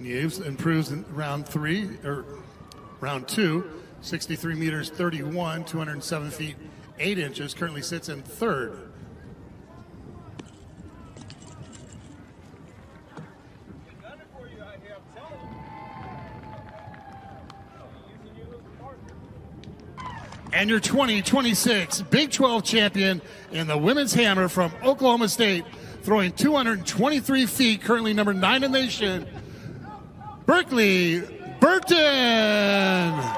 Neves improves in round two, 63 meters 31, 207 feet 8 inches. Currently sits in third. And your 2026 Big 12 champion in the women's hammer from Oklahoma State, throwing 223 feet, currently number 9 in the nation, Berkeley Burton.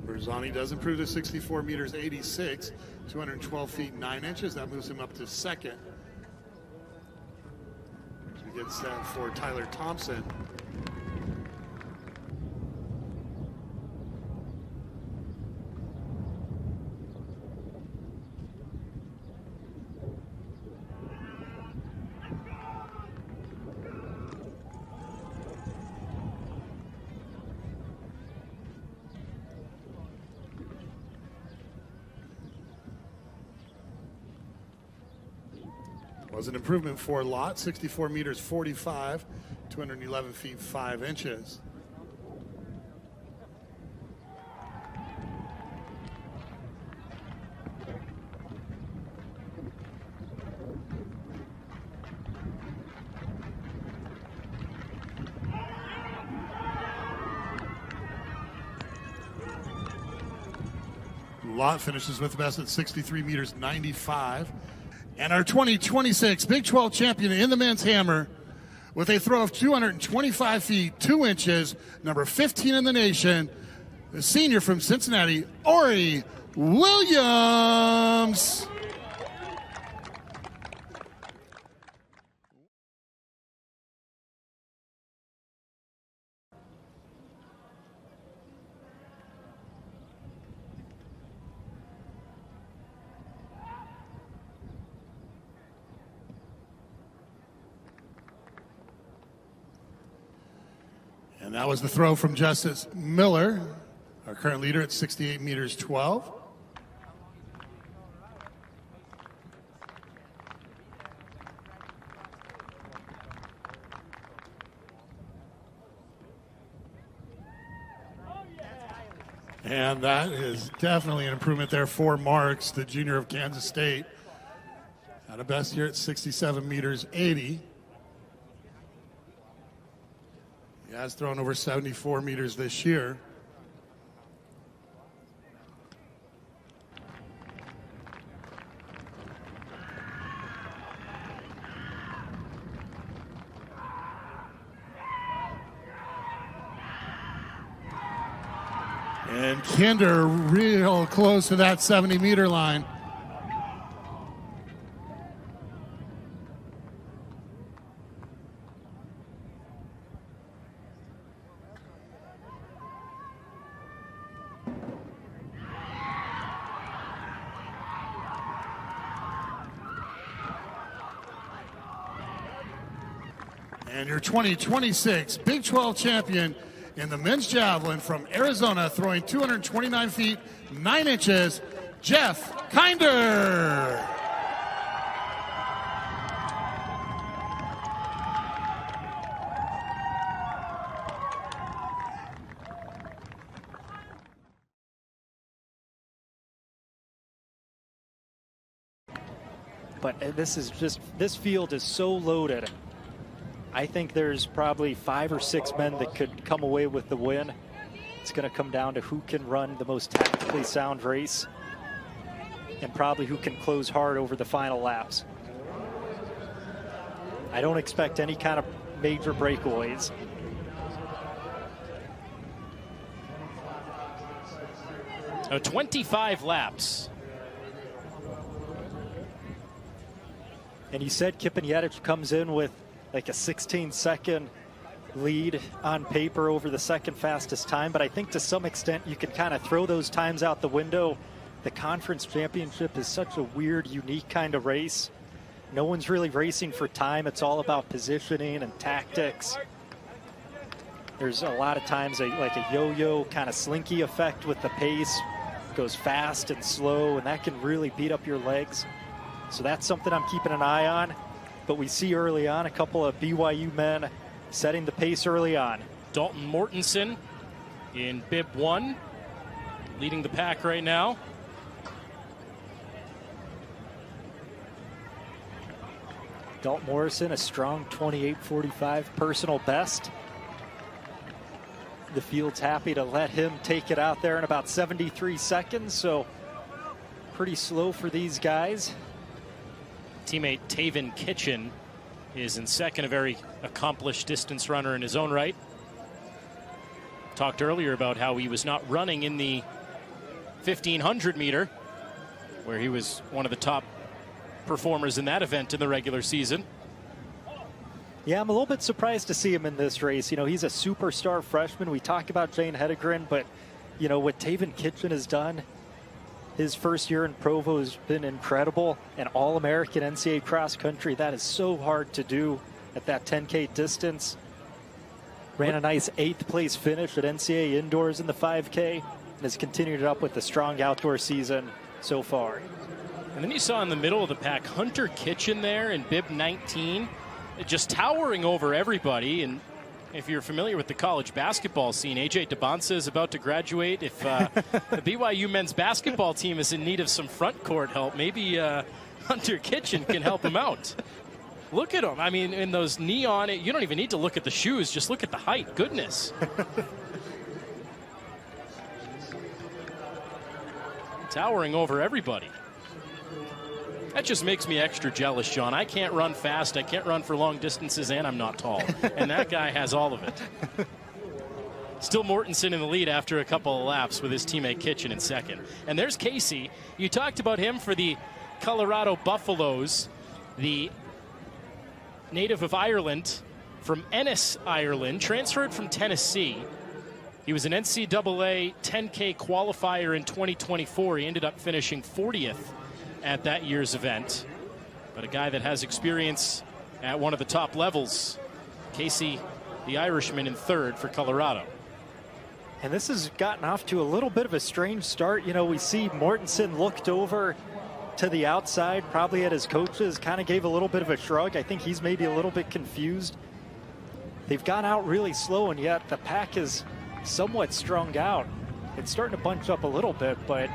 Berzani does improve to 64 meters 86, 212 feet 9 inches. That moves him up to second. He gets set for Tyler Thompson. Was an improvement for Lott, 64 meters 45, 211 feet 5 inches. Lott finishes with the best at 63 meters 95. And our 2026 Big 12 champion in the men's hammer with a throw of 225 feet 2 inches, number 15 in the nation, the senior from Cincinnati, Ori Williams. And that was the throw from Justice Miller, our current leader at 68 meters 12. And that is definitely an improvement there for Marks, the junior of Kansas State. Had a best here at 67 meters 80. He has thrown over 74 meters this year. And Kinder real close to that 70-meter line. And your 2026 Big 12 champion in the men's javelin from Arizona, throwing 229 feet 9 inches, Jeff Kinder. But this field is so loaded. I think there's probably 5 or 6 men that could come away with the win. It's going to come down to who can run the most tactically sound race and probably who can close hard over the final laps. I don't expect any kind of major breakaways. So 25 laps. And you said Kipiniewicz comes in with like a 16-second lead on paper over the second fastest time, but I think to some extent you can kind of throw those times out the window. The conference championship is such a weird, unique kind of race. No one's really racing for time. It's all about positioning and tactics. There's a lot of times like a yo-yo kind of slinky effect with the pace. It goes fast and slow, and that can really beat up your legs. So that's something I'm keeping an eye on. But we see early on a couple of BYU men setting the pace early on. Dalton Mortensen in bib 1, leading the pack right now. Dalton Morrison, a strong 28:45 personal best. The field's happy to let him take it out there in about 73 seconds, so pretty slow for these guys. Teammate Taven Kitchen is in second, a very accomplished distance runner in his own right. Talked earlier about how he was not running in the 1500 meter, where he was one of the top performers in that event in the regular season. Yeah, I'm a little bit surprised to see him in this race. You know, he's a superstar freshman. We talk about Jane Hedegren, but, you know, what Taven Kitchen has done, his first year in Provo has been incredible. An All-American NCAA cross country, that is so hard to do at that 10K distance. Ran a nice 8th place finish at NCAA indoors in the 5K and has continued it up with a strong outdoor season so far. And then you saw in the middle of the pack Hunter Kitchen there in bib 19, just towering over everybody. And if you're familiar with the college basketball scene, AJ DeBonsa is about to graduate. If the BYU men's basketball team is in need of some front court help, maybe Hunter Kitchen can help him out. Look at him. I mean, in those neon, you don't even need to look at the shoes. Just look at the height. Goodness. Towering over everybody. That just makes me extra jealous, John. I can't run fast, I can't run for long distances, and I'm not tall. And that guy has all of it. Still Mortensen in the lead after a couple of laps with his teammate Kitchen in second. And there's Casey. You talked about him for the Colorado Buffaloes, the native of Ireland, from Ennis, Ireland, transferred from Tennessee. He was an NCAA 10K qualifier in 2024. He ended up finishing 40th at that year's event, but a guy that has experience at one of the top levels. Casey, the Irishman, in third for Colorado. And this has gotten off to a little bit of a strange start. You know, we see Mortensen looked over to the outside, probably at his coaches, kind of gave a little bit of a shrug. I think he's maybe a little bit confused. They've gone out really slow, and yet the pack is somewhat strung out. It's starting to bunch up a little bit, but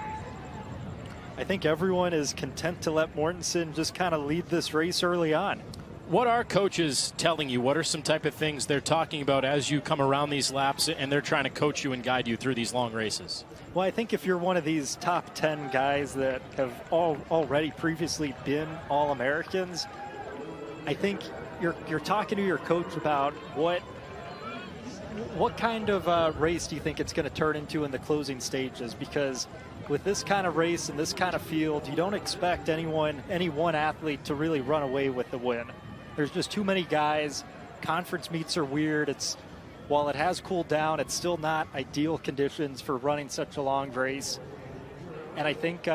I think everyone is content to let Mortensen just kind of lead this race early on. What are coaches telling you? What are some type of things they're talking about as you come around these laps and they're trying to coach you and guide you through these long races? Well, I think if you're one of these top 10 guys that have already previously been All-Americans, I think you're talking to your coach about what kind of race do you think it's going to turn into in the closing stages, because with this kind of race and this kind of field, you don't expect any one athlete to really run away with the win. There's just too many guys. Conference meets are weird. While it has cooled down, it's still not ideal conditions for running such a long race. And I think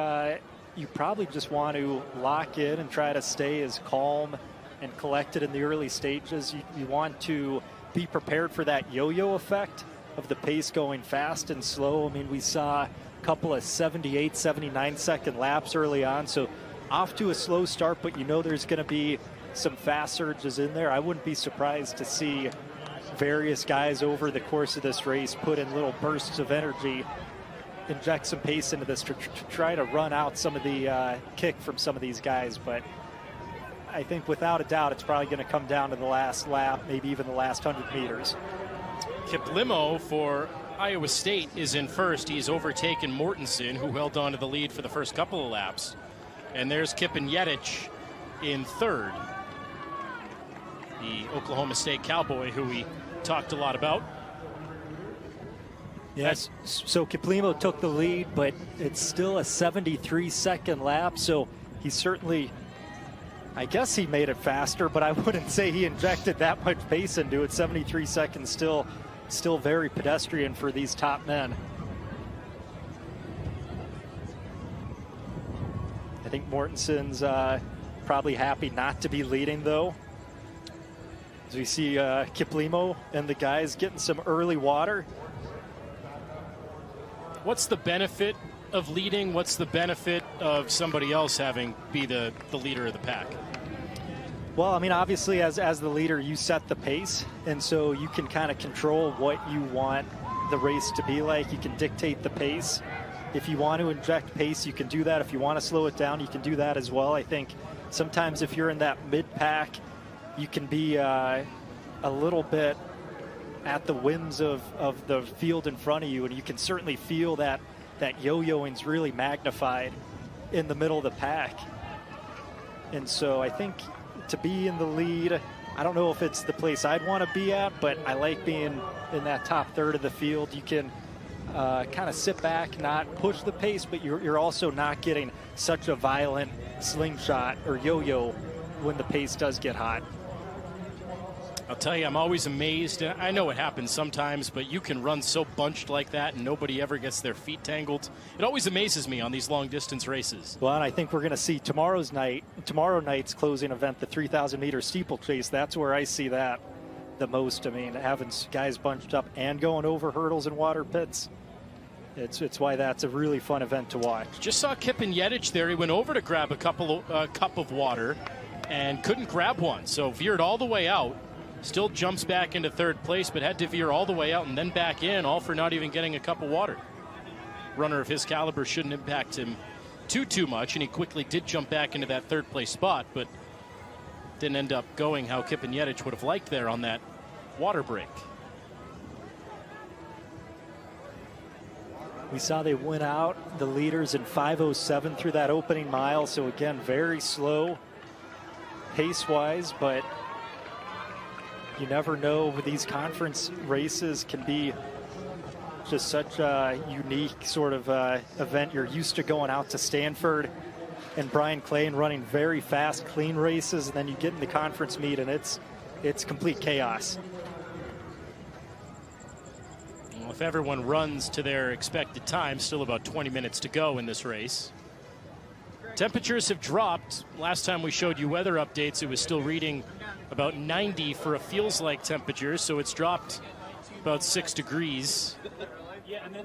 you probably just want to lock in and try to stay as calm and collected in the early stages. You want to be prepared for that yo-yo effect of the pace going fast and slow. I mean, we saw couple of 78, 79 second laps early on, so off to a slow start, but you know there's going to be some fast surges in there. I wouldn't be surprised to see various guys over the course of this race put in little bursts of energy, inject some pace into this to try to run out some of the kick from some of these guys. But I think without a doubt it's probably going to come down to the last lap, maybe even the last 100 meters. Kip Limo for Iowa State is in first. He's overtaken Mortensen, who held on to the lead for the first couple of laps. And there's Kippen Yetich in third, the Oklahoma State Cowboy, who we talked a lot about. Yes, so Kiplimo took the lead, but it's still a 73-second lap, so he's certainly I guess he made it faster, but I wouldn't say he injected that much pace into it. 73 seconds still very pedestrian for these top men. I think Mortensen's probably happy not to be leading, though. As we see Kiplimo and the guys getting some early water. What's the benefit of leading? What's the benefit of somebody else having be the leader of the pack? Well, I mean, obviously, as the leader, you set the pace, and so you can kind of control what you want the race to be like. You can dictate the pace. If you want to inject pace, you can do that. If you want to slow it down, you can do that as well. I think sometimes if you're in that mid-pack, you can be a little bit at the whims of the field in front of you, and you can certainly feel that yo-yoing's really magnified in the middle of the pack. And so I think to be in the lead, I don't know if it's the place I'd want to be at, but I like being in that top third of the field. You can kind of sit back, not push the pace, but you're also not getting such a violent slingshot or yo-yo when the pace does get hot. I'll tell you, I'm always amazed. I know it happens sometimes, but you can run so bunched like that and nobody ever gets their feet tangled. It always amazes me on these long-distance races. Well, and I think we're going to see tomorrow night's closing event, the 3,000-meter steeplechase. That's where I see that the most. I mean, having guys bunched up and going over hurdles and water pits. It's why that's a really fun event to watch. Just saw Kiplimo there. He went over to grab a cup of water and couldn't grab one, so veered all the way out. Still jumps back into third place, but had to veer all the way out and then back in, all for not even getting a cup of water. Runner of his caliber shouldn't impact him too much, and he quickly did jump back into that third place spot, but didn't end up going how Kiplimo would have liked there on that water break. We saw they went out, the leaders, in 5:07 through that opening mile, so again, very slow pace-wise, but you never know. These conference races can be just such a unique sort of event. You're used to going out to Stanford and Brian Clay and running very fast, clean races, and then you get in the conference meet and it's complete chaos. Well, if everyone runs to their expected time, still about 20 minutes to go in this race. Temperatures have dropped. Last time we showed you weather updates, it was still reading about 90 for a feels-like temperature, so it's dropped about 6 degrees.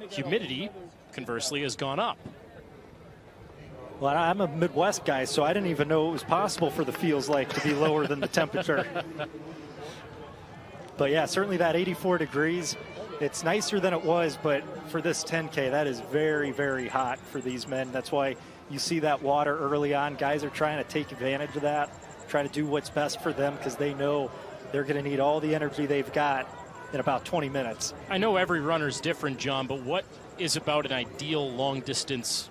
Humidity, conversely, has gone up. Well, I'm a Midwest guy, so I didn't even know it was possible for the feels-like to be lower than the temperature. But yeah, certainly that 84 degrees, it's nicer than it was, but for this 10K, that is very, very hot for these men. That's why you see that water early on. Guys are trying to take advantage of that, try to do what's best for them because they know they're going to need all the energy they've got in about 20 minutes. I know every runner's different, John, but what is about an ideal long-distance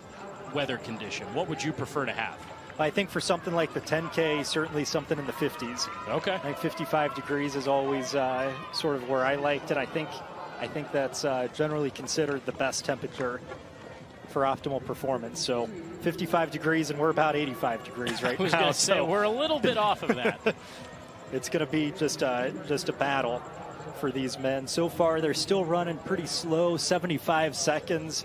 weather condition? What would you prefer to have? I think for something like the 10K, certainly something in the 50s. Okay. I think 55 degrees is always sort of where I liked it. I think that's generally considered the best temperature for optimal performance. So 55 degrees, and we're about 85 degrees right now. I was going to say, we're a little bit off of that. It's going to be just a battle for these men. So far, they're still running pretty slow, 75 seconds.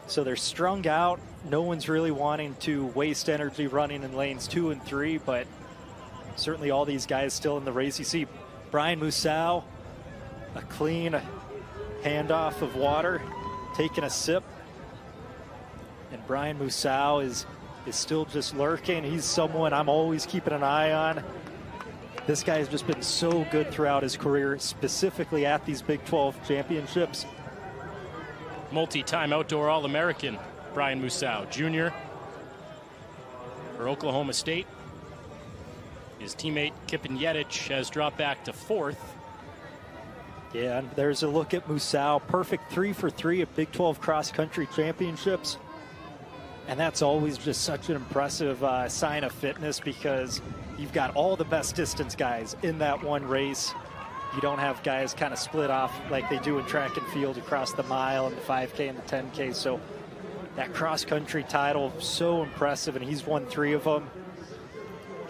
So they're strung out. No one's really wanting to waste energy running in lanes 2 and 3, but certainly all these guys still in the race. You see Brian Musau, a clean handoff of water, taking a sip. And Brian Musau is still just lurking. He's someone I'm always keeping an eye on. This guy has just been so good throughout his career, specifically at these Big 12 championships. Multi-time outdoor All-American Brian Musau, Jr. for Oklahoma State. His teammate Kiplimo has dropped back to 4th. Yeah, and there's a look at Musau. Perfect 3 for 3 at Big 12 cross-country championships. And that's always just such an impressive sign of fitness because you've got all the best distance guys in that one race. You don't have guys kind of split off like they do in track and field across the mile and the 5K and the 10K. So that cross-country title, so impressive, and he's won 3 of them.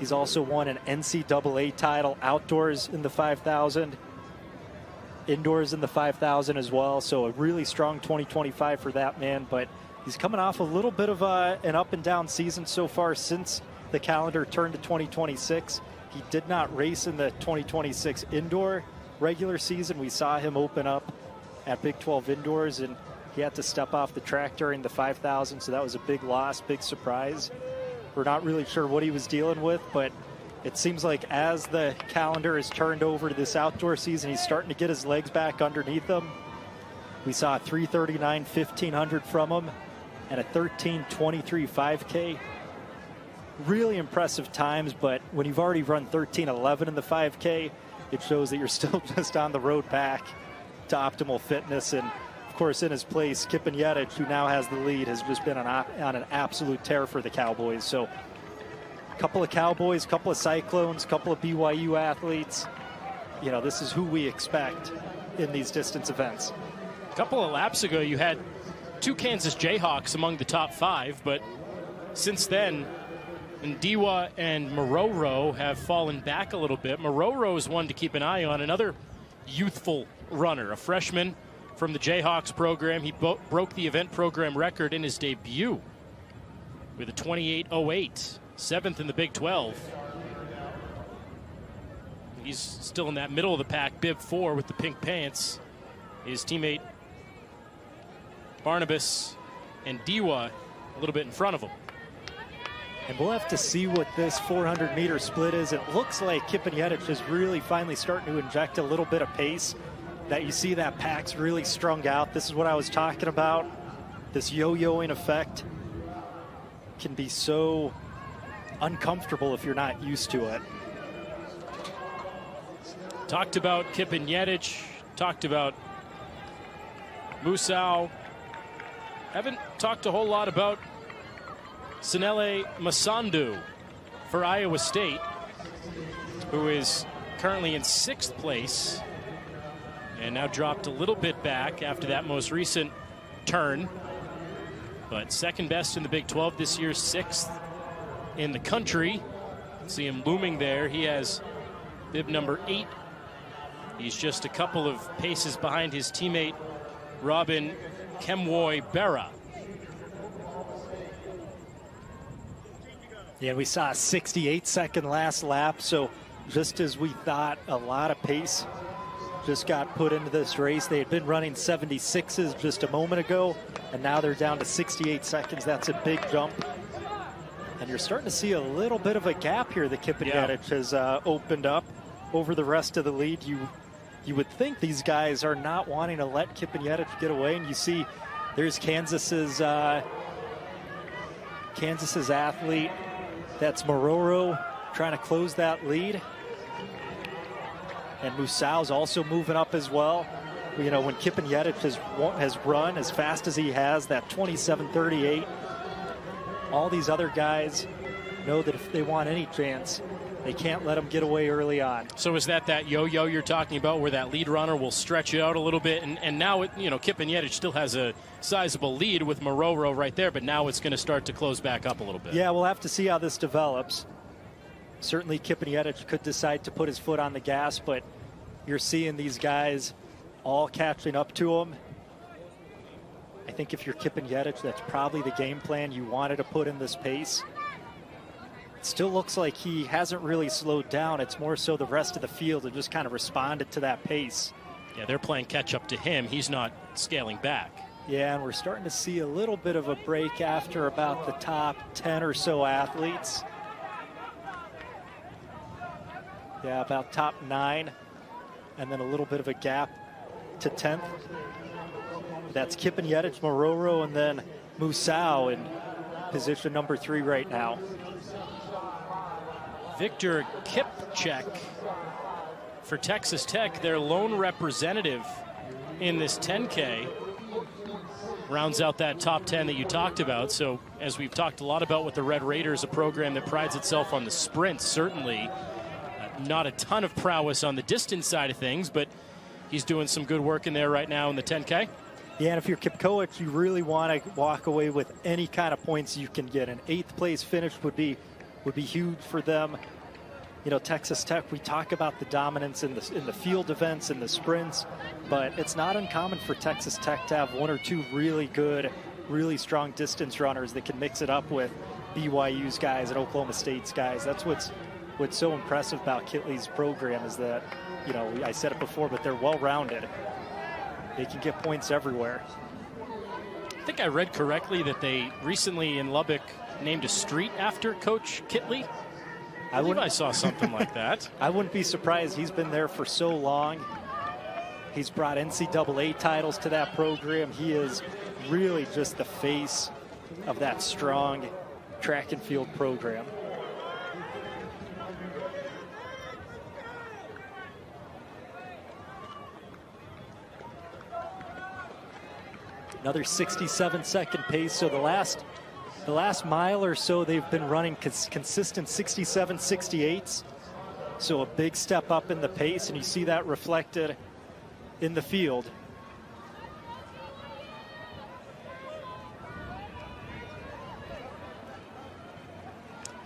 He's also won an NCAA title outdoors in the 5,000, indoors in the 5,000 as well. So a really strong 2025 for that man. But he's coming off a little bit of an up and down season so far since the calendar turned to 2026. He did not race in the 2026 indoor regular season. We saw him open up at Big 12 indoors, and he had to step off the track during the 5,000. So that was a big loss, big surprise. We're not really sure what he was dealing with, but it seems like as the calendar is turned over to this outdoor season, he's starting to get his legs back underneath him. We saw a 3:39 1500 from him and a 13:23 5K. Really impressive times, but when you've already run 13:11 in the 5K, it shows that you're still just on the road back to optimal fitness. And of course, in his place, Kipinietić, who now has the lead, has just been on an absolute tear for the Cowboys. So a couple of Cowboys, couple of Cyclones, couple of BYU athletes. You know, this is who we expect in these distance events. A couple of laps ago, you had 2 Kansas Jayhawks among the top 5, but since then, Ndiwa and Mororo have fallen back a little bit. Mororo is one to keep an eye on, another youthful runner, a freshman from the Jayhawks program. He broke the event program record in his debut with a 28:08, 7th in the Big 12. He's still in that middle of the pack, bib 4 with the pink pants. His teammate Barnabas and Ndiwa a little bit in front of him. And we'll have to see what this 400-meter split is. It looks like Kipinietić is really finally starting to inject a little bit of pace. That you see that pack's really strung out. This is what I was talking about. This yo-yoing effect can be so uncomfortable if you're not used to it. Talked about Kipinietić, talked about Musau. Haven't talked a whole lot about Sinele Masandu for Iowa State, who is currently in 6th place and now dropped a little bit back after that most recent turn. But second best in the Big 12 this year, 6th in the country. See him looming there. He has bib number 8. He's just a couple of paces behind his teammate, Robin Kemwoy-Berra. Yeah, we saw a 68-second last lap, so just as we thought, a lot of pace just got put into this race. They had been running 76s just a moment ago, and now they're down to 68 seconds. That's a big jump. And you're starting to see a little bit of a gap here that Kipinietić has opened up over the rest of the lead. You would think these guys are not wanting to let Kipinietić get away, and you see there's Kansas's athlete. That's Mororo trying to close that lead. And Musau's also moving up as well. You know, when Kipinietić has run as fast as he has, that 27:38, all these other guys know that if they want any chance, they can't let him get away early on. So is that yo-yo you're talking about, where that lead runner will stretch it out a little bit? And now, Kipinietić still has a sizable lead with Mororo right there, but now it's going to start to close back up a little bit. Yeah, we'll have to see how this develops. Certainly Kipinietić could decide to put his foot on the gas, but you're seeing these guys all catching up to him. I think if you're Kipinietić, that's probably the game plan. You wanted to put in this pace. It still looks like he hasn't really slowed down. It's more so the rest of the field have just kind of responded to that pace. Yeah, they're playing catch up to him. He's not scaling back. Yeah, and we're starting to see a little bit of a break after about the top 10 or so athletes. Yeah, about top 9, and then a little bit of a gap to 10th. That's Kipinietić, Mororo, and then Musau in position number 3 right now. Victor Kipchek for Texas Tech, their lone representative in this 10K, rounds out that top 10 that you talked about. So as we've talked a lot about with the Red Raiders, a program that prides itself on the sprint, certainly not a ton of prowess on the distance side of things, but he's doing some good work in there right now in the 10K. Yeah, and if you're Kipkoech, you really want to walk away with any kind of points you can get. An 8th place finish would be would be huge for them. You know, Texas Tech, we talk about the dominance in the field events and the sprints, but it's not uncommon for Texas Tech to have one or two really good, really strong distance runners that can mix it up with BYU's guys and Oklahoma State's guys. That's what's so impressive about Kitley's program, is that, you know, I said it before, but they're well-rounded. They can get points everywhere. I think I read correctly that they recently in Lubbock named a street after Coach Kitley. I believe I saw something like that. I wouldn't be surprised. He's been there for so long. He's brought NCAA titles to that program. He is really just the face of that strong track and field program. Another 67-second pace. So the last mile or so, they've been running consistent 67, 68s. So a big step up in the pace, and you see that reflected in the field.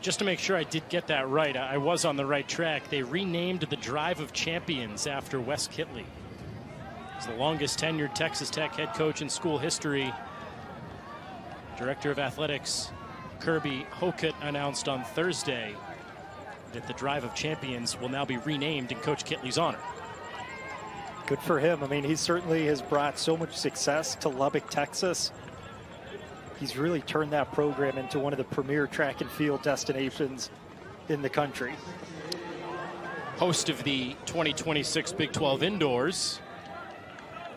Just to make sure I did get that right, I was on the right track. They renamed the Drive of Champions after Wes Kitley. He's the longest tenured Texas Tech head coach in school history. Director of Athletics Kirby Hocutt announced on Thursday that the Drive of Champions will now be renamed in Coach Kitley's honor. Good for him. I mean, he certainly has brought so much success to Lubbock, Texas. He's really turned that program into one of the premier track and field destinations in the country. Host of the 2026 Big 12 Indoors.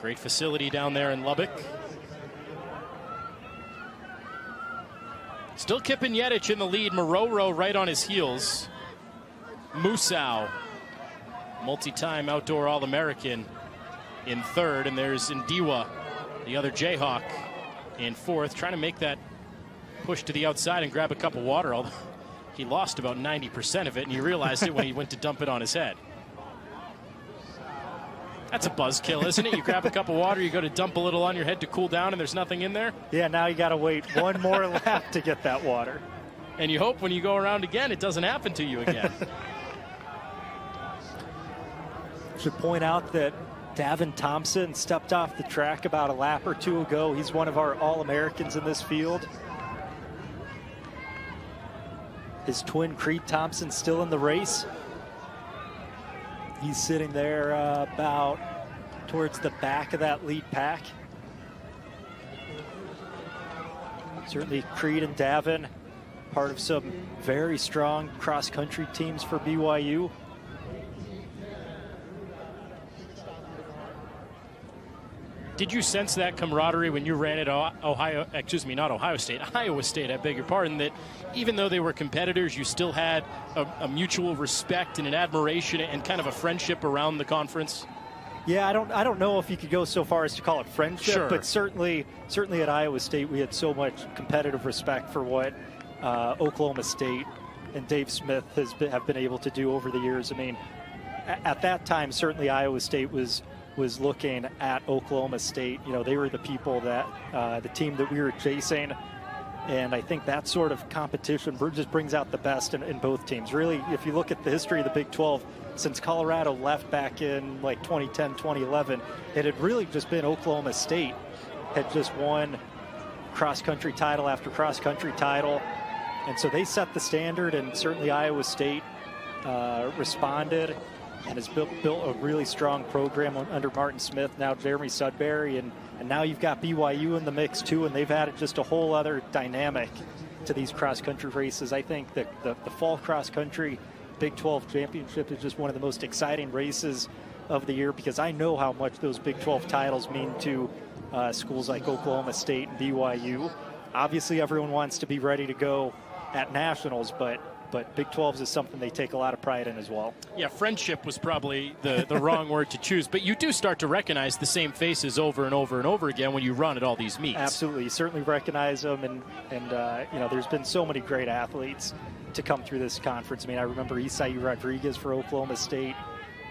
Great facility down there in Lubbock. Still Kippen Yedich in the lead. Mororo right on his heels. Musau, multi-time outdoor All-American, in third. And there's Ndiwa, the other Jayhawk, in fourth, trying to make that push to the outside and grab a cup of water. Although he lost about 90% of it, and he realized it when he went to dump it on his head. That's a buzzkill, isn't it? You grab a cup of water, you go to dump a little on your head to cool down, and there's nothing in there? Yeah, now you got to wait one more lap to get that water. And you hope when you go around again, it doesn't happen to you again. Should point out that Davin Thompson stepped off the track about a lap or two ago. He's one of our All-Americans in this field. His twin, Creed Thompson, still in the race. He's sitting there about towards the back of that lead pack. Certainly Creed and Davin, part of some very strong cross-country teams for BYU. Did you sense that camaraderie when you ran at Iowa State, I beg your pardon, that even though they were competitors, you still had a mutual respect and an admiration and kind of a friendship around the conference? Yeah, I don't know if you could go so far as to call it friendship, sure, but certainly at Iowa State we had so much competitive respect for what Oklahoma State and Dave Smith have been able to do over the years. I mean, at that time, certainly Iowa State was looking at Oklahoma State. You know, they were the people that, the team that we were chasing. And I think that sort of competition just brings out the best in both teams. Really, if you look at the history of the Big 12, since Colorado left back in like 2010, 2011, it had really just been Oklahoma State had just won cross-country title after cross-country title. And so they set the standard, and certainly Iowa State responded and has built a really strong program under Martin Smith, now Jeremy Sudbury, and now you've got BYU in the mix too, and they've added just a whole other dynamic to these cross-country races. I think that the fall cross-country Big 12 championship is just one of the most exciting races of the year, because I know how much those Big 12 titles mean to schools like Oklahoma State and BYU. Obviously, everyone wants to be ready to go at nationals, but Big 12s is something they take a lot of pride in as well. Yeah, friendship was probably the wrong word to choose, but you do start to recognize the same faces over and over and over again when you run at all these meets. Absolutely, you certainly recognize them, and you know, there's been so many great athletes to come through this conference. I mean, I remember Isai Rodriguez for Oklahoma State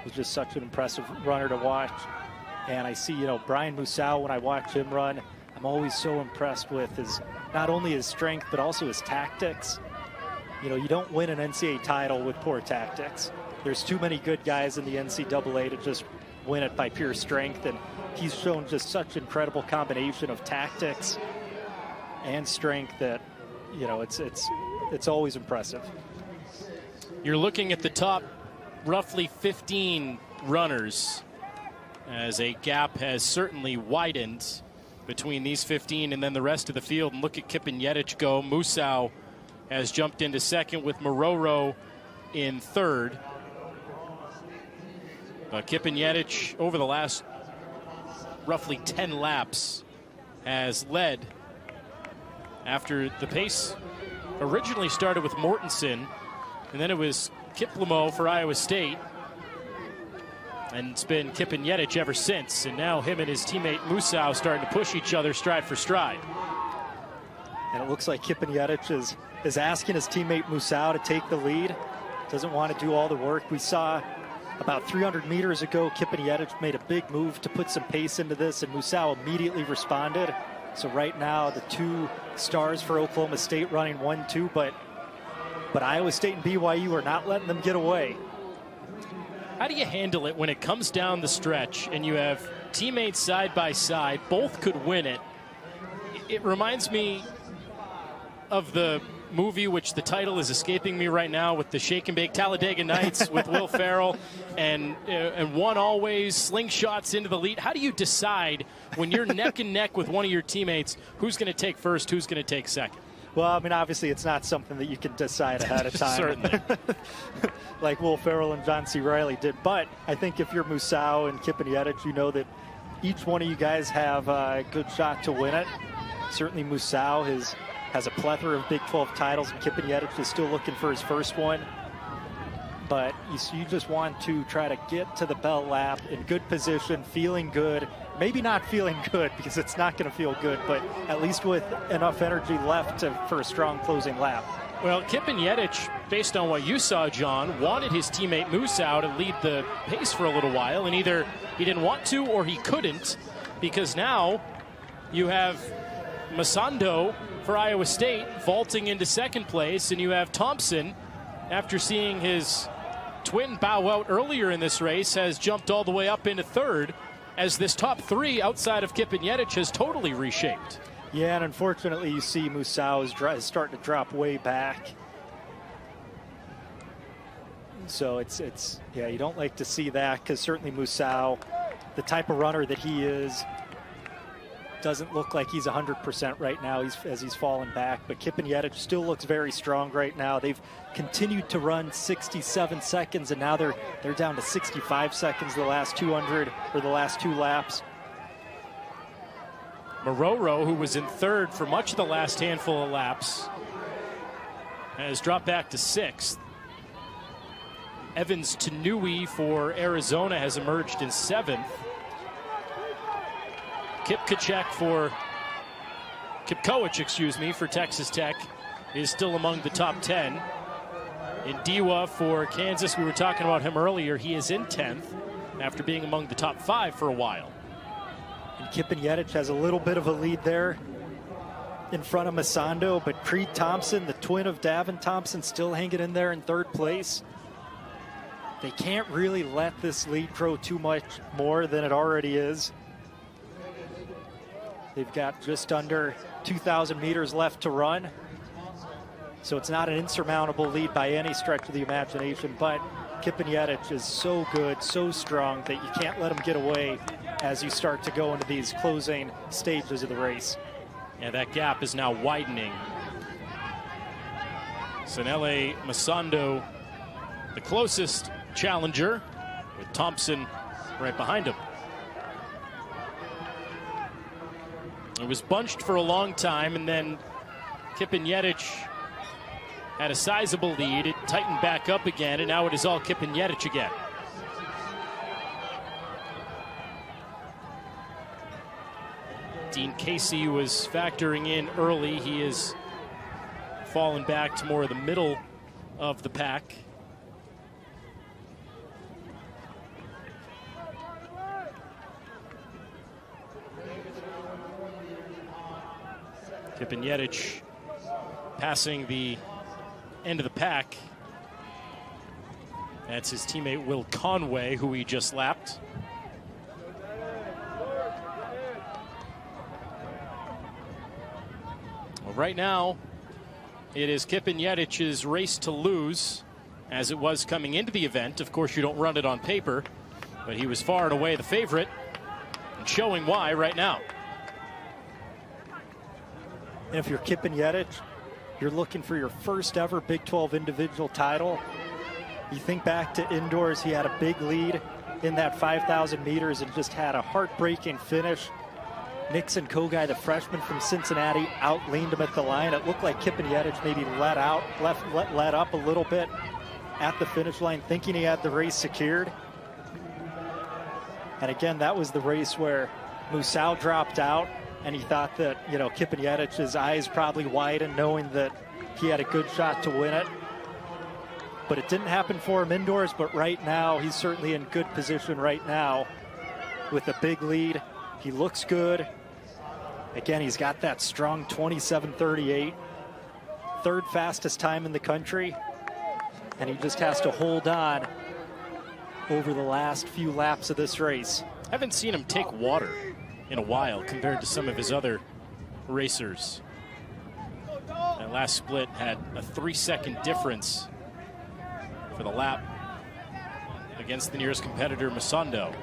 was just such an impressive runner to watch, and I see, you know, Brian Musau, when I watch him run, I'm always so impressed with not only his strength but also his tactics. You know, you don't win an NCAA title with poor tactics. There's too many good guys in the NCAA to just win it by pure strength, and he's shown just such incredible combination of tactics and strength that, you know, it's always impressive. You're looking at the top roughly 15 runners, as a gap has certainly widened between these 15 and then the rest of the field. And look at Kip and Yetich go. Musau has jumped into second with Mororo in third. Kip and Yetich over the last roughly 10 laps has led after the pace originally started with Mortensen, and then it was Kiplimo for Iowa State. And it's been Kip and Yetich ever since. And now him and his teammate Musau starting to push each other stride for stride. And it looks like Kip and Yetich is asking his teammate Musau to take the lead. Doesn't want to do all the work. We saw about 300 meters ago, Kip and Yetich made a big move to put some pace into this, and Musau immediately responded. So right now, the two stars for Oklahoma State running 1-2, but Iowa State and BYU are not letting them get away. How do you handle it when it comes down the stretch and you have teammates side by side, both could win it? It reminds me of the movie, which the title is escaping me right now, with the Shake and Bake Talladega Nights with Will Ferrell, and one always slingshots into the lead. How do you decide when you're neck and neck with one of your teammates who's going to take first, who's going to take second? Well, I mean, obviously it's not something that you can decide ahead of time. Certainly. Like Will Ferrell and John C. Reilly did. But I think if you're Musau and Kip and Yetich, you know that each one of you guys have a good shot to win it. Certainly Musau has a plethora of Big 12 titles, and Kip and Yetich is still looking for his first one. But you just want to try to get to the bell lap in good position, feeling good. Maybe not feeling good, because it's not going to feel good, but at least with enough energy left for a strong closing lap. Well, Kip and Yetich, based on what you saw, John, wanted his teammate Musau to lead the pace for a little while, and either he didn't want to or he couldn't, because now you have Masando for Iowa State vaulting into second place, and you have Thompson, after seeing his twin bow out earlier in this race, has jumped all the way up into third, as this top three outside of Kip and Yetich has totally reshaped. Yeah, and unfortunately you see Musau is starting to drop way back. So it's yeah, you don't like to see that, because certainly Musau, the type of runner that he is, doesn't look like he's 100% right now as he's fallen back. But Kip and Yetich still looks very strong right now. They've continued to run 67 seconds, and now they're down to 65 seconds the last 200 or the last two laps. Mororo, who was in third for much of the last handful of laps, has dropped back to sixth. Evans Tanui for Arizona has emerged in seventh. Kipkoech for Texas Tech is still among the top 10. Indiwa for Kansas, we were talking about him earlier. He is in 10th after being among the top 5 for a while. And Kip and Yetich has a little bit of a lead there in front of Masando, but Creed Thompson, the twin of Davin Thompson, still hanging in there in third place. They can't really let this lead grow too much more than it already is. They've got just under 2,000 meters left to run. So it's not an insurmountable lead by any stretch of the imagination, but Kip and Yetich is so good, so strong, that you can't let them get away as you start to go into these closing stages of the race. Yeah, that gap is now widening. Sanele Masando, the closest challenger, with Thompson right behind him. It was bunched for a long time, and then Kip and Yetich had a sizable lead. It tightened back up again, and now it is all Kip and Yetich again. Dean Casey was factoring in early. He has fallen back to more of the middle of the pack. Kip and Yetich passing the end of the pack. That's his teammate Will Conway, who he just lapped. Well, right now, it is Kipinetich's race to lose, as it was coming into the event. Of course, you don't run it on paper, but he was far and away the favorite, and showing why right now. And if you're Kipinetich, you're looking for your first ever Big 12 individual title. You think back to indoors, he had a big lead in that 5,000 meters and just had a heartbreaking finish. Nixon Kogai, the freshman from Cincinnati, outleaned him at the line. It looked like Kipinetich maybe let up a little bit at the finish line, thinking he had the race secured. And again, that was the race where Musau dropped out, and he thought that, you know, Kipinetich's eyes probably widened, knowing that he had a good shot to win it. But it didn't happen for him indoors, but right now, he's certainly in good position right now with a big lead. He looks good. Again, he's got that strong 27:38, third fastest time in the country, and he just has to hold on over the last few laps of this race. Haven't seen him take water in a while compared to some of his other racers. That last split had a 3-second difference for the lap against the nearest competitor, Masondo.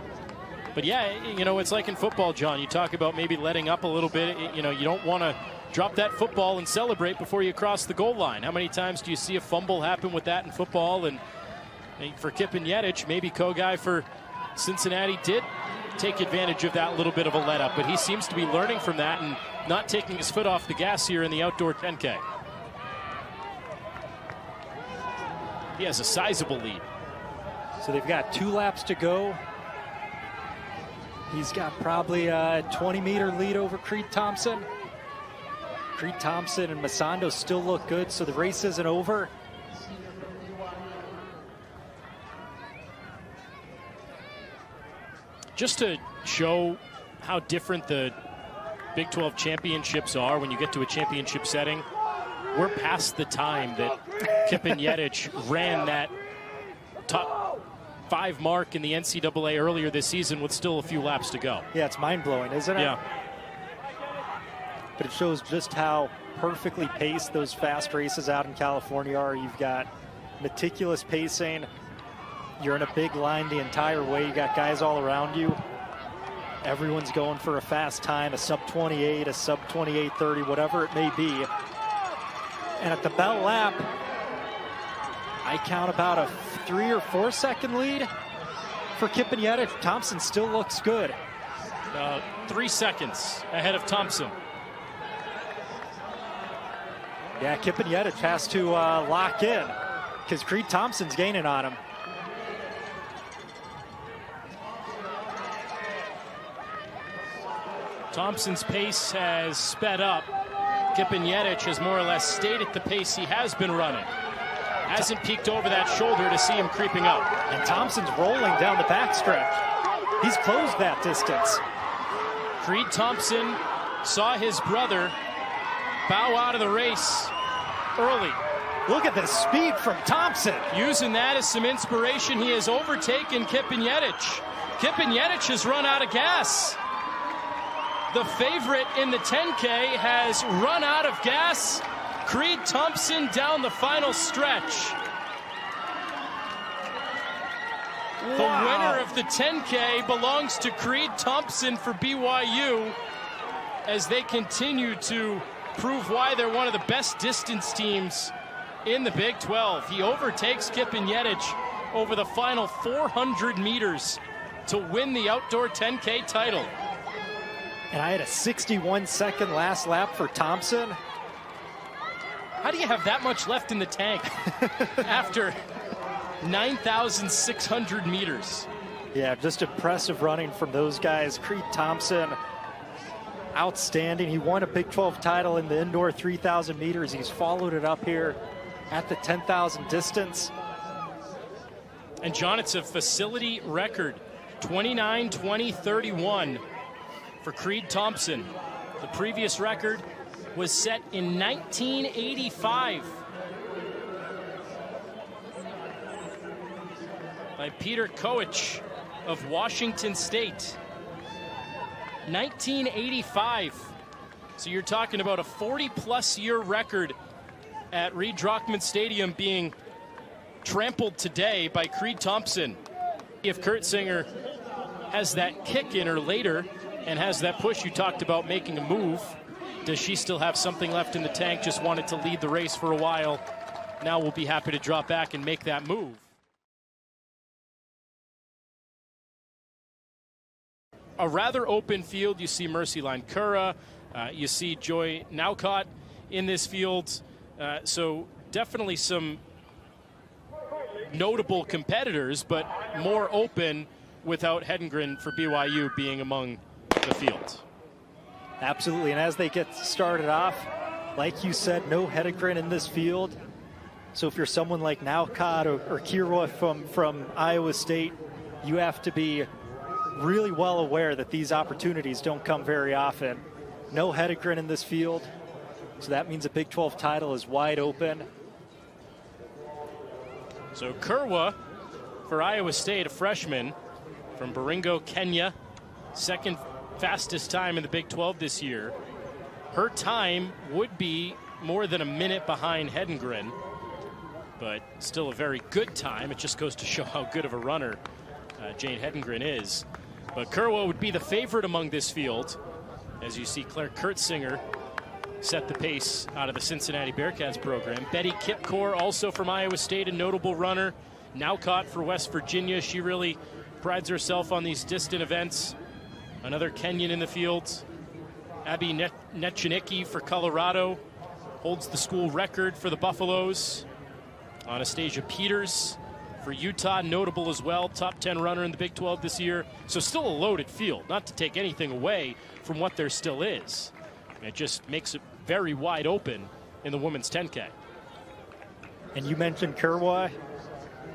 But yeah, you know, it's like in football, John. You talk about maybe letting up a little bit. You know, you don't want to drop that football and celebrate before you cross the goal line. How many times do you see a fumble happen with that in football? And for Kipinetich, maybe Kogai for Cincinnati did take advantage of that little bit of a let up, but he seems to be learning from that and not taking his foot off the gas here in the outdoor 10K. He has a sizable lead. So they've got 2 laps to go. He's got probably a 20-meter lead over Creed Thompson. Creed Thompson and Masondo still look good, so the race isn't over. Just to show how different the Big 12 championships are when you get to a championship setting, we're past the time that Kipinetich ran that top 5 mark in the NCAA earlier this season with still a few laps to go. Yeah, it's mind-blowing, isn't it? Yeah. But it shows just how perfectly paced those fast races out in California are. You've got meticulous pacing. You're in a big line the entire way. You got guys all around you. Everyone's going for a fast time, a sub-28, a sub-28:30, whatever it may be. And at the bell lap, I count about a 3 or 4 second lead for Kipinetich. Thompson still looks good. 3 seconds ahead of Thompson. Yeah, Kipinetich has to lock in because Creed Thompson's gaining on him. Thompson's pace has sped up. Kipinetich has more or less stayed at the pace he has been running. Hasn't peeked over that shoulder to see him creeping up. And Thompson's rolling down the backstretch. He's closed that distance. Creed Thompson saw his brother bow out of the race early. Look at the speed from Thompson. Using that as some inspiration, he has overtaken Kipinetich. Kipinetich has run out of gas. The favorite in the 10K has run out of gas. Creed Thompson down the final stretch. Wow. The winner of the 10K belongs to Creed Thompson for BYU as they continue to prove why they're one of the best distance teams in the Big 12. He overtakes Kipinetich over the final 400 meters to win the outdoor 10K title. And I had a 61-second last lap for Thompson. How do you have that much left in the tank after 9,600 meters? Yeah, just impressive running from those guys. Creed Thompson, outstanding. He won a Big 12 title in the indoor 3,000 meters. He's followed it up here at the 10,000 distance. And John, it's a facility record, 29:20:31 for Creed Thompson. The previous record was set in 1985. by Peter Koech of Washington State. 1985. So you're talking about a 40-plus year record at Reed Drockman Stadium being trampled today by Creed Thompson. If Kurtzinger has that kick in her later and has that push you talked about making a move, does she still have something left in the tank? Just wanted to lead the race for a while. Now we'll be happy to drop back and make that move. A rather open field. You see Mercyline Curra, you see Joy Naucott in this field. So definitely some notable competitors, but more open without Hedengren for BYU being among the field. Absolutely, and as they get started off, like you said, no Hedengren in this field. So if you're someone like Naucott or Kira from Iowa State, you have to be really well aware that these opportunities don't come very often. No Hedengren in this field, so that means a Big 12 title is wide open. So Kerwa for Iowa State, a freshman from Baringo, Kenya, second fastest time in the Big 12 this year. Her time would be more than a minute behind Hedengren, but still a very good time. It just goes to show how good of a runner Jane Hedengren is. But Kerwa would be the favorite among this field, as you see Claire Kurtzinger set the pace out of the Cincinnati Bearcats program. Betty Kipkor, also from Iowa State, a notable runner. Naucott for West Virginia. She really prides herself on these distant events. Another Kenyan in the field. Abby Nechanicki for Colorado holds the school record for the Buffaloes. Anastasia Peters for Utah, notable as well. Top 10 runner in the Big 12 this year. So still a loaded field, not to take anything away from what there still is. It just makes it very wide open in the women's 10K. And you mentioned Kerwa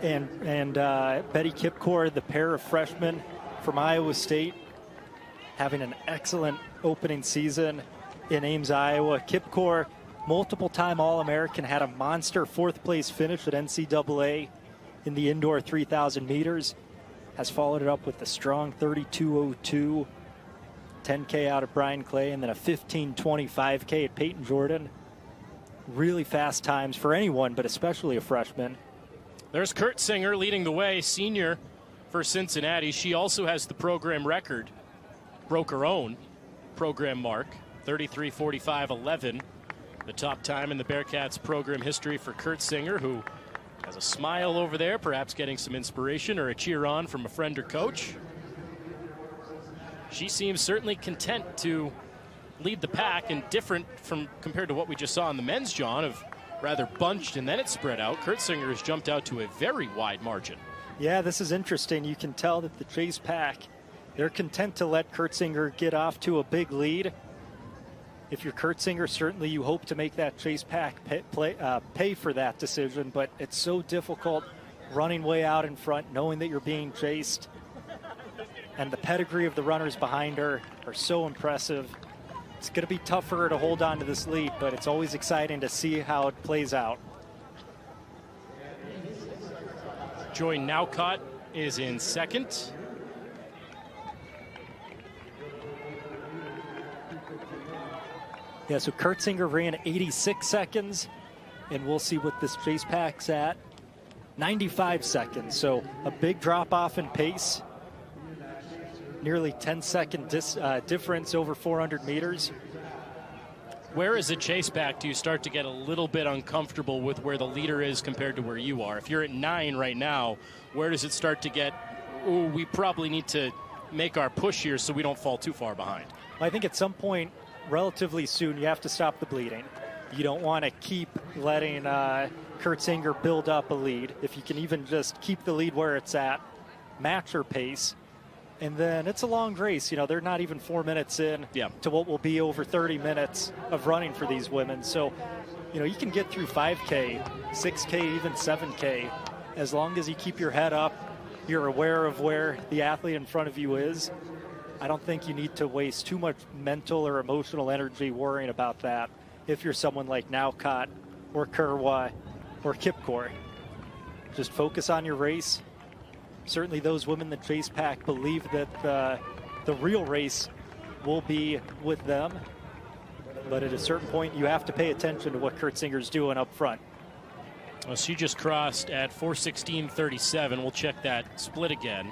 and Betty Kipkor, the pair of freshmen from Iowa State, having an excellent opening season in Ames, Iowa. Kipkor, multiple-time All-American, had a monster fourth-place finish at NCAA in the indoor 3,000 meters. Has followed it up with a strong 32:02 10K out of Brian Clay, and then a 15:25K at Peyton Jordan. Really fast times for anyone, but especially a freshman. There's Kurtzinger leading the way, senior for Cincinnati. She also has the program record. Broke her own program mark, 33:45.11. The top time in the Bearcats program history for Kurtzinger, who has a smile over there, perhaps getting some inspiration or a cheer on from a friend or coach. She seems certainly content to lead the pack, and different from compared to what we just saw in the men's, John, of rather bunched and then it spread out. Kurtzinger has jumped out to a very wide margin. Yeah, this is interesting. You can tell that the Chase pack, they're content to let Kurtzinger get off to a big lead. If you're Kurtzinger, certainly you hope to make that Chase pack pay for that decision, but it's so difficult running way out in front, knowing that you're being chased. And the pedigree of the runners behind her are so impressive. It's going to be tough for her to hold on to this lead, but it's always exciting to see how it plays out. Joy Naucott is in second. Yeah, so Kurtzinger ran 86 seconds, and we'll see what this Chase pack's at. 95 seconds, so a big drop off in pace. Nearly 10-second difference over 400 meters. Where is the Chase pack do you start to get a little bit uncomfortable with where the leader is compared to where you are? If you're at 9 right now, where does it start to get, ooh, we probably need to make our push here so we don't fall too far behind? I think at some point, relatively soon, you have to stop the bleeding. You don't want to keep letting Kurtzinger build up a lead. If you can even just keep the lead where it's at, match her pace, and then it's a long race. You know, they're not even 4 minutes in to what will be over 30 minutes of running for these women. So, you know, you can get through 5K, 6K, even 7K, as long as you keep your head up, you're aware of where the athlete in front of you is. I don't think you need to waste too much mental or emotional energy worrying about that if you're someone like Naucott or Kerwa or Kipkor. Just focus on your race, certainly those women in the chase pack believe that the real race will be with them. But at a certain point, you have to pay attention to what Kurtzinger's doing up front. Well, she just crossed at 4:16.37. We'll check that split again.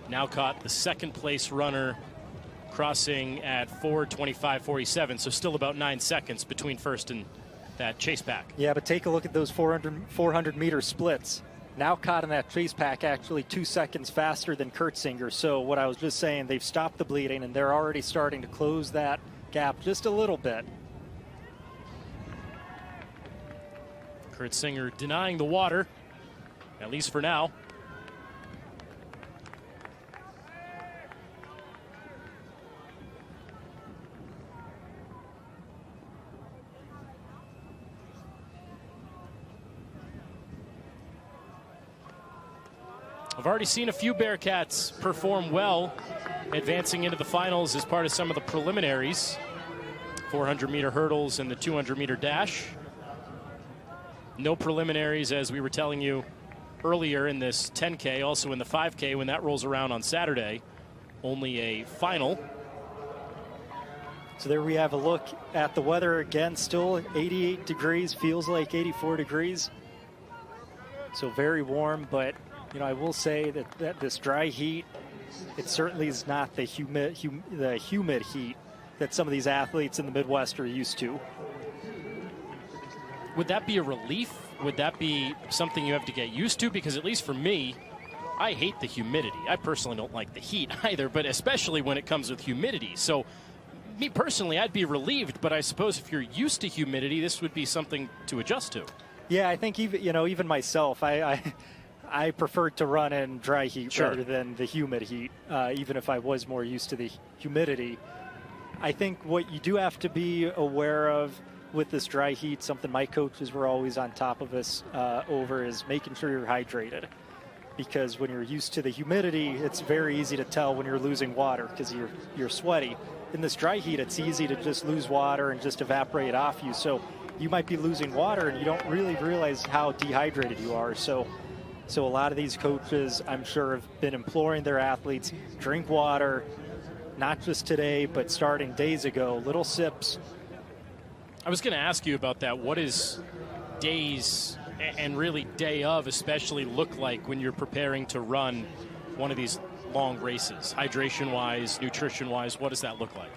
Now caught the second place runner crossing at 4:25.47, so still about 9 seconds between first and that chase pack. Yeah, but take a look at those 400-meter splits. Now caught in that chase pack actually 2 seconds faster than Kurtzinger. So what I was just saying, they've stopped the bleeding, and they're already starting to close that gap just a little bit. Kurtzinger denying the water, at least for now. I've already seen a few Bearcats perform well, advancing into the finals as part of some of the preliminaries. 400-meter hurdles and the 200-meter dash. No preliminaries, as we were telling you earlier in this 10K, also in the 5K when that rolls around on Saturday. Only a final. So there we have a look at the weather again, still 88 degrees, feels like 84 degrees. So very warm, but you know, I will say that this dry heat, it certainly is not the humid heat that some of these athletes in the Midwest are used to. Would that be a relief? Would that be something you have to get used to? Because at least for me, I hate the humidity. I personally don't like the heat either, but especially when it comes with humidity. So me personally, I'd be relieved, but I suppose if you're used to humidity, this would be something to adjust to. Yeah, I think even myself, I prefer to run in dry heat rather than the humid heat, even if I was more used to the humidity. I think what you do have to be aware of with this dry heat, something my coaches were always on top of us over, is making sure you're hydrated. Because when you're used to the humidity, it's very easy to tell when you're losing water because you're sweaty. In this dry heat, it's easy to just lose water and just evaporate off you. So you might be losing water and you don't really realize how dehydrated you are. So a lot of these coaches, I'm sure, have been imploring their athletes, drink water, not just today, but starting days ago, little sips. I was going to ask you about that. What is days and really day of especially look like when you're preparing to run one of these long races? Hydration-wise, nutrition-wise, what does that look like?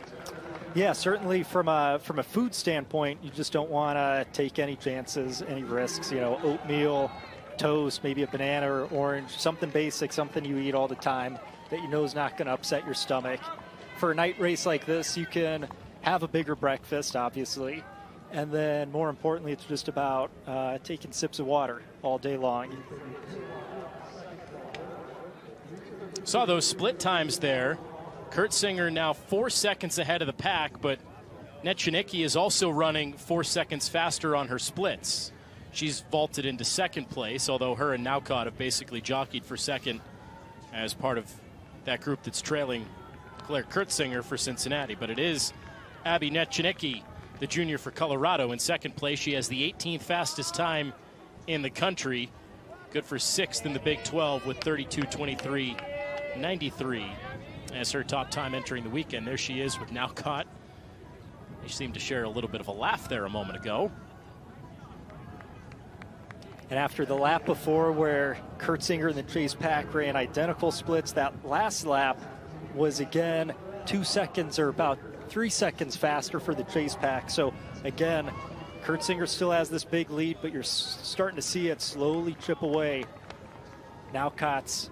Yeah, certainly from a food standpoint, you just don't want to take any chances, any risks. You know, oatmeal, toast, maybe a banana or orange, something basic, something you eat all the time that you know is not going to upset your stomach. For a night race like this, you can have a bigger breakfast, obviously. And then, more importantly, it's just about taking sips of water all day long. Saw those split times there. Kurtzinger now 4 seconds ahead of the pack, but Nechinicky is also running 4 seconds faster on her splits. She's vaulted into second place, although her and Naucott have basically jockeyed for second as part of that group that's trailing Claire Kurtzinger for Cincinnati. But it is Abby Nechinicky, the junior for Colorado, in second place. She has the 18th fastest time in the country. Good for sixth in the Big 12 with 32:23.93 as her top time entering the weekend. There she is with Naucott. They seemed to share a little bit of a laugh there a moment ago. And after the lap before where Kurtzinger and the chase pack ran identical splits, that last lap was again 2 seconds or about 3 seconds faster for the chase pack. So again, Kurtzinger still has this big lead, but you're starting to see it slowly chip away. Naucott's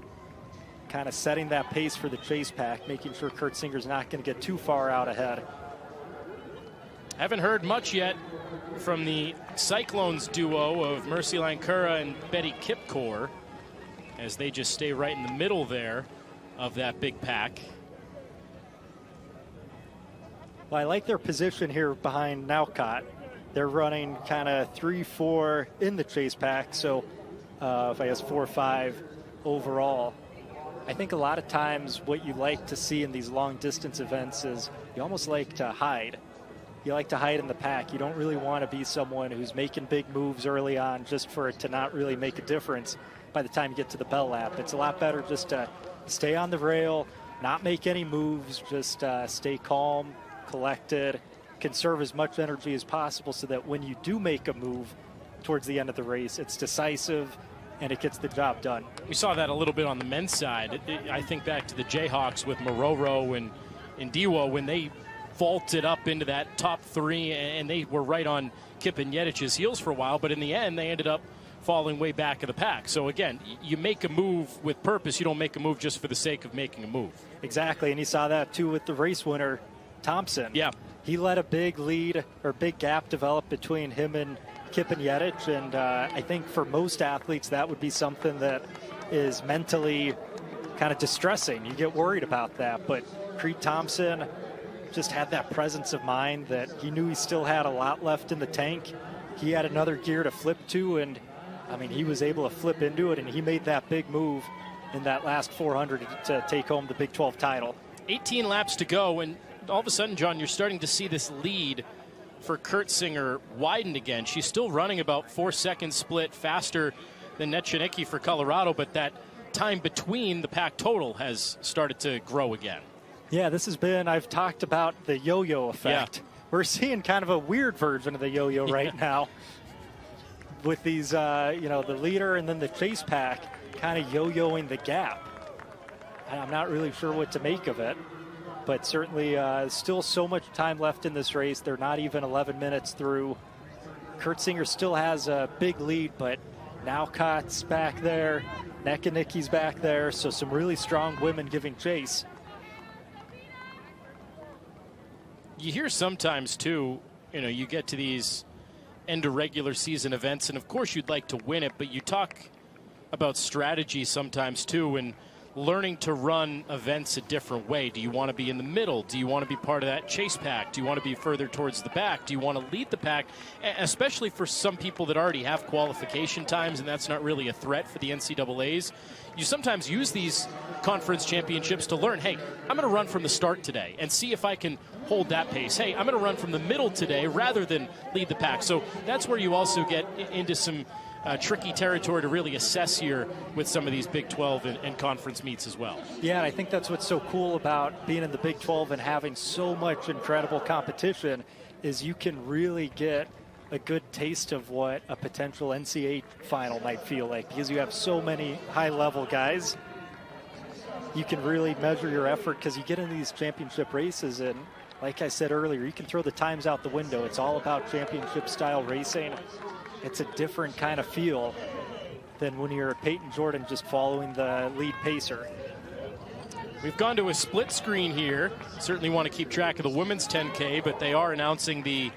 kind of setting that pace for the chase pack, making sure Kurtzinger's not going to get too far out ahead. Haven't heard much yet from the Cyclones duo of Mercy Lankura and Betty Kipkor, as they just stay right in the middle there of that big pack. Well, I like their position here behind Naucott. They're running kind of 3-4 in the chase pack, so if I guess 4-5 overall. I think a lot of times what you like to see in these long distance events is you almost like to hide. you like to hide in the pack. You don't really want to be someone who's making big moves early on just for it to not really make a difference by the time you get to the bell lap. It's a lot better just to stay on the rail, not make any moves, just stay calm, collected, conserve as much energy as possible so that when you do make a move towards the end of the race, it's decisive and it gets the job done. We saw that a little bit on the men's side. I think back to the Jayhawks with Mororo and Ndiwo when they vaulted up into that top three, and they were right on Kip and Yedich's heels for a while, but in the end they ended up falling way back of the pack. So again, you make a move with purpose. You don't make a move just for the sake of making a move. Exactly, and you saw that too with the race winner, Thompson. Yeah. He let a big lead or big gap develop between him and Kip and Yedich, and I think for most athletes that would be something that is mentally kind of distressing. You get worried about that, but Creed Thompson just had that presence of mind that he knew he still had a lot left in the tank. He had another gear to flip to, and I mean, he was able to flip into it, and he made that big move in that last 400 to take home the Big 12 title. 18 laps to go, and all of a sudden, John, you're starting to see this lead for Kurtzinger widened again. She's still running about 4 seconds split faster than Nechinicky for Colorado, but that time between the pack total has started to grow again. Yeah, this has been, I've talked about the yo-yo effect. Yeah. We're seeing kind of a weird version of the yo-yo right now with these, the leader and then the chase pack kind of yo-yoing the gap. And I'm not really sure what to make of it, but certainly still so much time left in this race. They're not even 11 minutes through. Kurtzinger still has a big lead, but Nowcott's back there, Nekinicki's back there, so some really strong women giving chase. You hear sometimes, too, you get to these end of regular season events, and of course you'd like to win it, but you talk about strategy sometimes, too, and learning to run events a different way. Do you want to be in the middle? Do you want to be part of that chase pack? Do you want to be further towards the back? Do you want to lead the pack? Especially for some people that already have qualification times, and that's not really a threat for the NCAAs. You sometimes use these conference championships to learn, hey, I'm going to run from the start today and see if I can hold that pace. Hey, I'm going to run from the middle today rather than lead the pack. So that's where you also get into some tricky territory to really assess here with some of these Big 12 and conference meets as well. Yeah, and I think that's what's so cool about being in the Big 12 and having so much incredible competition is you can really get a good taste of what a potential NCAA final might feel like because you have so many high-level guys. You can really measure your effort because you get in these championship races and like I said earlier, you can throw the times out the window. It's all about championship-style racing. It's a different kind of feel than when you're Peyton Jordan just following the lead pacer. We've gone to a split screen here. Certainly want to keep track of the women's 10K, but they are announcing the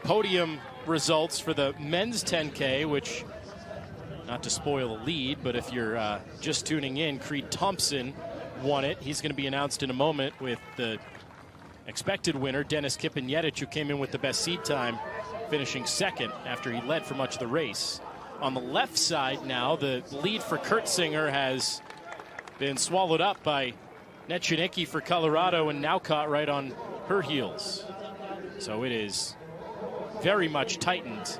podium results for the men's 10K, which, not to spoil the lead, but if you're just tuning in, Creed Thompson won it. He's going to be announced in a moment with the expected winner, Dennis Kippen-Yedich, who came in with the best seed time, finishing second after he led for much of the race. On the left side now, the lead for Kurtzinger has been swallowed up by Nechinicky for Colorado and Nowcott right on her heels. So it is very much tightened,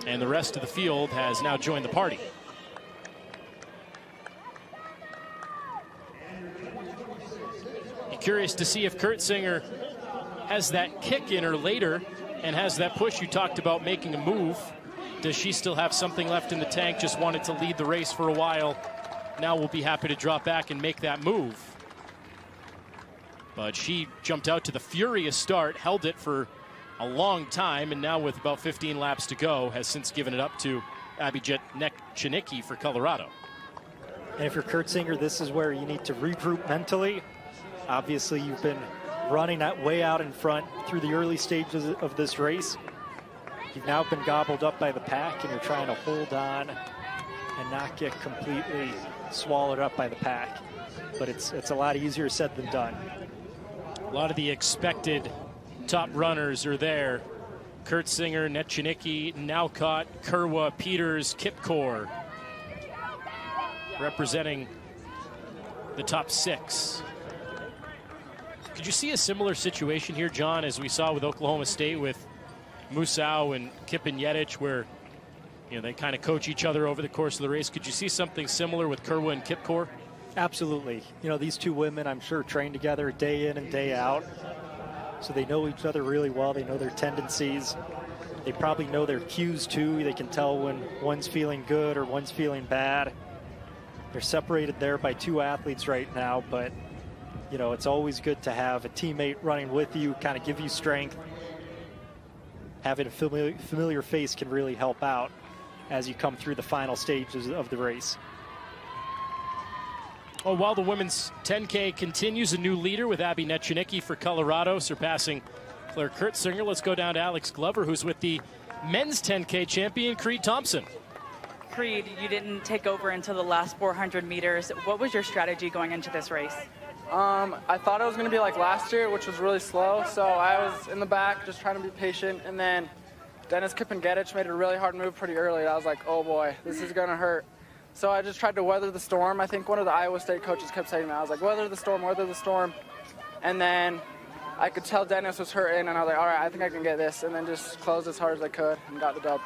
and the rest of the field has now joined the party. Be curious to see if Kurtzinger has that kick in her later and has that push you talked about making a move. Does she still have something left in the tank? Just wanted to lead the race for a while. Now we'll be happy to drop back and make that move. But she jumped out to the furious start, held it for a long time, and now with about 15 laps to go, has since given it up to Abhijit Nechinicky for Colorado. And if you're Kurtzinger, this is where you need to regroup mentally. Obviously, you've been running that way out in front through the early stages of this race. You've now been gobbled up by the pack, and you're trying to hold on and not get completely swallowed up by the pack. But it's a lot easier said than done. A lot of the expected top runners are there. Kurtzinger, Nechinicky, Nowcott, Kerwa, Peters, Kipkor, representing the top six. Could you see a similar situation here, John, as we saw with Oklahoma State with Musau and Kipin-Yedich, where they kind of coach each other over the course of the race? Could you see something similar with Kerwa and Kipkor? Absolutely. These two women, I'm sure, train together day in and day out. So they know each other really well. They know their tendencies. They probably know their cues, too. They can tell when one's feeling good or one's feeling bad. They're separated there by two athletes right now, but, it's always good to have a teammate running with you, kind of give you strength. Having a familiar face can really help out as you come through the final stages of the race. Well, while the women's 10K continues, a new leader with Abby Netchinicki for Colorado, surpassing Claire Kurtzinger. Let's go down to Alex Glover, who's with the men's 10K champion, Creed Thompson. Creed, you didn't take over until the last 400 meters. What was your strategy going into this race? I thought it was going to be like last year, which was really slow. So I was in the back just trying to be patient. And then Dennis Kipin-Yedich made a really hard move pretty early. I was like, oh boy, this is going to hurt. So I just tried to weather the storm. I think one of the Iowa State coaches kept saying that. I was like, weather the storm, weather the storm. And then I could tell Dennis was hurting, and I was like, all right, I think I can get this. And then just closed as hard as I could and got the dub.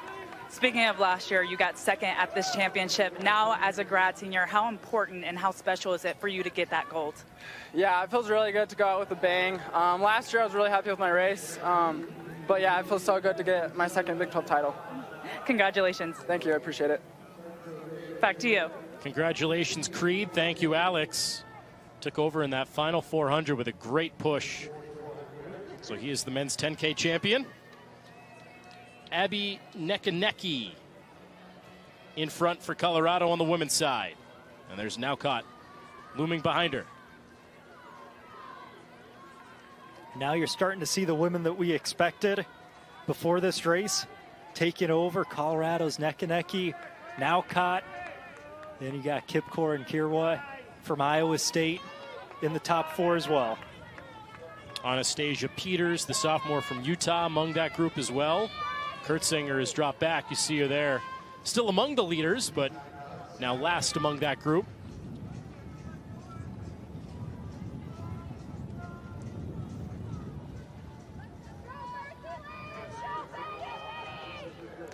Speaking of last year, you got second at this championship. Now, as a grad senior, how important and how special is it for you to get that gold? Yeah, it feels really good to go out with a bang. Last year, I was really happy with my race. But yeah, it feels so good to get my second Big 12 title. Congratulations. Thank you, I appreciate it. Back to you. Congratulations, Creed. Thank you, Alex. Took over in that final 400 with a great push. So he is the men's 10K champion. Abby Netchinicki in front for Colorado on the women's side. And there's Naucott looming behind her. Now you're starting to see the women that we expected before this race taking over. Colorado's Netchinicki, Naucott. Then you got Kipkor and Kerwa from Iowa State in the top four as well. Anastasia Peters, the sophomore from Utah, among that group as well. Kurtzinger has dropped back. You see her there. Still among the leaders, but now last among that group.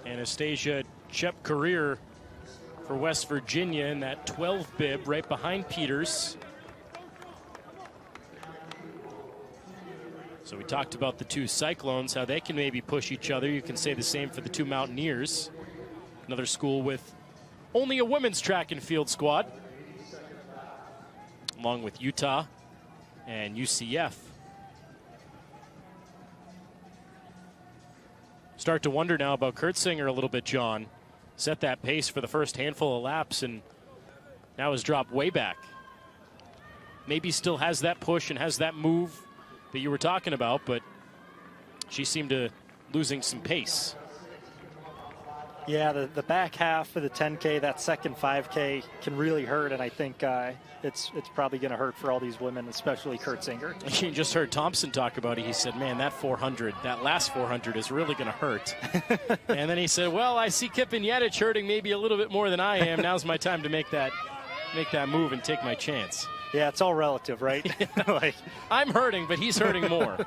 Anastasia Chep career for West Virginia in that 12 bib right behind Peters. So we talked about the two Cyclones, how they can maybe push each other. You can say the same for the two Mountaineers. Another school with only a women's track and field squad, along with Utah and UCF. Start to wonder now about Kurtzinger a little bit, John. Set that pace for the first handful of laps and now has dropped way back. Maybe still has that push and has that move that you were talking about, but she seemed to losing some pace. Yeah, the back half of the 10K, that second 5K can really hurt, and I think it's probably going to hurt for all these women, especially Kurtzinger. You just heard Thompson talk about it. He said, man, that 400, that last 400 is really going to hurt. And then he said, well, I see Kipin-Yedich hurting maybe a little bit more than I am. Now's my time to make that move and take my chance. Yeah, it's all relative, right? Like, I'm hurting, but he's hurting more.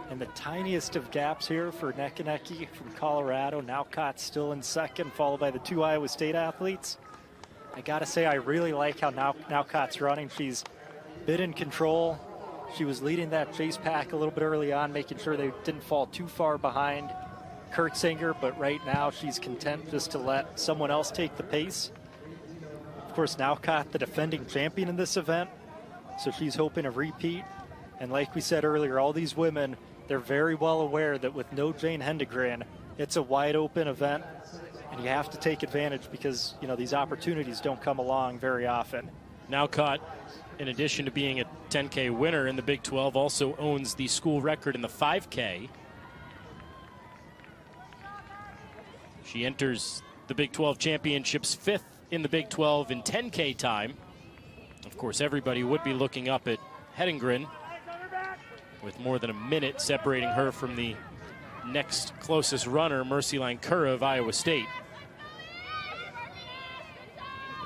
And the tiniest of gaps here for Netchinicki from Colorado. Naucott still in second, followed by the two Iowa State athletes. I got to say, I really like how Naucott's running. She's been in control. She was leading that chase pack a little bit early on, making sure they didn't fall too far behind Kurtzinger, but right now she's content just to let someone else take the pace. Of course, Naucott, the defending champion in this event, so she's hoping a repeat. And like we said earlier, all these women, they're very well aware that with no Jane Hendegren, it's a wide open event, and you have to take advantage because, you know, these opportunities don't come along very often. Naucott, in addition to being a 10K winner in the Big 12, also owns the school record in the 5K. She enters the Big 12 championships fifth in the Big 12 in 10K time. Of course, everybody would be looking up at Hendegren, with more than a minute separating her from the next closest runner, Mercyline Kerr of Iowa State.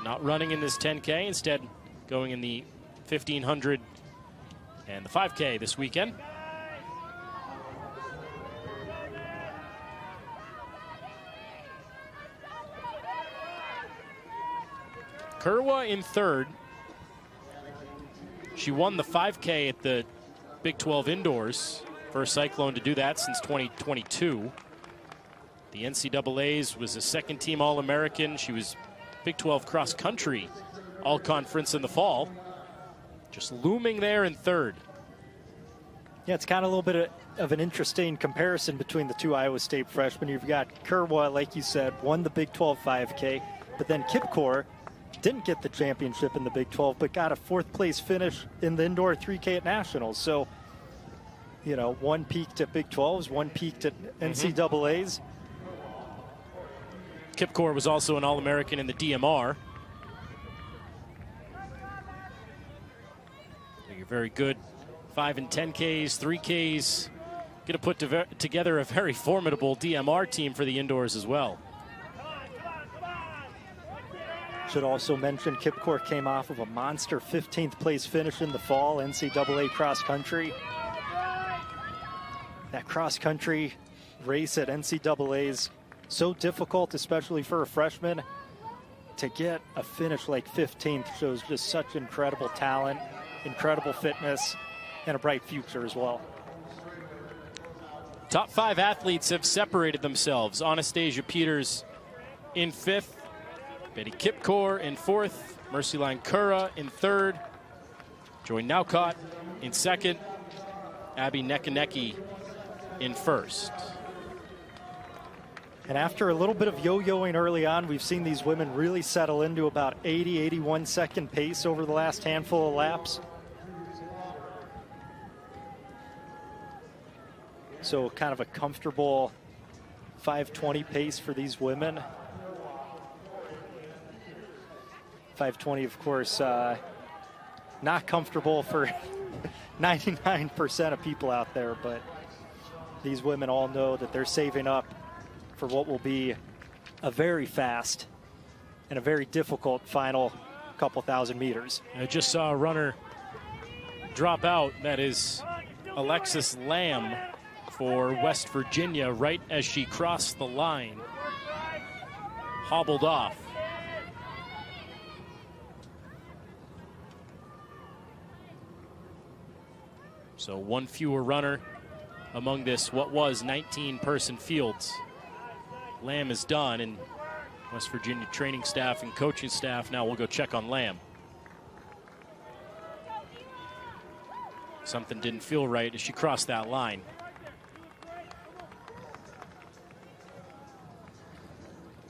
Not running in this 10K, instead going in the 1500 and the 5K this weekend. Kerwa in third. She won the 5K at the Big 12 indoors. First Cyclone to do that since 2022. The NCAA's was a second-team All-American. She was Big 12 cross-country All-Conference in the fall. Just looming there in third. Yeah, it's kind of a little bit of an interesting comparison between the two Iowa State freshmen. You've got Kerwa, like you said, won the Big 12 5K, but then Kipkor didn't get the championship in the Big 12, but got a fourth-place finish in the indoor 3K at Nationals. So, you know, one peaked at Big 12s, one peaked at NCAAs. Kipkor was also an All-American in the DMR. You're very good 5 and 10Ks, 3Ks. Going to put together a very formidable DMR team for the indoors as well. Should also mention Kipkor came off of a monster 15th place finish in the fall NCAA cross country. That cross country race at NCAA's so difficult, especially for a freshman. To get a finish like 15th shows just such incredible talent, incredible fitness, and a bright future as well. Top 5 athletes have separated themselves. Anastasia Peters in 5th. Betty Kipkor in 4th. Mercyline Kura in 3rd. Joy Naucott in 2nd. Abby Nekanecki in 1st. And after a little bit of yo-yoing early on, we've seen these women really settle into about 80, 81 second pace over the last handful of laps. So kind of a comfortable 5:20 pace for these women. 5:20, of course, not comfortable for 99% of people out there, but these women all know that they're saving up for what will be a very fast and a very difficult final couple thousand meters. I just saw a runner drop out. That is Alexis Lamb for West Virginia right as she crossed the line. Hobbled off. So one fewer runner among this, what was 19-person fields. Lamb is done, and West Virginia training staff and coaching staff now will go check on Lamb. Something didn't feel right as she crossed that line.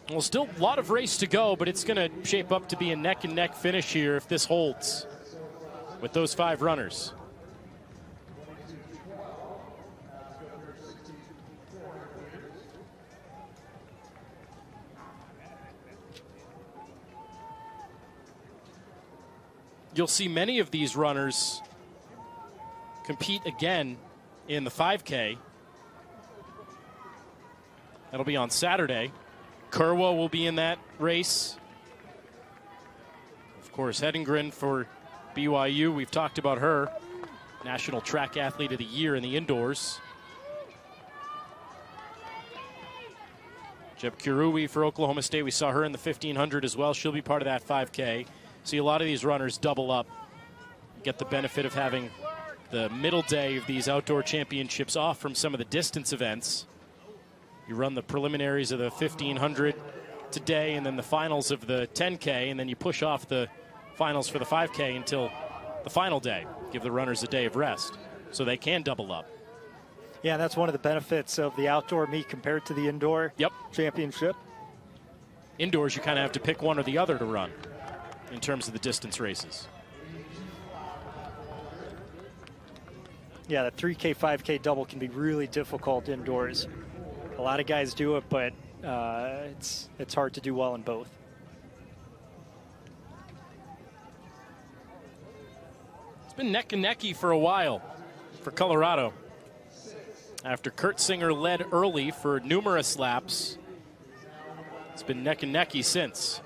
Well, still a lot of race to go, but it's going to shape up to be a neck-and-neck finish here if this holds with those 5 runners. You'll see many of these runners compete again in the 5K. That'll be on Saturday. Kerwa will be in that race. Of course, Hedengren for BYU. We've talked about her. National Track Athlete of the Year in the indoors. Jeb Kirui for Oklahoma State. We saw her in the 1500 as well. She'll be part of that 5K. See a lot of these runners double up, get the benefit of having the middle day of these outdoor championships off from some of the distance events. You run the preliminaries of the 1500 today and then the finals of the 10K, and then you push off the finals for the 5K until the final day. Give the runners a day of rest so they can double up. Yeah, that's one of the benefits of the outdoor meet compared to the indoor championship. Indoors, you kind of have to pick one or the other to run in terms of the distance races. Yeah, the 3K, 5K double can be really difficult indoors. A lot of guys do it, but it's hard to do well in both. It's been neck and necky for a while for Colorado. After Kurt Singer led early for numerous laps, it's been neck and necky since.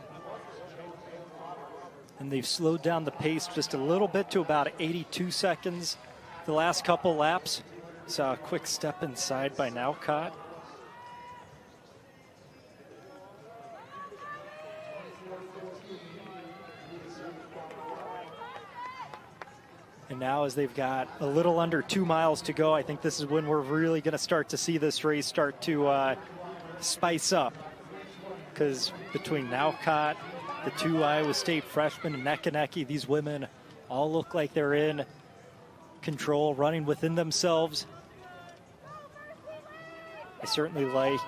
And they've slowed down the pace just a little bit to about 82 seconds the last couple laps. Saw a quick step inside by Naucott. And now as they've got a little under 2 miles to go, I think this is when we're really going to start to see this race start to spice up. Because between Naucott, the two Iowa State freshmen, and Nekaneki, these women all look like they're in control, running within themselves. I certainly like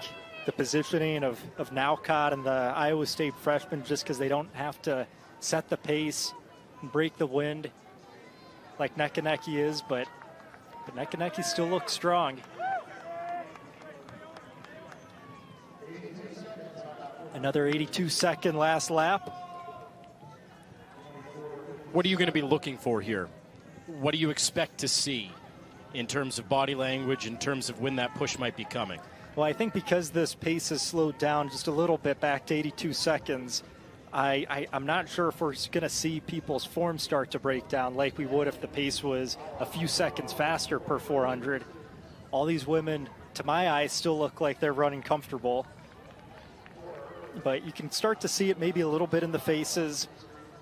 the positioning of Naucott and the Iowa State freshmen just because they don't have to set the pace and break the wind like Nekaneki is, but Nekaneki still looks strong. Another 82-second last lap. What are you going to be looking for here? What do you expect to see in terms of body language, in terms of when that push might be coming? Well, I think because this pace has slowed down just a little bit back to 82 seconds, I'm not sure if we're going to see people's form start to break down like we would if the pace was a few seconds faster per 400. All these women, to my eyes, still look like they're running comfortable. But you can start to see it maybe a little bit in the faces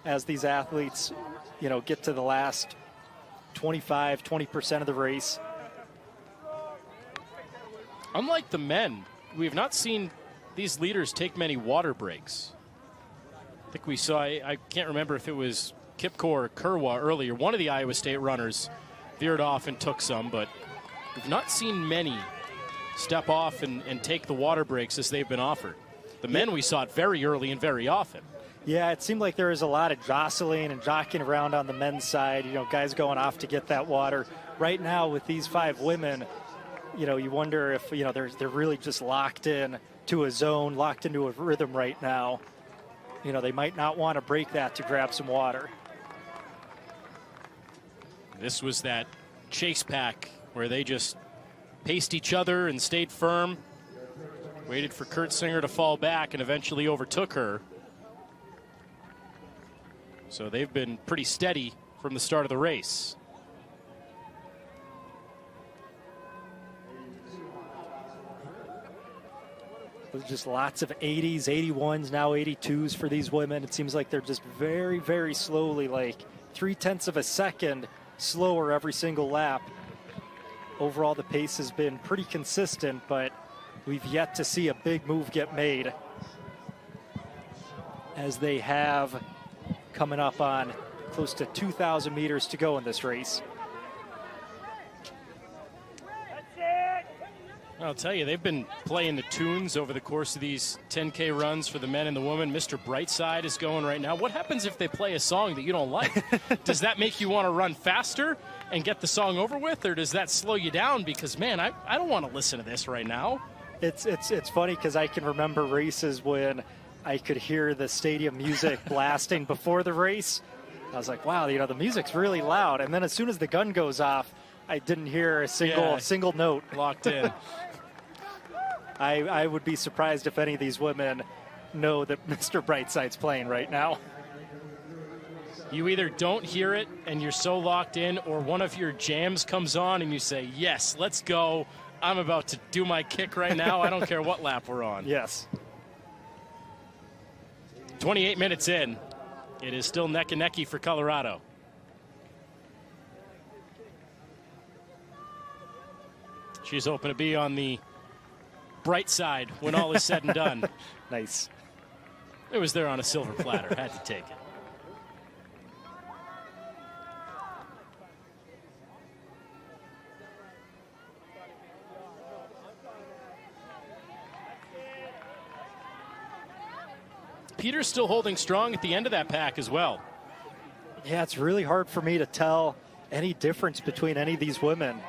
as these athletes, you know, get to the last 20% of the race. Unlike the men, we have not seen these leaders take many water breaks. I think we saw, I can't remember if it was Kipko or Kerwa earlier. One of the Iowa State runners veered off and took some, but we've not seen many step off and take the water breaks as they've been offered. The men, we saw it very early and very often. Yeah, it seemed like there was a lot of jostling and jockeying around on the men's side, you know, guys going off to get that water. Right now with these 5 women, you know, you wonder if, you know, they're really just locked in to a zone, locked into a rhythm right now. You know, they might not want to break that to grab some water. This was that chase pack where they just paced each other and stayed firm, waited for Kurt Singer to fall back and eventually overtook her. So they've been pretty steady from the start of the race. Just lots of 80s, 81s, now 82s for these women. It seems like they're just very, very slowly, like 0.3 of a second slower every single lap. Overall, the pace has been pretty consistent, but we've yet to see a big move get made, as they have coming up on close to 2,000 meters to go in this race. I'll tell you, they've been playing the tunes over the course of these 10K runs for the men and the women. Mr. Brightside is going right now. What happens if they play a song that you don't like? Does that make you want to run faster and get the song over with, or does that slow you down because, man, I don't want to listen to this right now? It's funny because I can remember races when I could hear the stadium music blasting before the race. I was like, wow, you know, the music's really loud. And then as soon as the gun goes off, I didn't hear a single note. Locked in. I would be surprised if any of these women know that Mr. Brightside's playing right now. You either don't hear it and you're so locked in, or one of your jams comes on and you say, yes, let's go. I'm about to do my kick right now. I don't care what lap we're on. Yes. 28 minutes in. It is still neck and necky for Colorado. She's hoping to be on the bright side when all is said and done. Nice. It was there on a silver platter. Had to take it. Peter's still holding strong at the end of that pack as well. Yeah, it's really hard for me to tell any difference between any of these women.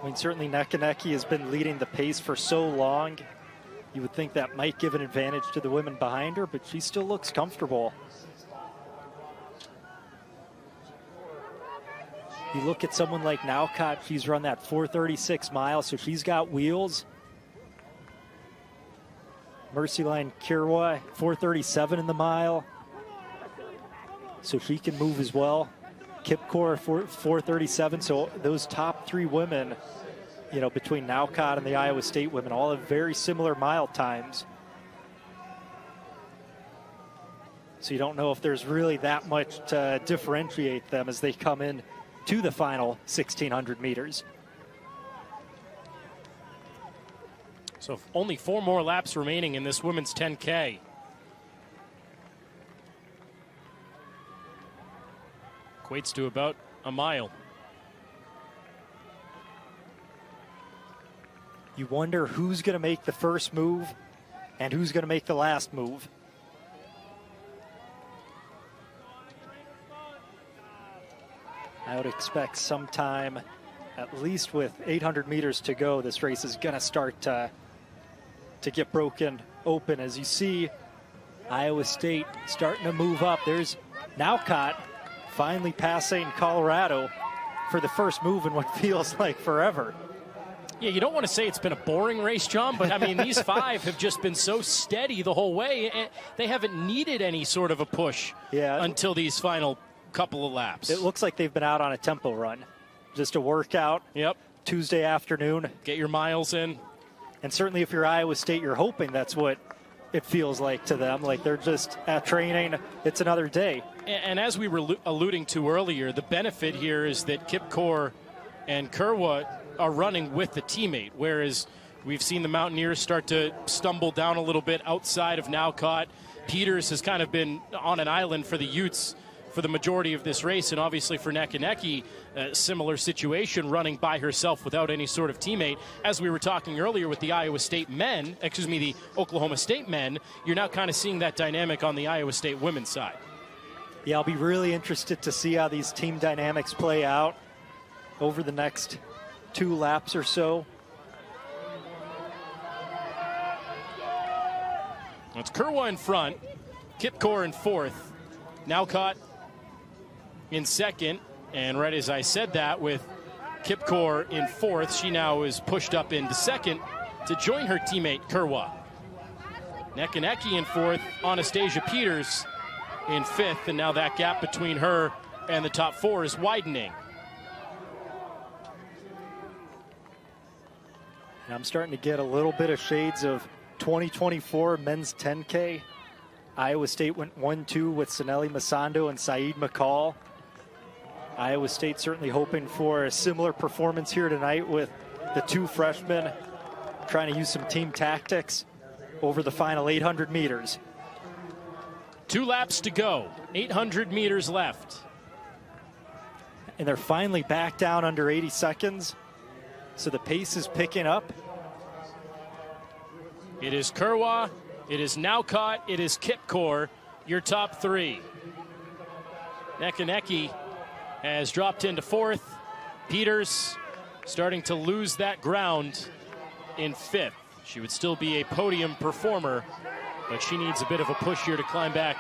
I mean, certainly Nekaneki has been leading the pace for so long. You would think that might give an advantage to the women behind her, but she still looks comfortable. You look at someone like Naucott, she's run that 436 miles, so she's got wheels. Mercyline Kirwa, 437 in the mile. so she can move as well. Kipkor 4:37. So those top three women, you know, between Nowcott and the Iowa State women, all have very similar mile times. So you don't know if there's really that much to differentiate them as they come in to the final 1,600 meters. So only 4 more laps remaining in this women's 10K. Equates to about a mile. You wonder who's going to make the first move and who's going to make the last move. I would expect sometime, at least with 800 meters to go, this race is going to start to get broken open. As you see, Iowa State starting to move up. There's Nowcott finally passing Colorado for the first move in what feels like forever. Yeah, you don't want to say it's been a boring race, John, but I mean, these 5 have just been so steady the whole way. And they haven't needed any sort of a push until these final couple of laps. It looks like they've been out on a tempo run. Just a workout. Yep. Tuesday afternoon. Get your miles in. And certainly if you're Iowa State, you're hoping that's what it feels like to them. Like they're just at training. It's another day. And as we were alluding to earlier, the benefit here is that Kipkor and Kerwa are running with the teammate, whereas we've seen the Mountaineers start to stumble down a little bit outside of Nowcott. Peters has kind of been on an island for the Utes for the majority of this race, and obviously for Nekaneki, a similar situation, running by herself without any sort of teammate. As we were talking earlier with the the Oklahoma State men, you're now kind of seeing that dynamic on the Iowa State women's side. Yeah, I'll be really interested to see how these team dynamics play out over the next 2 laps or so. It's Kerwa in front, Kipkor in 4th, Nowcott in 2nd, and right as I said that, with Kipkor in 4th, she now is pushed up into 2nd to join her teammate Kerwa. Nekaneki in 4th, Anastasia Peters in 5th, and now that gap between her and the top 4 is widening. And I'm starting to get a little bit of shades of 2024 men's 10K. Iowa State went 1-2 with Sanelli Masando and Saeed McCall. Iowa State certainly hoping for a similar performance here tonight with the 2 freshmen trying to use some team tactics over the final 800 meters. 2 laps to go, 800 meters left. And they're finally back down under 80 seconds. So the pace is picking up. It is Kerwa, it is Nowcott, it is Kipkor, your top 3. Nekaneki has dropped into 4th. Peters starting to lose that ground in 5th. She would still be a podium performer, but she needs a bit of a push here to climb back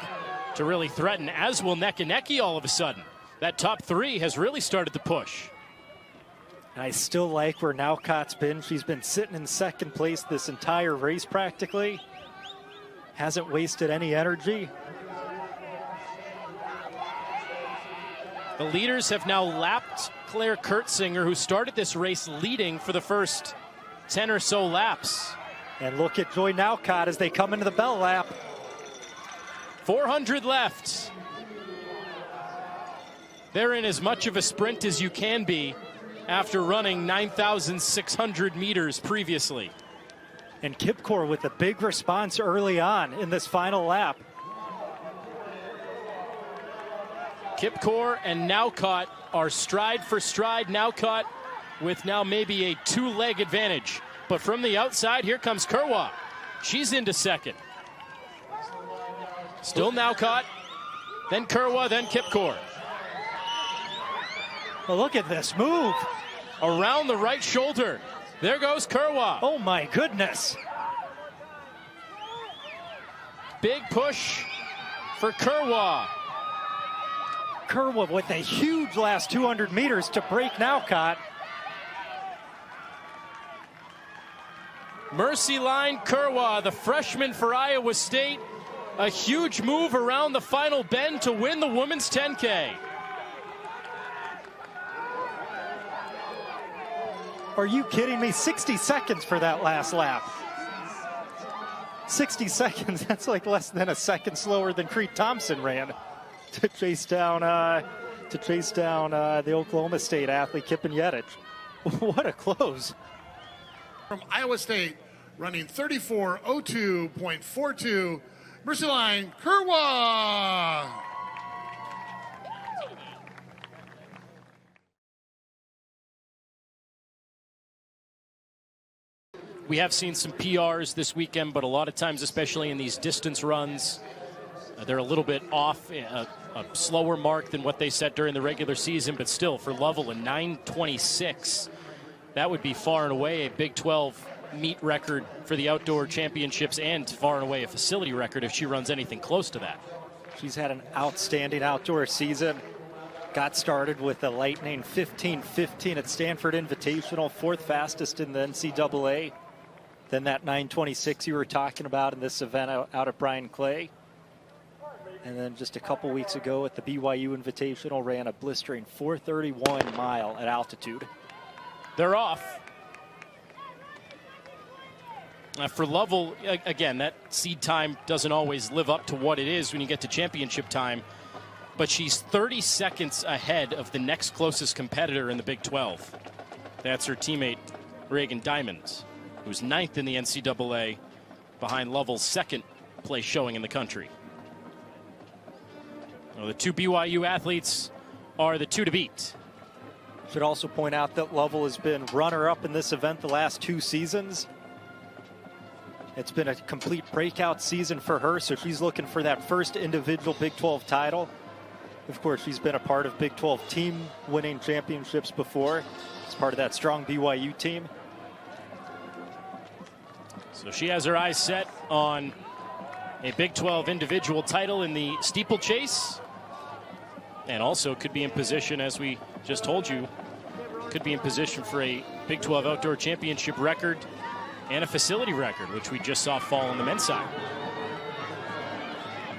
to really threaten, as will Nekaneki all of a sudden. That top 3 has really started to push. And I still like where Nowcott's been. She's been sitting in 2nd place this entire race practically. Hasn't wasted any energy. The leaders have now lapped Claire Kurtzinger, who started this race leading for the first 10 or so laps. And look at Joy Nowcott as they come into the bell lap. 400 left. They're in as much of a sprint as you can be after running 9,600 meters previously. And Kipkor with a big response early on in this final lap. Kipkor and Nowcott are stride for stride. Nowcott with now maybe a 2-leg advantage. But from the outside, here comes Kerwa. She's into 2nd. Still Nowcott, then Kerwa, then Kipkor. Well, look at this move. Around the right shoulder. There goes Kerwa. Oh my goodness. Big push for Kerwa. Kerwa with a huge last 200 meters to break Nowcott. Mercy line Kerwa, the freshman for Iowa State. A huge move around the final bend to win the women's 10K. Are you kidding me? 60 seconds for that last lap. 60 seconds, that's like less than a second slower than Crete Thompson ran to chase down the Oklahoma State athlete Kippen Yedich. What a close. From Iowa State, running 34:02.42, Mercyline Kerwa. We have seen some PRs this weekend, but a lot of times, especially in these distance runs, they're a little bit off, a slower mark than what they set during the regular season, but still, for Lovell, a 9:26. That would be far and away a Big 12 meet record for the outdoor championships and far and away a facility record if she runs anything close to that. She's had an outstanding outdoor season. Got started with a lightning 15:15 at Stanford Invitational, fourth fastest in the NCAA. Then that 9:26 you were talking about in this event out at Brian Clay. And then just a couple weeks ago at the BYU Invitational, ran a blistering 4:31 mile at altitude. They're off. For Lovell, again, that seed time doesn't always live up to what it is when you get to championship time. But she's 30 seconds ahead of the next closest competitor in the Big 12. That's her teammate, Reagan Diamond, who's 9th in the NCAA behind Lovell's second place showing in the country. Well, the two BYU athletes are the two to beat. Should also point out that Lovell has been runner-up in this event the last 2 seasons. It's been a complete breakout season for her, so she's looking for that first individual Big 12 title. Of course, she's been a part of Big 12 team winning championships before. She's part of that strong BYU team. So she has her eyes set on a Big 12 individual title in the steeplechase. And also could be in position, as we just told you, could be in position for a Big 12 outdoor championship record and a facility record, which we just saw fall on the men's side.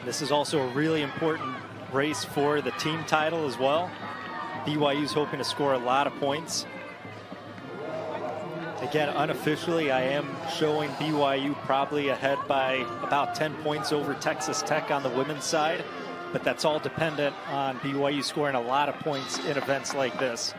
This is also a really important race for the team title as well. BYU's hoping to score a lot of points. Again, unofficially, I am showing BYU probably ahead by about 10 points over Texas Tech on the women's side, but that's all dependent on BYU scoring a lot of points in events like this.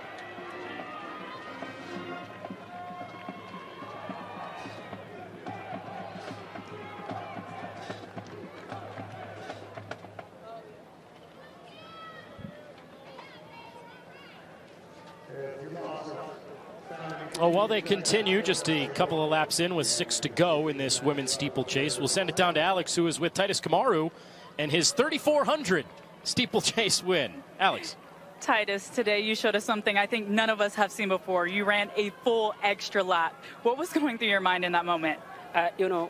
Well, while they continue, just a couple of laps in with 6 to go in this women's steeplechase, we'll send it down to Alex, who is with Titus Kamaru, and his 3,400 steeplechase win. Alex. Titus, today you showed us something I think none of us have seen before. You ran a full extra lap. What was going through your mind in that moment?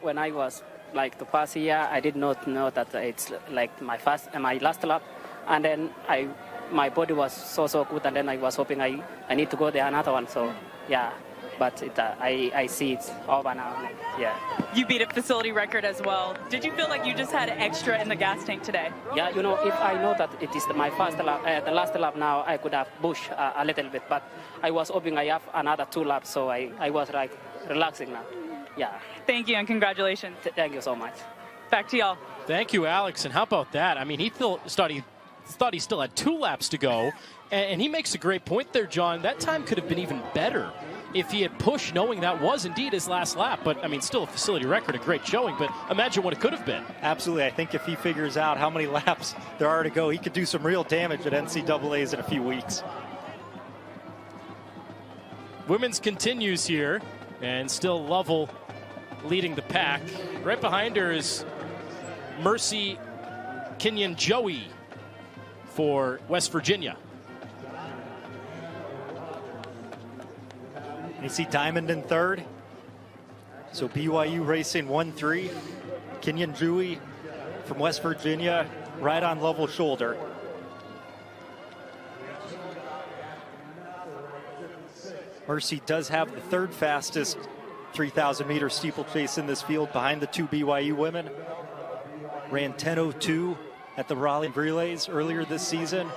When I was like the past year, I did not know that it's like my last lap, and then my body was so good, and then I was hoping I need to go there another one. So yeah, but I see it's over now. Yeah. You beat a facility record as well. Did you feel like you just had extra in the gas tank today? Yeah, if I know that it is my first lap, the last lap now, I could have pushed a little bit, but I was hoping I have another 2 laps, so I was like relaxing now. Yeah. Thank you and congratulations. Thank you so much. Back to y'all. Thank you, Alex. And how about that? I mean, he thought he still had 2 laps to go, and he makes a great point there, John. That time could have been even better if he had pushed, knowing that was indeed his last lap. But I mean, still a facility record, a great showing, but imagine what it could have been. Absolutely. I think if he figures out how many laps there are to go, he could do some real damage at NCAAs in a few weeks. Women's continues here, and still Lovell leading the pack. Right behind her is Mercy Kinyon-Joey for West Virginia. You see Diamond in third. So BYU racing 1-3. Kinyon-Joey from West Virginia right on Lovell's shoulder. Mercy does have the 3rd fastest 3,000 meter steeplechase in this field behind the 2 BYU women. ran 10:02 at the Raleigh Relays earlier this season.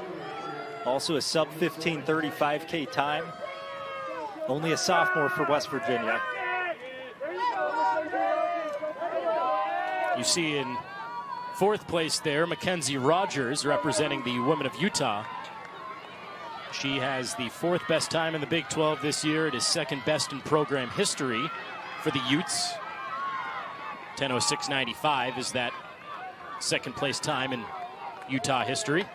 Also a sub 15:35K time. Only a sophomore for West Virginia. You see in fourth place there, Mackenzie Rogers, representing the women of Utah. She has the fourth best time in the Big 12 this year. It is second best in program history for the Utes. 10:06.95 is that second place time in Utah history.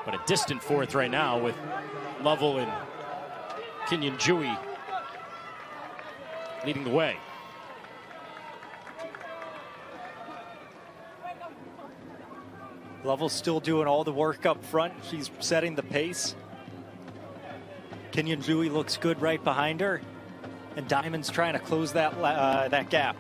But a distant fourth right now with Lovell and Kenyon Dewey leading the way. Lovell's still doing all the work up front. She's setting the pace. Kenyon Dewey looks good right behind her. And Diamond's trying to close that gap.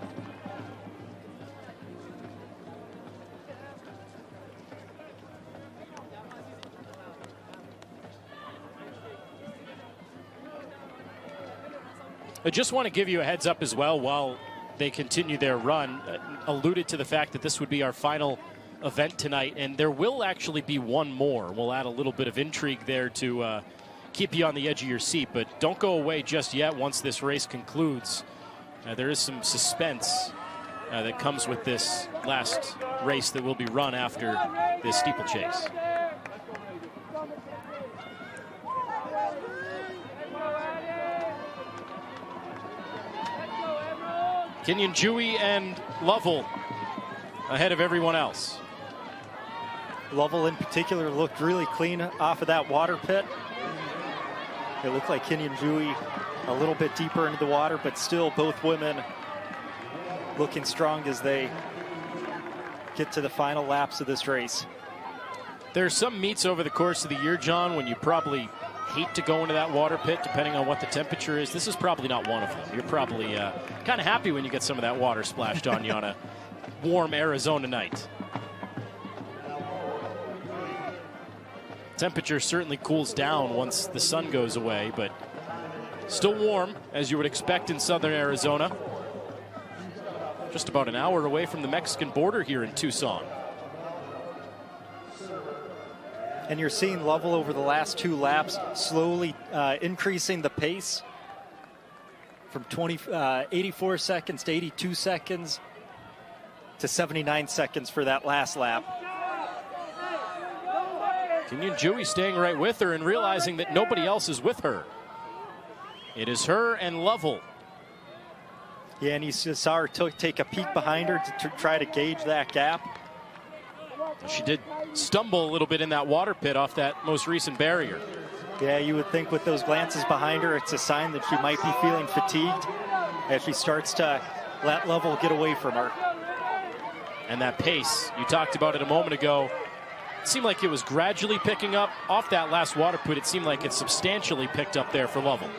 I just want to give you a heads up as well while they continue their run. Alluded to the fact that this would be our final event tonight, and there will actually be one more. We'll add a little bit of intrigue there to keep you on the edge of your seat, but don't go away just yet once this race concludes. There is some suspense that comes with this last race that will be run after this steeplechase. Kenyon Dewey and Lovell ahead of everyone else. Lovell in particular looked really clean off of that water pit. It looked like Kenyon Dewey a little bit deeper into the water, but still both women looking strong as they get to the final laps of this race. There are some meets over the course of the year, John, when you probably hate to go into that water pit depending on what the temperature is. This is probably not one of them. You're probably kind of happy when you get some of that water splashed on you on a warm Arizona night. Temperature certainly cools down once the sun goes away, but still warm, as you would expect in southern Arizona. Just about an hour away from the Mexican border here in Tucson. And you're seeing Lovell over the last two laps slowly increasing the pace from 84 seconds to 82 seconds to 79 seconds for that last lap. Kenyon Dewey staying right with her and realizing that nobody else is with her. It is her and Lovell. Yeah, and you saw her take a peek behind her to try to gauge that gap. She did stumble a little bit in that water pit off that most recent barrier. Yeah, you would think with those glances behind her, it's a sign that she might be feeling fatigued as she starts to let Lovell get away from her. And that pace, you talked about it a moment ago, it seemed like it was gradually picking up. Off that last water pit, it seemed like it substantially picked up there for Lovell.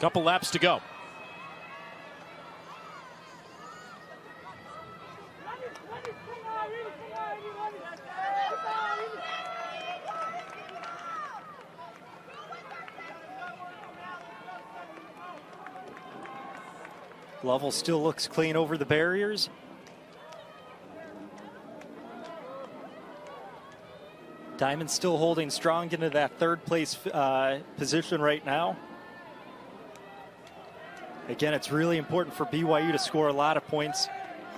Couple laps to go. Lovell still looks clean over the barriers. Diamond still holding strong into that third place position right now. Again, it's really important for BYU to score a lot of points.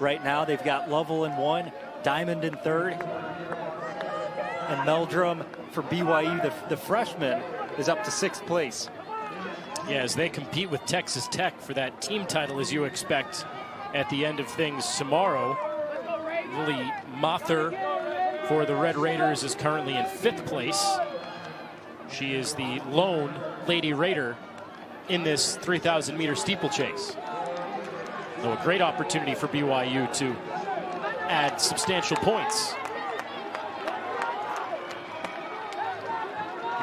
Right now, they've got Lovell in one, Diamond in third, and Meldrum for BYU, the freshman, is up to sixth place. Yeah, as they compete with Texas Tech for that team title, as you expect at the end of things tomorrow. Lily Mather for the Red Raiders is currently in fifth place. She is the lone Lady Raider in this 3,000-meter steeplechase. So a great opportunity for BYU to add substantial points.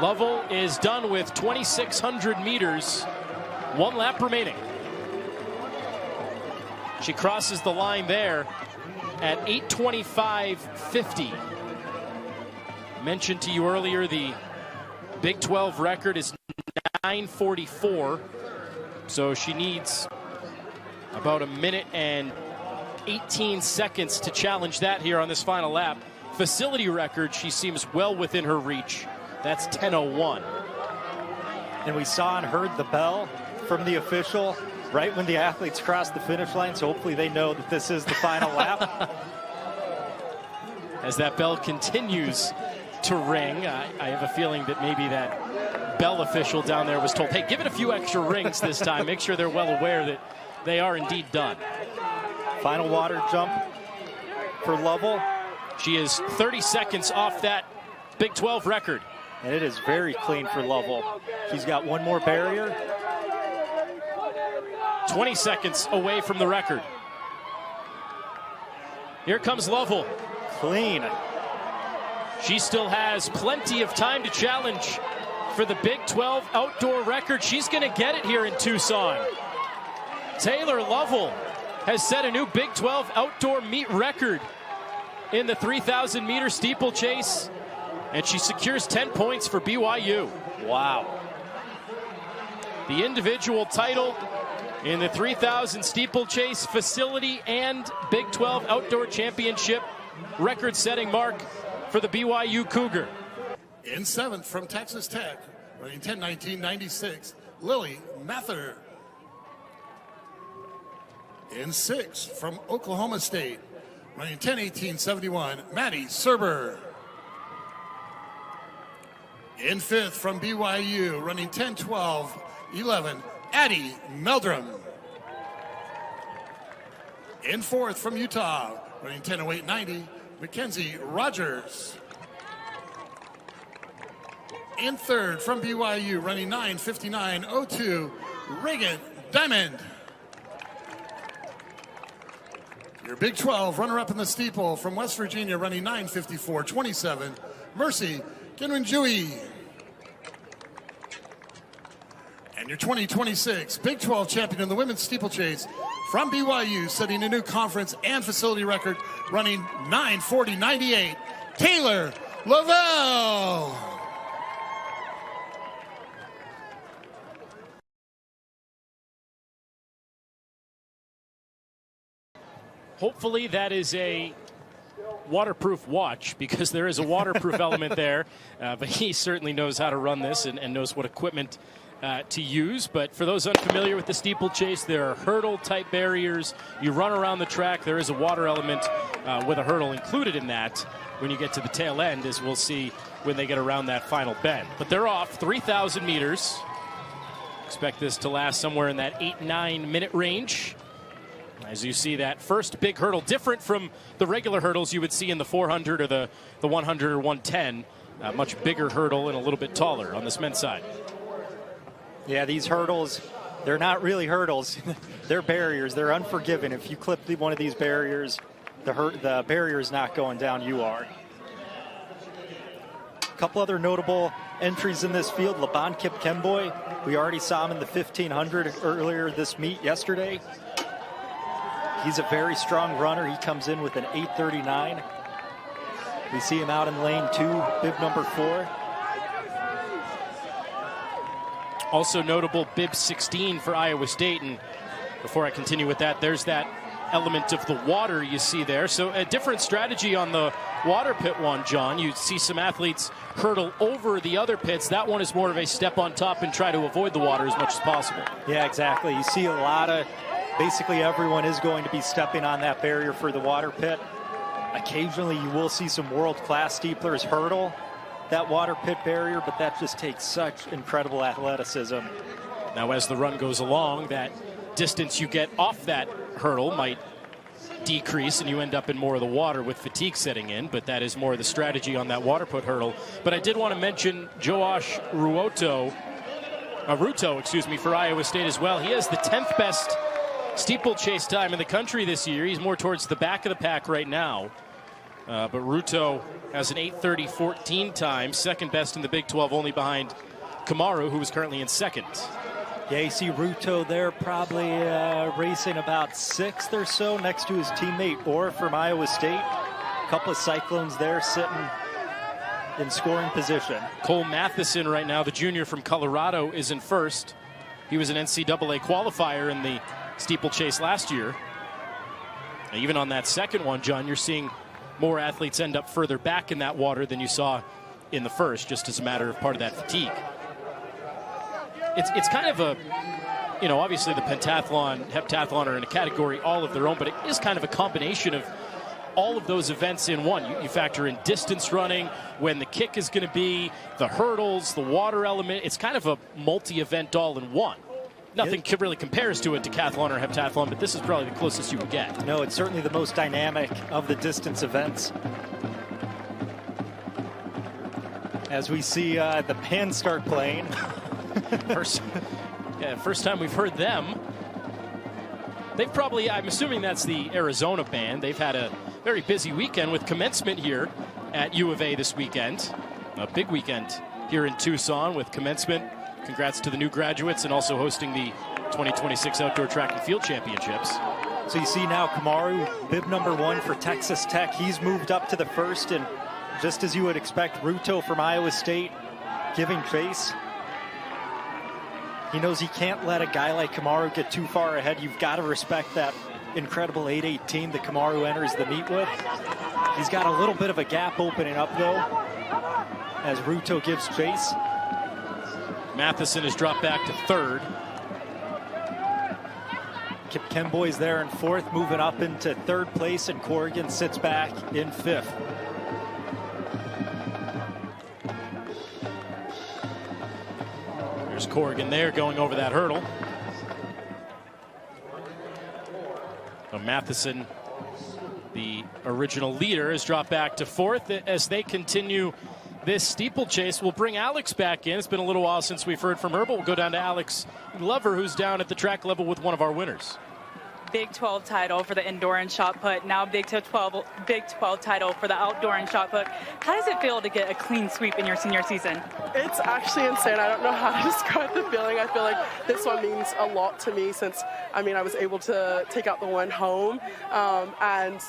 Lovell is done with 2,600 meters, one lap remaining. She crosses the line there at 8:25.50. Mentioned to you earlier, the Big 12 record is now 9:44. So she needs about a minute and 18 seconds to challenge that here on this final lap. Facility record, she seems well within her reach. That's 10:01. And we saw and heard the bell from the official right when the athletes crossed the finish line, so hopefully they know that this is the final lap. As that bell continues to ring, I have a feeling that maybe that bell official down there was told, hey, give it a few extra rings this time. Make sure they're well aware that they are indeed done. Final water jump for Lovell. She is 30 seconds off that Big 12 record. And it is very clean for Lovell. She's got one more barrier. 20 seconds away from the record. Here comes Lovell. Clean. She still has plenty of time to challenge for the Big 12 outdoor record. She's going to get it here in Tucson. Taylor Lovell has set a new Big 12 outdoor meet record in the 3,000 meter steeplechase, and she secures 10 points for BYU. Wow. The individual title in the 3,000 steeplechase facility and Big 12 outdoor championship record-setting mark for the BYU Cougar. In 7th from Texas Tech, running 10:19.96, Lily Mather. In 6th from Oklahoma State, running 10:18.71, Maddie Serber. In 5th from BYU, running 10:12.11, Addie Meldrum. In 4th from Utah, running 10:08.90, Mackenzie Rogers. In 3rd from BYU, running 9:59.02, Reagan Diamond. Your Big 12 runner-up in the steeple from West Virginia, running 9:54.27, Mercy Kinwinjui. And your 2026 Big 12 champion in the women's steeplechase from BYU, setting a new conference and facility record, running 9:40.98, Taylor Lavelle. Hopefully that is a waterproof watch, because there is a waterproof element there. But he certainly knows how to run this and knows what equipment to use. But for those unfamiliar with the steeplechase, there are hurdle-type barriers. You run around the track. There is a water element with a hurdle included in that when you get to the tail end, as we'll see when they get around that final bend. But they're off 3,000 meters. Expect this to last somewhere in that 8-9 minute range. As you see that first big hurdle, different from the regular hurdles you would see in the 400 or the 100 or 110. A much bigger hurdle and a little bit taller on this men's side. Yeah, these hurdles, they're not really hurdles. They're barriers. They're unforgiving. If you clip one of these barriers, the barrier is not going down, you are. A couple other notable entries in this field. Laban Kipkemboy, we already saw him in the 1500 earlier this meet yesterday. He's a very strong runner. He comes in with an 8:39. We see him out in lane 2, bib number 4. Also notable, bib 16 for Iowa State. And before I continue with that, there's that element of the water you see there. So a different strategy on the water pit one, John. You see some athletes hurdle over the other pits. That one is more of a step on top and try to avoid the water as much as possible. Yeah, exactly. You see a lot of, basically everyone is going to be stepping on that barrier for the water pit. Occasionally you will see some world-class steeplers hurdle that water pit barrier, but that just takes such incredible athleticism. Now as the run goes along, that distance you get off that hurdle might decrease and you end up in more of the water with fatigue setting in, but that is more of the strategy on that water pit hurdle. But I did want to mention Joash Ruto, for Iowa State as well. He has the 10th best steeplechase time in the country this year. He's more towards the back of the pack right now. But Ruto has an 8:30.14 time, second best in the Big 12, only behind Kamaru, who is currently in second. Yeah, you see Ruto there probably racing about 6th or so next to his teammate Orr from Iowa State. A couple of Cyclones there sitting in scoring position. Cole Matheson right now, the junior from Colorado, is in first. He was an NCAA qualifier in the steeplechase last year. And even on that second one, John, you're seeing more athletes end up further back in that water than you saw in the first, just as a matter of part of that fatigue. It's kind of a, you know, obviously the pentathlon, heptathlon are in a category all of their own, but it is kind of a combination of all of those events in one. You factor in distance running, when the kick is going to be, the hurdles, the water element. It's kind of a multi-event all in one. Nothing really compares to a decathlon or heptathlon, but this is probably the closest you would get. No, it's certainly the most dynamic of the distance events. As we see the band start playing. First time we've heard them. They've probably, I'm assuming that's the Arizona band. They've had a very busy weekend with commencement here at U of A this weekend. A big weekend here in Tucson with commencement. Congrats to the new graduates and also hosting the 2026 Outdoor Track and Field Championships. So you see now Kamaru, bib number 1 for Texas Tech. He's moved up to the first, and just as you would expect, Ruto from Iowa State giving chase. He knows he can't let a guy like Kamaru get too far ahead. You've got to respect that incredible 8:18 that Kamaru enters the meet with. He's got a little bit of a gap opening up, though, as Ruto gives chase. Matheson has dropped back to third. Kip Kemboy's there in fourth, moving up into third place, and Corrigan sits back in fifth. There's Corrigan there going over that hurdle. So Matheson, the original leader, has dropped back to fourth as they continue this steeplechase. We'll bring Alex back in. It's been a little while since we've heard from her, but we'll go down to Alex Glover, who's down at the track level with one of our winners. Big 12 title for the indoor and shot put. Now Big 12 title for the outdoor and shot put. How does it feel to get a clean sweep in your senior season? It's actually insane. I don't know how to describe the feeling. I feel like this one means a lot to me since, I mean, I was able to take out the one home. And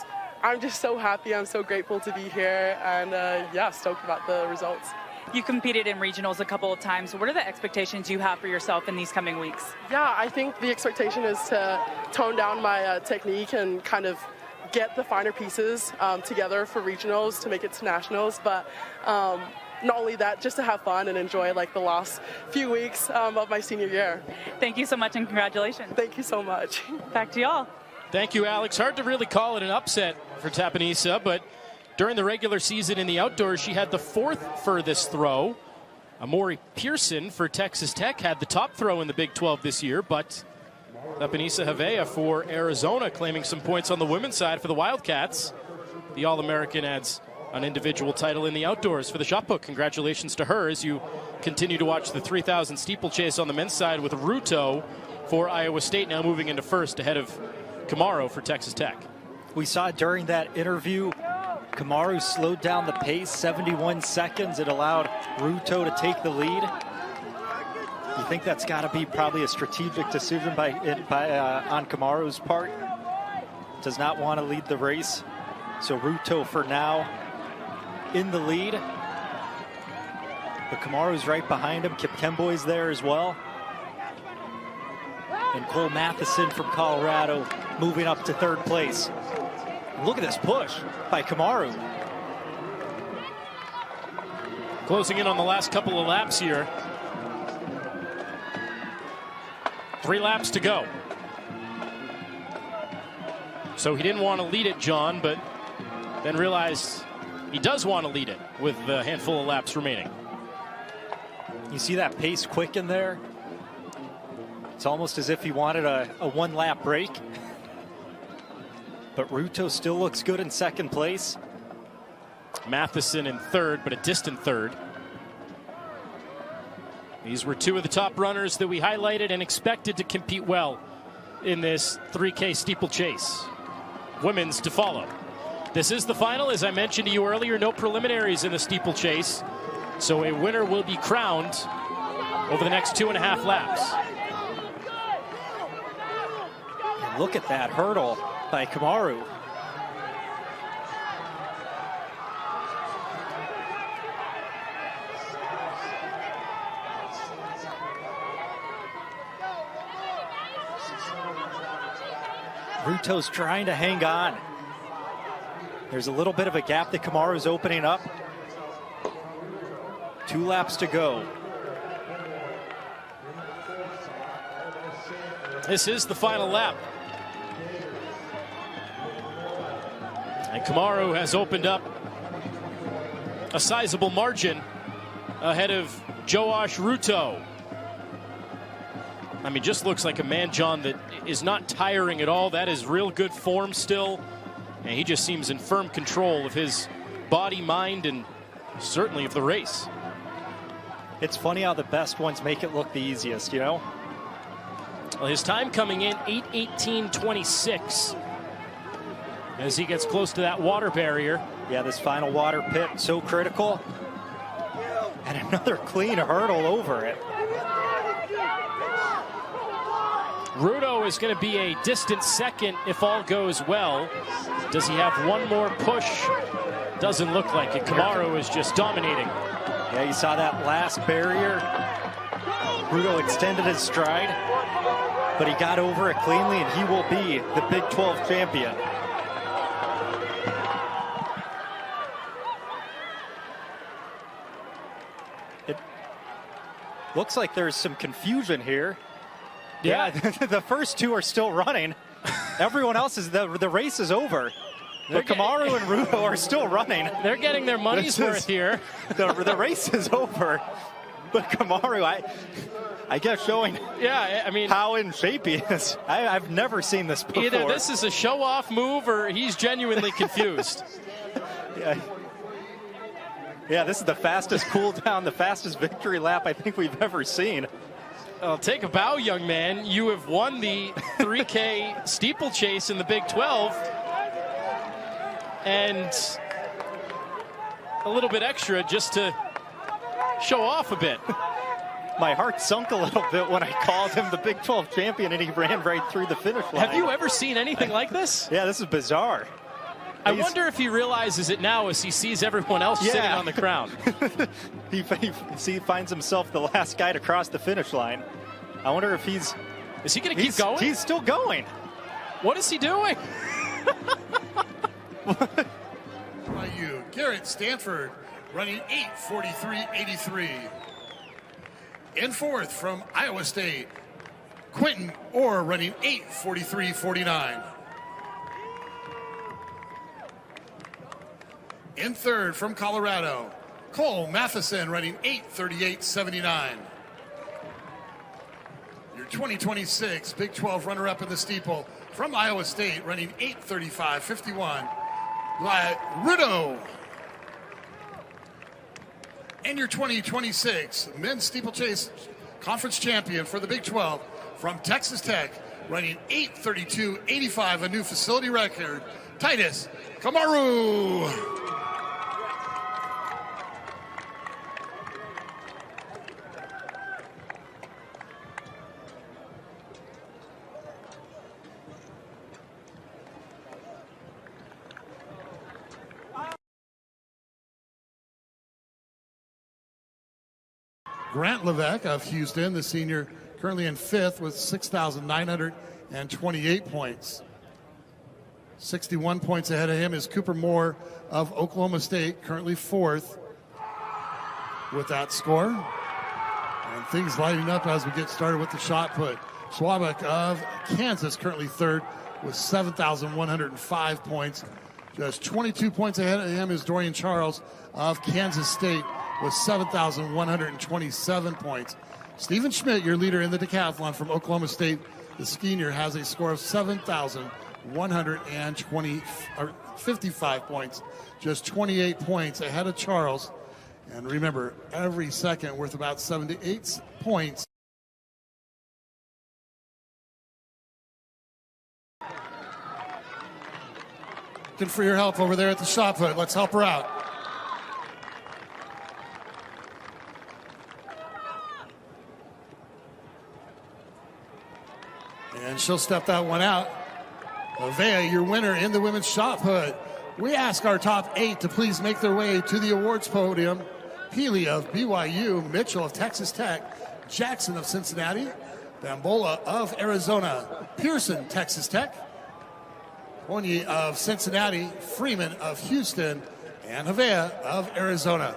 I'm just so happy. I'm so grateful to be here. And yeah, stoked about the results. You competed in regionals a couple of times. What are the expectations you have for yourself in these coming weeks? Yeah, I think the expectation is to tone down my technique and kind of get the finer pieces together for regionals to make it to nationals. But not only that, just to have fun and enjoy like the last few weeks of my senior year. Thank you so much and congratulations. Thank you so much. Back to y'all. Thank you, Alex. Hard to really call it an upset for Tapanisa, but during the regular season in the outdoors, she had the fourth furthest throw. Amori Pearson for Texas Tech had the top throw in the Big 12 this year, but Tapanisa Havea for Arizona claiming some points on the women's side for the Wildcats. The All-American adds an individual title in the outdoors for the shot put. Congratulations to her as you continue to watch the 3,000 steeplechase on the men's side with Ruto for Iowa State now moving into first ahead of Kamaru for Texas Tech. We saw during that interview, Kamaru slowed down the pace, 71 seconds. It allowed Ruto to take the lead. You think that's got to be probably a strategic decision on Kamaru's part? Does not want to lead the race. So Ruto for now in the lead. But Kamaru's right behind him. Kip Kemboy's there as well. And Cole Matheson from Colorado moving up to third place. Look at this push by Kamaru. Closing in on the last couple of laps here. 3 laps to go. So he didn't want to lead it, John, but then realized he does want to lead it with a handful of laps remaining. You see that pace quicken there? It's almost as if he wanted a one-lap break. But Ruto still looks good in second place. Matheson in third, but a distant third. These were 2 of the top runners that we highlighted and expected to compete well in this 3K steeplechase. Women's to follow. This is the final, as I mentioned to you earlier, no preliminaries in the steeplechase. So a winner will be crowned over the next 2.5 laps. And look at that hurdle by Kamaru. Ruto's trying to hang on. There's a little bit of a gap that Kamaru's opening up. 2 laps to go. This is the final lap. And Kamaru has opened up a sizable margin ahead of Joash Ruto. I mean, just looks like a man, John, that is not tiring at all. That is real good form still. And he just seems in firm control of his body, mind, and certainly of the race. It's funny how the best ones make it look the easiest, you know? Well, his time coming in, 8:18.26. As he gets close to that water barrier. Yeah, this final water pit, so critical. And another clean hurdle over it. Ruto is going to be a distant second if all goes well. Does he have one more push? Doesn't look like it. Kamaru is just dominating. Yeah, you saw that last barrier. Ruto extended his stride, but he got over it cleanly, and he will be the Big 12 champion. It looks like there's some confusion here. Yeah, the first 2 are still running. Everyone else is, the race is over. But Kamaru and Ruto are still running. They're getting their money's worth here. The race is over. But Kamaru, I guess showing I mean, how in shape he is. I've never seen this before. Either this is a show-off move or he's genuinely confused. Yeah, this is the fastest cool down, the fastest victory lap I think we've ever seen. Well, take a bow, young man. You have won the 3K steeplechase in the Big 12. And a little bit extra just to show off a bit. My heart sunk a little bit when I called him the Big 12 champion and he ran right through the finish line. Have you ever seen anything like this? Yeah, this is bizarre. I wonder if he realizes it now as he sees everyone else sitting on the ground. he finds himself the last guy to cross the finish line. I wonder if he's... Is he going to keep going? He's still going. What is he doing? By you, Garrett Stanford running 8:43.83. In fourth from Iowa State, Quentin Orr running 8:43.49. In third from Colorado, Cole Matheson running 8:38.79. Your 2026 Big 12 runner-up in the steeple from Iowa State running 8:35.51. Ruto. And your 2026 men's steeplechase conference champion for the Big 12 from Texas Tech running 8:32.85, a new facility record, Titus Kamaru. Grant Levesque of Houston, the senior, currently in fifth with 6,928 points. 61 points ahead of him is Cooper Moore of Oklahoma State, currently fourth with that score. And things lighting up as we get started with the shot put. Swabek of Kansas, currently third with 7,105 points. Just 22 points ahead of him is Dorian Charles of Kansas State with 7,127 points. Stephen Schmidt, your leader in the decathlon from Oklahoma State, the skier, has a score of 7,155 points. Just 28 points ahead of Charles. And remember, every second worth about 7 to 8 points. Looking for your help over there at the shot put. Let's help her out. And she'll step that one out. Avea, your winner in the women's shot put. We ask our top 8 to please make their way to the awards podium. Healy of BYU, Mitchell of Texas Tech, Jackson of Cincinnati, Bambola of Arizona, Pearson, Texas Tech, Onye of Cincinnati, Freeman of Houston, and Havea of Arizona.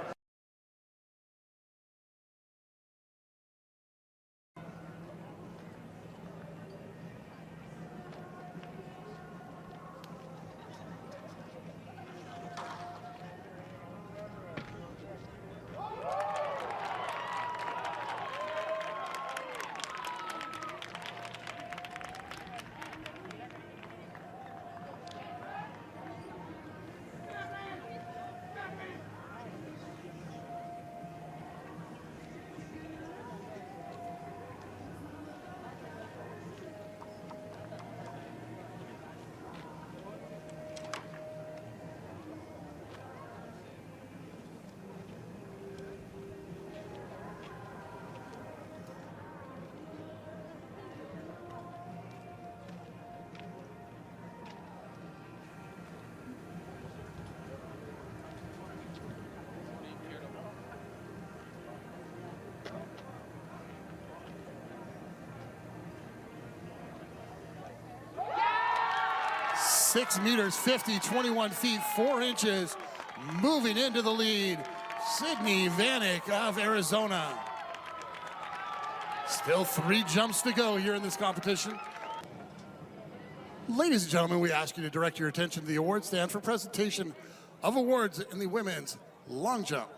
Six meters, 50, 21 feet, 4 inches, moving into the lead, Sydney Vanek of Arizona. Still 3 jumps to go here in this competition. Ladies and gentlemen, we ask you to direct your attention to the award stand for presentation of awards in the women's long jump.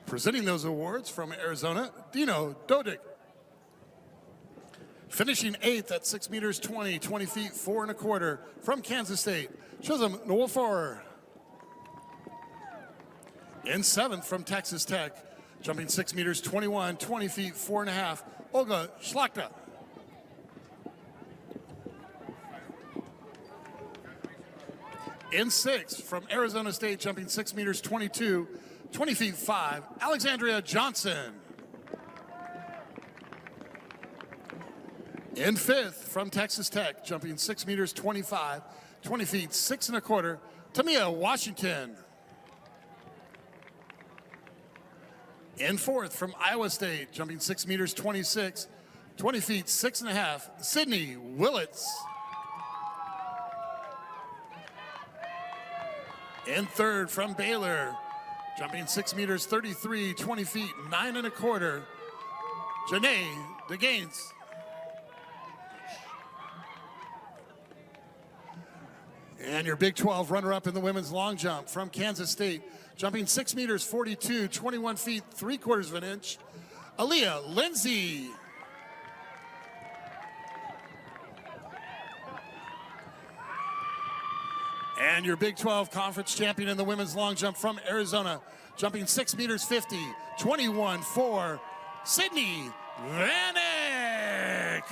Presenting those awards from Arizona, Dino Dodik. Finishing 8th at 6 meters 20, 20 feet 4 1/4 from Kansas State, Chisholm Nwofor. In 7th from Texas Tech, jumping 6 meters 21, 20 feet 4 1/2, Olga Schlachta. In 6th from Arizona State, jumping 6 meters 22, 20 feet 5, Alexandria Johnson. In 5th from Texas Tech, jumping 6 meters 25, 20 feet 6 1/4, Tamia Washington. In 4th from Iowa State, jumping 6 meters 26, 20 feet 6 1/2, Sydney Willits. In 3rd from Baylor, jumping 6 meters 33, 20 feet 9 1/4, Janae DeGaines. And your Big 12 runner-up in the women's long jump from Kansas State, jumping 6 meters 42, 21 feet 3/4 of an inch, Aaliyah Lindsay. And your Big 12 conference champion in the women's long jump from Arizona, jumping 6 meters 50, 21-4, Sydney Vanek.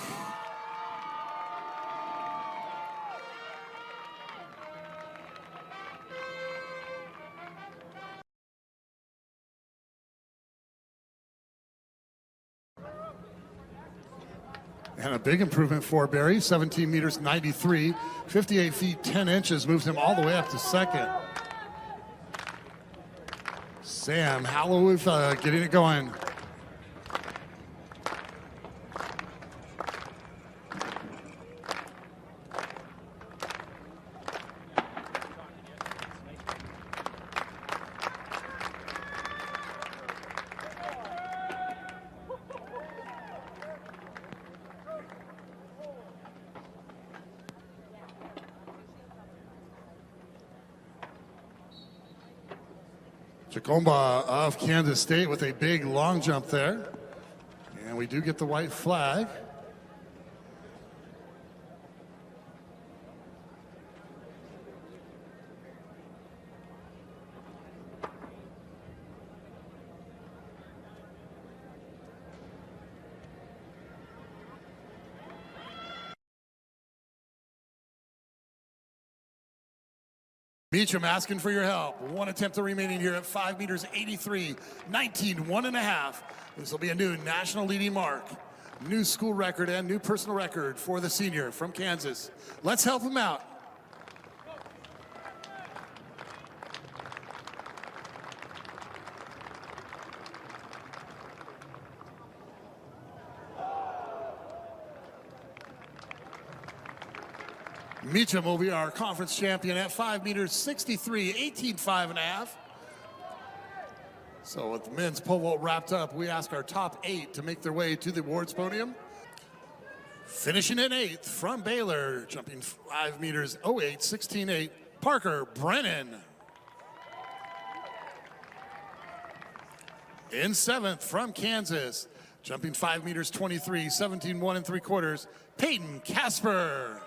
And a big improvement for Barry, 17 meters 93, 58 feet 10 inches, moves him all the way up to 2nd. Sam Hallowooth getting it going. Chacomba of Kansas State with a big long jump there. And we do get the white flag. Beecham asking for your help. 1 attempt remaining here at 5 meters 83, 19, 1 1/2. This will be a new national leading mark. New school record and new personal record for the senior from Kansas. Let's help him out. Meacham will be our conference champion at 5 meters 63, 18.5 So with the men's pole vault wrapped up, we ask our top 8 to make their way to the awards podium. Finishing in 8th from Baylor, jumping 5 meters 08, 16.8, Parker Brennan. In 7th from Kansas, jumping 5 meters 23, 17.1 3/4, Peyton Casper.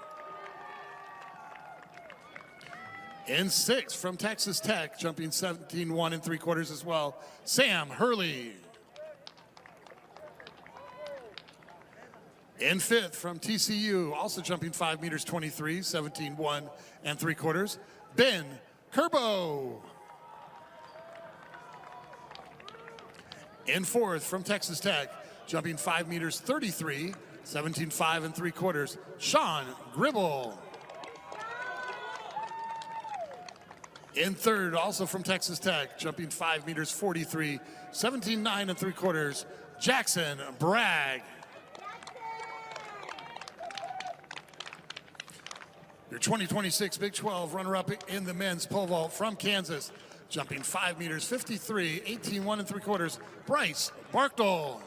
In 6th from Texas Tech, jumping 17.1 3/4 as well, Sam Hurley. In 5th from TCU, also jumping 5 meters 23, 17.1 3/4, Ben Kerbo. In 4th from Texas Tech, jumping 5 meters 33, 17.5 3/4, Sean Gribble. In 3rd, also from Texas Tech, jumping 5 meters 43, 17.9 3/4, Jackson Bragg. Your 2026 Big 12 runner-up in the men's pole vault from Kansas, jumping 5 meters 53, 18.1 3/4, Bryce Barkdale.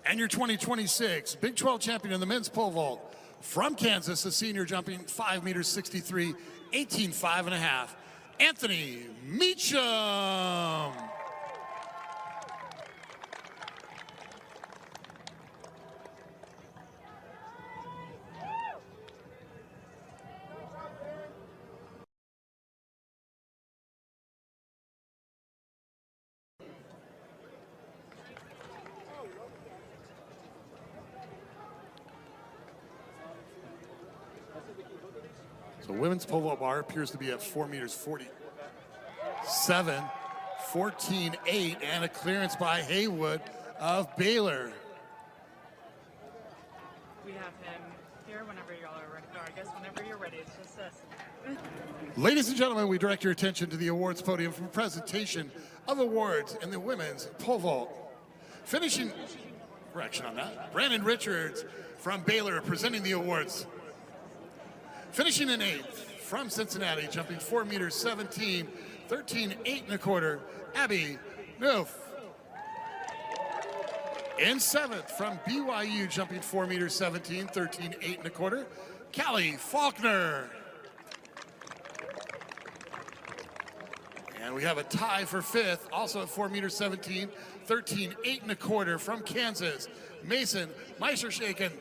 And your 2026 Big 12 champion in the men's pole vault from Kansas, a senior, jumping 5 meters 63, 18.5 Anthony Meacham. So women's pole vault bar appears to be at 4 meters 47, 14.8, and a clearance by Haywood of Baylor. We have him here whenever y'all are ready. Or I guess whenever you're ready, it's just us. Ladies and gentlemen, we direct your attention to the awards podium for presentation of awards in the women's pole vault. Finishing, correction on that, Brandon Richards from Baylor presenting the awards. Finishing in 8th from Cincinnati, jumping 4 meters 17, 13.8 1/4, Abby Noof. In 7th from BYU, jumping 4 meters 17, 13.8 1/4, Callie Faulkner. And we have a tie for 5th, also at 4 meters 17, 13.8 1/4 from Kansas, Mason Meisershaken.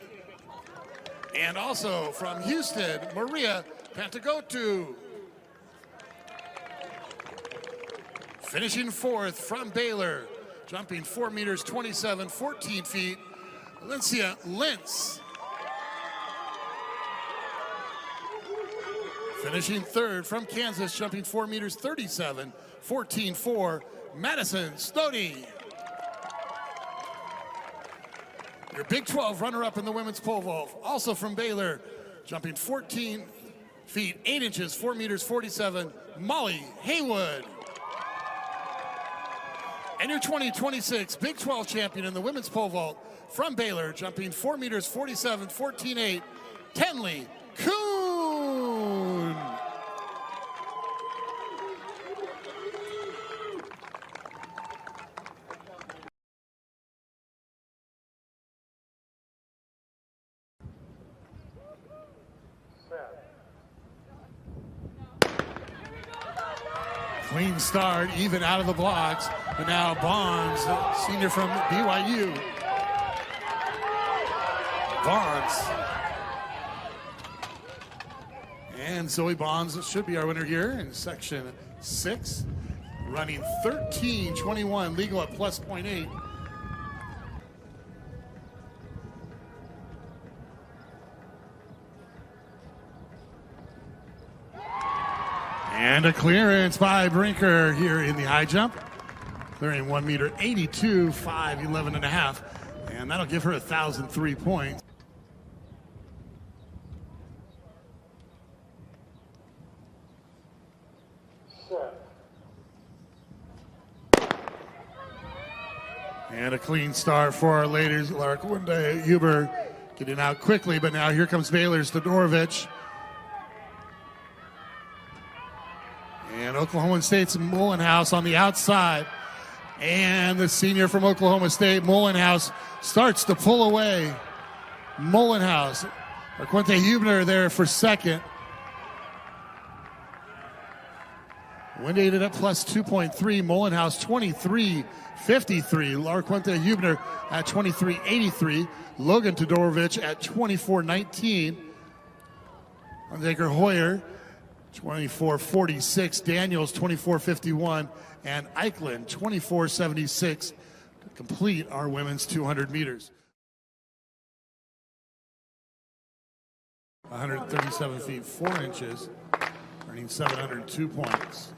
And also from Houston, Maria Pantagotu. Finishing 4th from Baylor, jumping 4 meters 27, 14 feet, Alicia Lentz. Finishing 3rd from Kansas, jumping 4 meters 37, 14.4, Madison Stody. Your Big 12 runner-up in the women's pole vault, also from Baylor, jumping 14 feet 8 inches, 4 meters 47, Molly Haywood. And your 2026 Big 12 champion in the women's pole vault from Baylor, jumping 4 meters 47, 14.8, Tenley Kuhn. Clean start, even out of the blocks. But now Bonds, senior from BYU. Bonds. And Zoe Bonds should be our winner here in section 6. Running 13.21, legal at plus 0.8. And a clearance by Brinker here in the high jump. Clearing 1 meter 82, 5, 11.5. And that'll give her 1,003 points. And a clean start for our ladies. Larquinta Huber getting out quickly, but now here comes Baylor's Todorovic. And Oklahoma State's Mullenhouse on the outside. And the senior from Oklahoma State, Mullenhouse, starts to pull away. Mullenhouse. Larquinta Huber there for second. Wendy ended up plus 2.3. Mullenhouse 23.53. Larquinta Huber at 23.83. Logan Todorovic at 24.19. Undertaker Hoyer 24.46. Daniels 24.51. And Eichlin 24.76 to complete our women's 200 meters. 137 feet 4 inches, earning 702 points.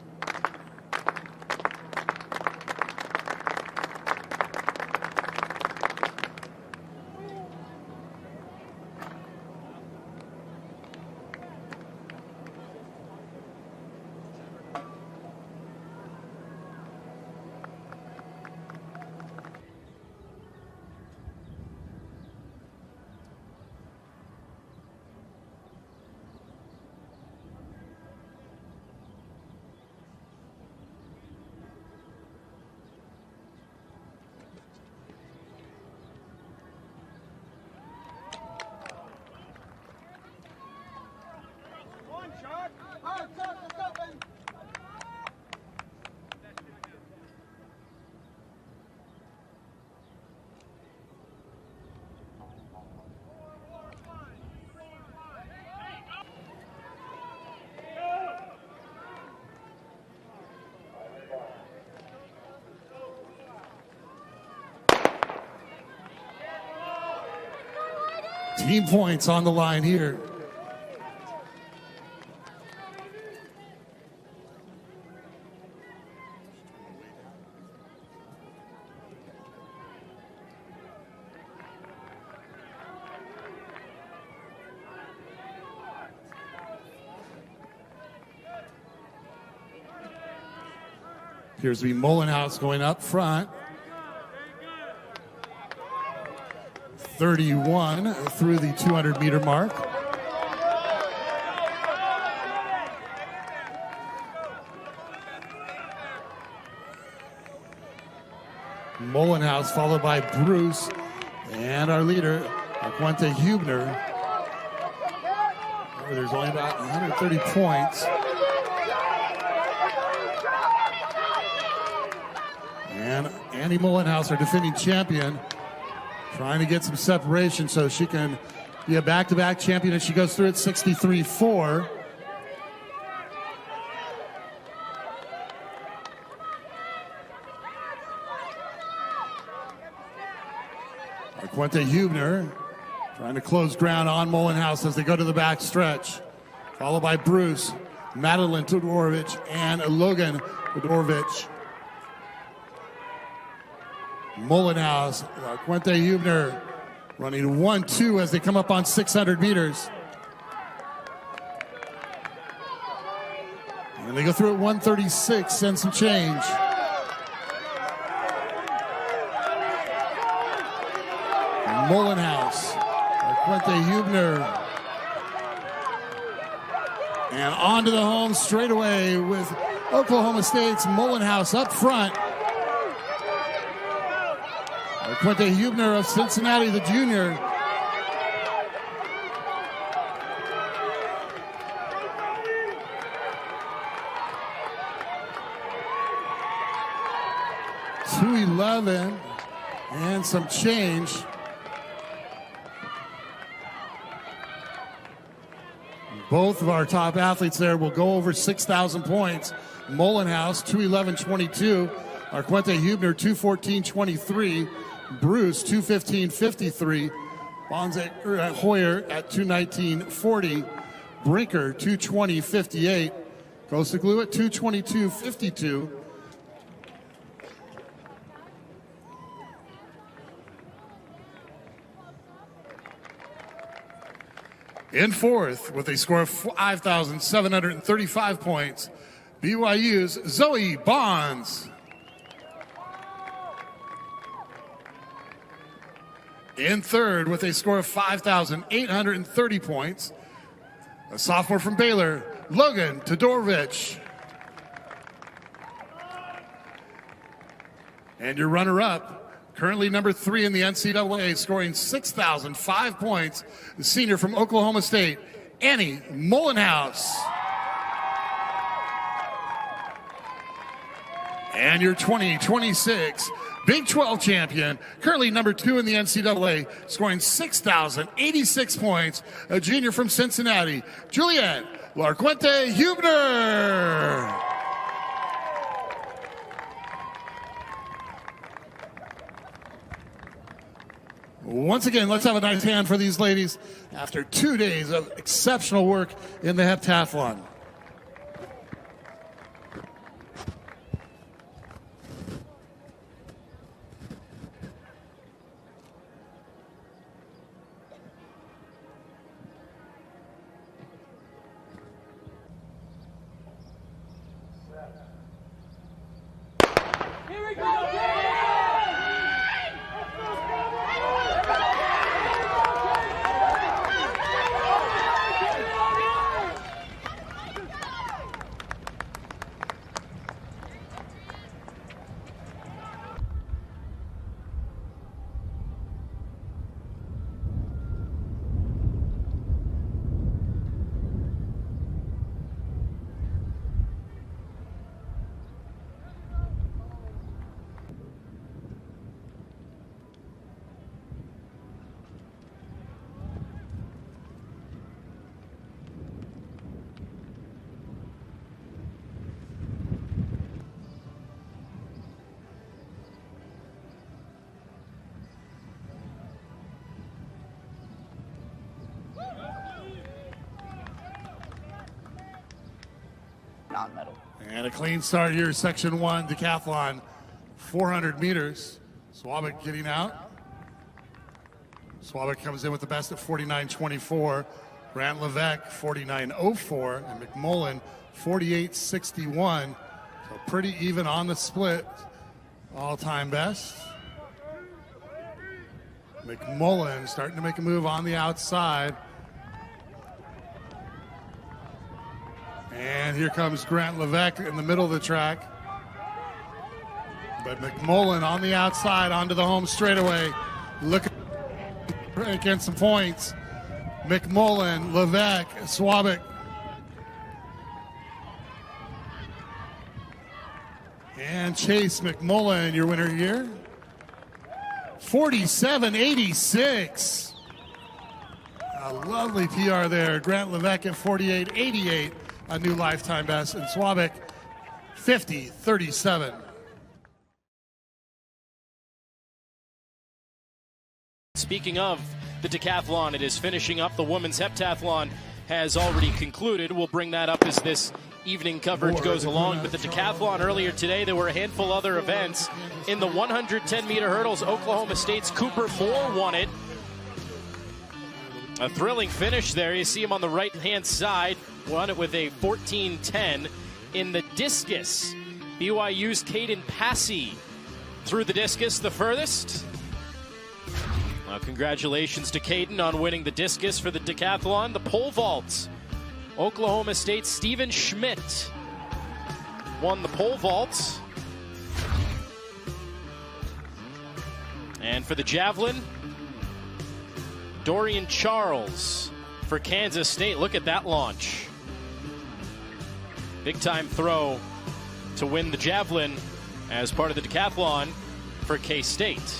Team points on the line here. Appears to be Mullenhouse going up front. 31 through the 200-meter mark. Mullenhouse followed by Bruce and our leader, Larquinta Huber. There's only about 130 points. And Andy Mullenhouse, our defending champion, trying to get some separation so she can be a back-to-back champion as she goes through at 63.4. Larquinta Huber trying to close ground on Mullenhouse as they go to the back stretch. Followed by Bruce, Madeline Todorovic, and Logan Todorovic. Mullenhouse, Larquinta Huber running 1-2 as they come up on 600 meters. And they go through at 136 and some change. Mullenhouse, Larquinta Huber. And on to the home straightaway with Oklahoma State's Mullenhouse up front. Larquinta Huber of Cincinnati, the junior. .211 and some change. Both of our top athletes there will go over 6,000 points. Mullenhouse, 2:11.22. Larquinta Huber, 2:14.23. Bruce, 2:15.53. Hoyer at 2:19.40. Brinker, 2:20.58. Kosoglu at 2:22.52. In fourth, with a score of 5,735 points, BYU's Zoe Bonds. In third with a score of 5,830 points, a sophomore from Baylor, Logan Todorovich. And your runner-up, currently number 3 in the NCAA, scoring 6,005 points, the senior from Oklahoma State, Annie Mullenhouse. And your 2026 Big 12 champion, currently number 2 in the NCAA, scoring 6,086 points, a junior from Cincinnati, Juliette Larquente Hubner. Once again, let's have a nice hand for these ladies after 2 days of exceptional work in the heptathlon. Non-medal. And a clean start here, section 1 decathlon, 400 meters. Swabik getting out. Swabik comes in with the best at 49.24. Grant Levesque 49.04 and McMullen 48.61. So pretty even on the split. All-time best. McMullen starting to make a move on the outside. And here comes Grant Levesque in the middle of the track. But McMullen on the outside onto the home straightaway. Looking against some points. McMullen, Levesque, Swabik. And Chase McMullen, your winner here. 47.86. A lovely PR there. Grant Levesque at 48.88. A new lifetime best. And Swabik, 50.37. Speaking of the decathlon, it is finishing up. The women's heptathlon has already concluded. We'll bring that up as this evening coverage goes along. But the decathlon earlier today, there were a handful of other events. In the 110-meter hurdles, Oklahoma State's Cooper Moore won it. A thrilling finish there. You see him on the right-hand side. Won it with a 14.10. In the discus, BYU's Caden Passy threw the discus the furthest. Well, congratulations to Caden on winning the discus for the decathlon. The pole vault, Oklahoma State's Steven Schmidt won the pole vault. And for the javelin, Dorian Charles for Kansas State. Look at that launch. Big time throw to win the javelin as part of the decathlon for K-State.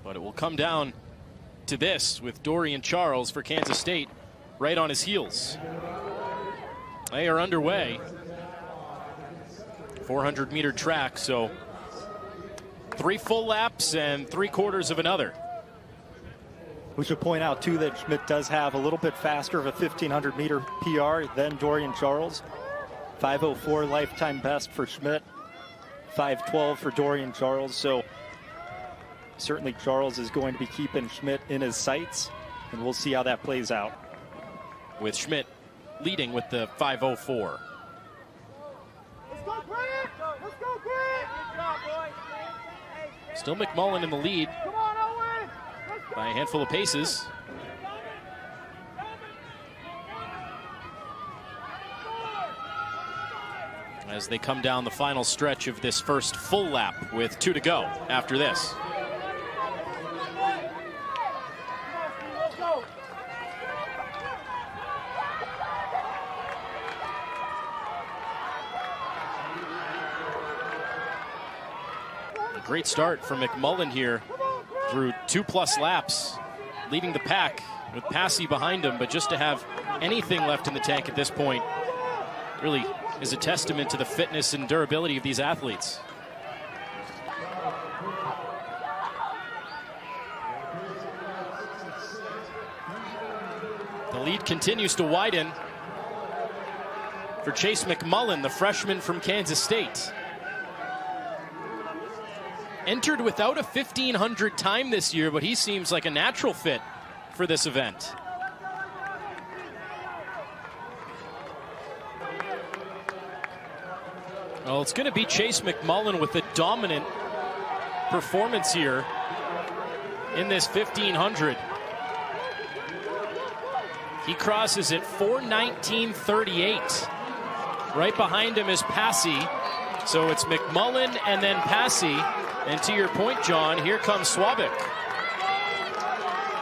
But it will come down to this with Dorian Charles for Kansas State right on his heels. They are underway. 400-meter track, so 3 full laps and 3/4 of another. We should point out, too, that Schmidt does have a little bit faster of a 1,500-meter PR than Dorian Charles. 5:04 lifetime best for Schmidt. 5:12 for Dorian Charles. So certainly Charles is going to be keeping Schmidt in his sights, and we'll see how that plays out. With Schmidt leading with the 5:04. Let's go, Grant! Let's go, Grant! Still McMullen in the lead. Come on, by a handful of paces. As they come down the final stretch of this first full lap with 2 to go after this. Great start from McMullen here through 2+ laps, leading the pack with Passy behind him, but just to have anything left in the tank at this point really is a testament to the fitness and durability of these athletes. The lead continues to widen for Chase McMullen, the freshman from Kansas State. Entered without a 1500 time this year, but he seems like a natural fit for this event. Well, it's going to be Chase McMullen with a dominant performance here in this 1500. He crosses at 4:19.38. Right behind him is Passy. So it's McMullen and then Passy. And to your point, John, here comes Swabik.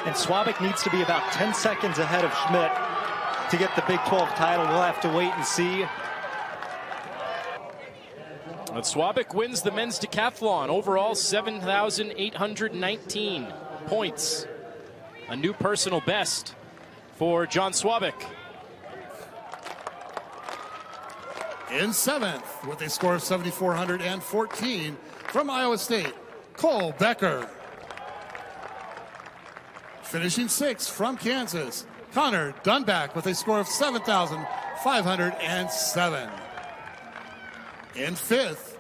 And Swabik needs to be about 10 seconds ahead of Schmidt to get the Big 12 title. We'll have to wait and see. But Swabik wins the men's decathlon. Overall, 7,819 points. A new personal best for John Swabik. In 7th, with a score of 7,414 from Iowa State, Cole Becker. Finishing 6th from Kansas, Connor Dunback with a score of 7,507. In 5th,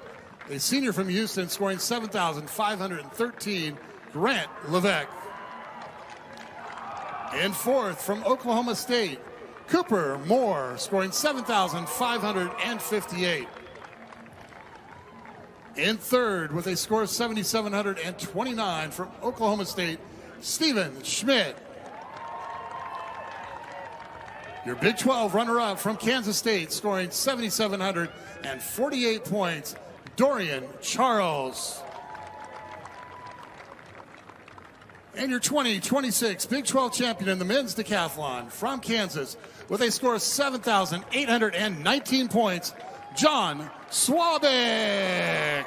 a senior from Houston scoring 7,513, Grant Levesque. In 4th, from Oklahoma State, Cooper Moore scoring 7,558. In 3rd, with a score of 7,729 from Oklahoma State, Stephen Schmidt. Your Big 12 runner-up from Kansas State, scoring 7,748 points, Dorian Charles. And your 2026 Big 12 champion in the men's decathlon from Kansas, with a score of 7,819 points, John Swabik.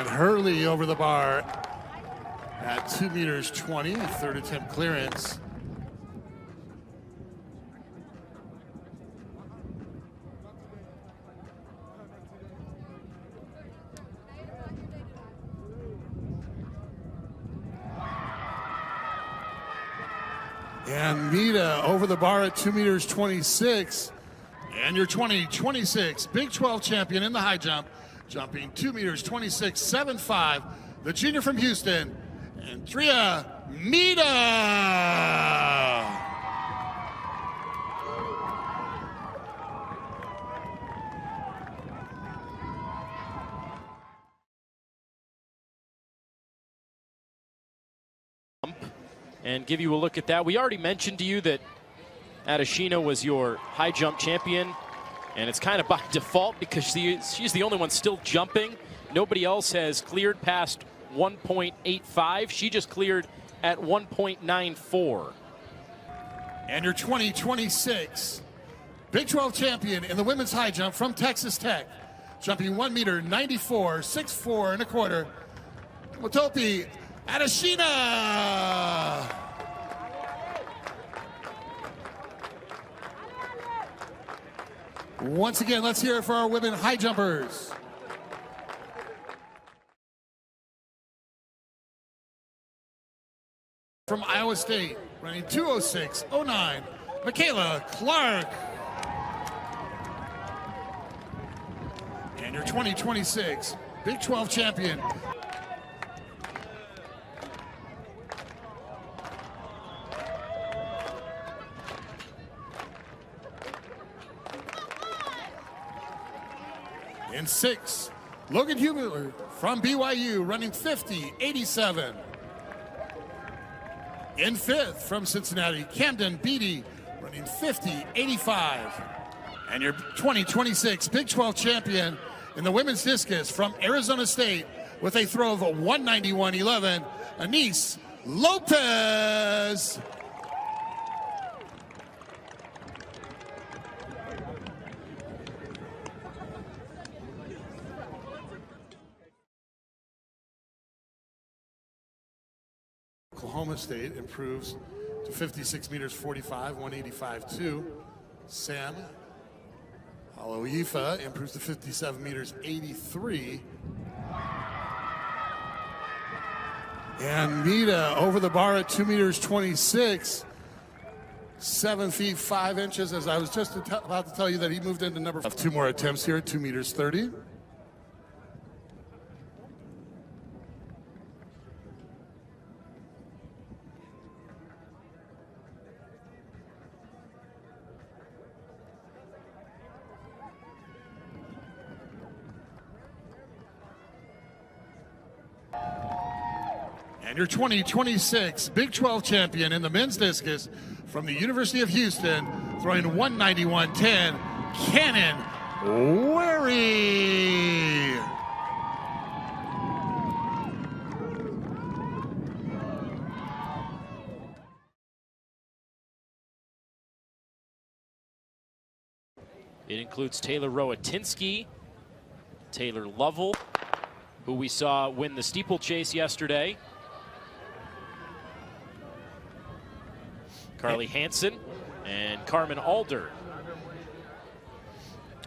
Hurley over the bar at 2 meters 20, third attempt clearance. And Mita over the bar at 2 meters 26. And your 2026 Big 12 champion in the high jump, jumping 2 meters 26.75, the junior from Houston, Andrea Mita. And give you a look at that. We already mentioned to you that Adeshina was your high jump champion. And it's kind of by default because she's the only one still jumping. Nobody else has cleared past 1.85. She just cleared at 1.94. And your 2026 Big 12 champion in the women's high jump from Texas Tech, jumping 1 meter 94, 6'4 and a quarter, Motopi Adeshina. Once again, let's hear it for our women high jumpers. From Iowa State, running 2:06.09, Michaela Clark. And your 2026 Big 12 champion. In 6, Logan Hubler from BYU, running 50.87. In 5th, from Cincinnati, Camden Beatty, running 50.85. And your 2026 Big 12 champion in the women's discus from Arizona State with a throw of a 191.11, Anise Lopez. Oklahoma State improves to 56 meters 45, 185.2. Sam Aloifa improves to 57 meters 83. And Nita over the bar at 2 meters 26, 7 feet 5 inches. As I was just about to tell you that he moved into number 5. 2 more attempts here at 2 meters 30. And your 2026 Big 12 champion in the men's discus from the University of Houston, throwing 191.10, Cannon Wary. It includes Taylor Rowatinsky, Taylor Lovell, who we saw win the steeplechase yesterday, Carly Hansen, and Carmen Alder.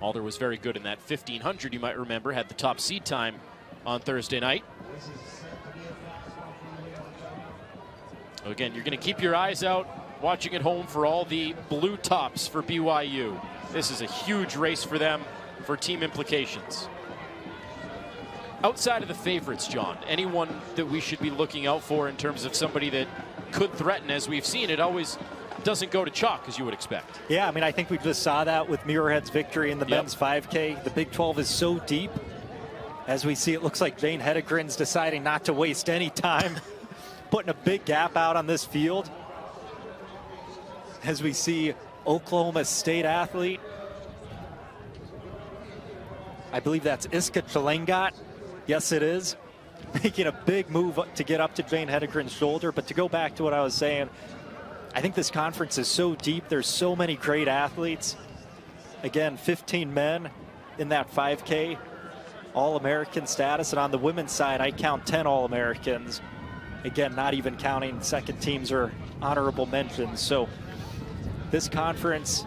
Alder was very good in that 1500, you might remember, had the top seed time on Thursday night. Again, you're going to keep your eyes out watching at home for all the blue tops for BYU. This is a huge race for them for team implications. Outside of the favorites, John, anyone that we should be looking out for in terms of somebody that could threaten? As we've seen, it always doesn't go to chalk, as you would expect. Yeah, I mean, I think we just saw that with Muirhead's victory in the men's 5K. The Big 12 is so deep. As we see, it looks like Jane Hedegren's deciding not to waste any time, putting a big gap out on this field. As we see Oklahoma State athlete, I believe that's Iska Chalengat. Yes, it is. Making a big move to get up to Jane Hedegren's shoulder. But to go back to what I was saying, I think this conference is so deep. There's so many great athletes. Again, 15 men in that 5K, All-American status. And on the women's side, I count 10 All-Americans. Again, not even counting second teams or honorable mentions. So this conference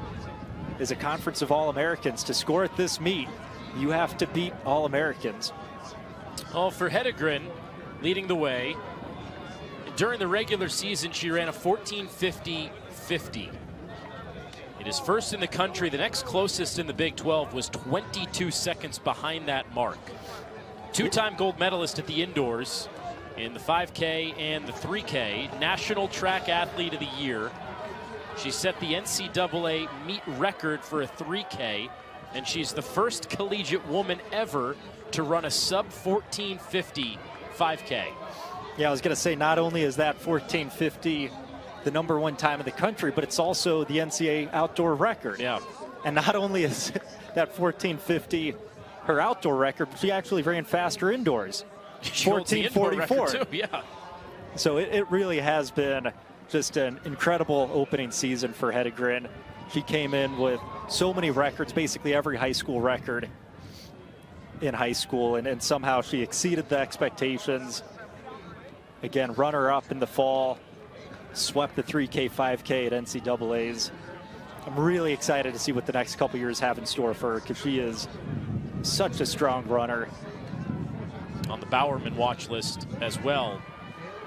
is a conference of All-Americans. To score at this meet, you have to beat All-Americans. Oh, for Hedegren, leading the way. During the regular season, she ran a 14:50.50. It is first in the country. The next closest in the Big 12 was 22 seconds behind that mark. Two-time gold medalist at the indoors in the 5K and the 3K. National Track Athlete of the Year. She set the NCAA meet record for a 3K, and she's the first collegiate woman ever to run a sub-14:50 5K. Yeah, I was going to say, not only is that 14:50 the #1 time in the country, but it's also the NCAA outdoor record. Yeah. And not only is that 14:50 her outdoor record, but she actually ran faster indoors. 14:44. Yeah. So it really has been just an incredible opening season for Hedegren. She came in with so many records, basically every high school record in high school, and somehow she exceeded the expectations. Again, runner-up in the fall, swept the 3K, 5K at NCAAs. I'm really excited to see what the next couple years have in store for her, because she is such a strong runner. On the Bowerman watch list as well,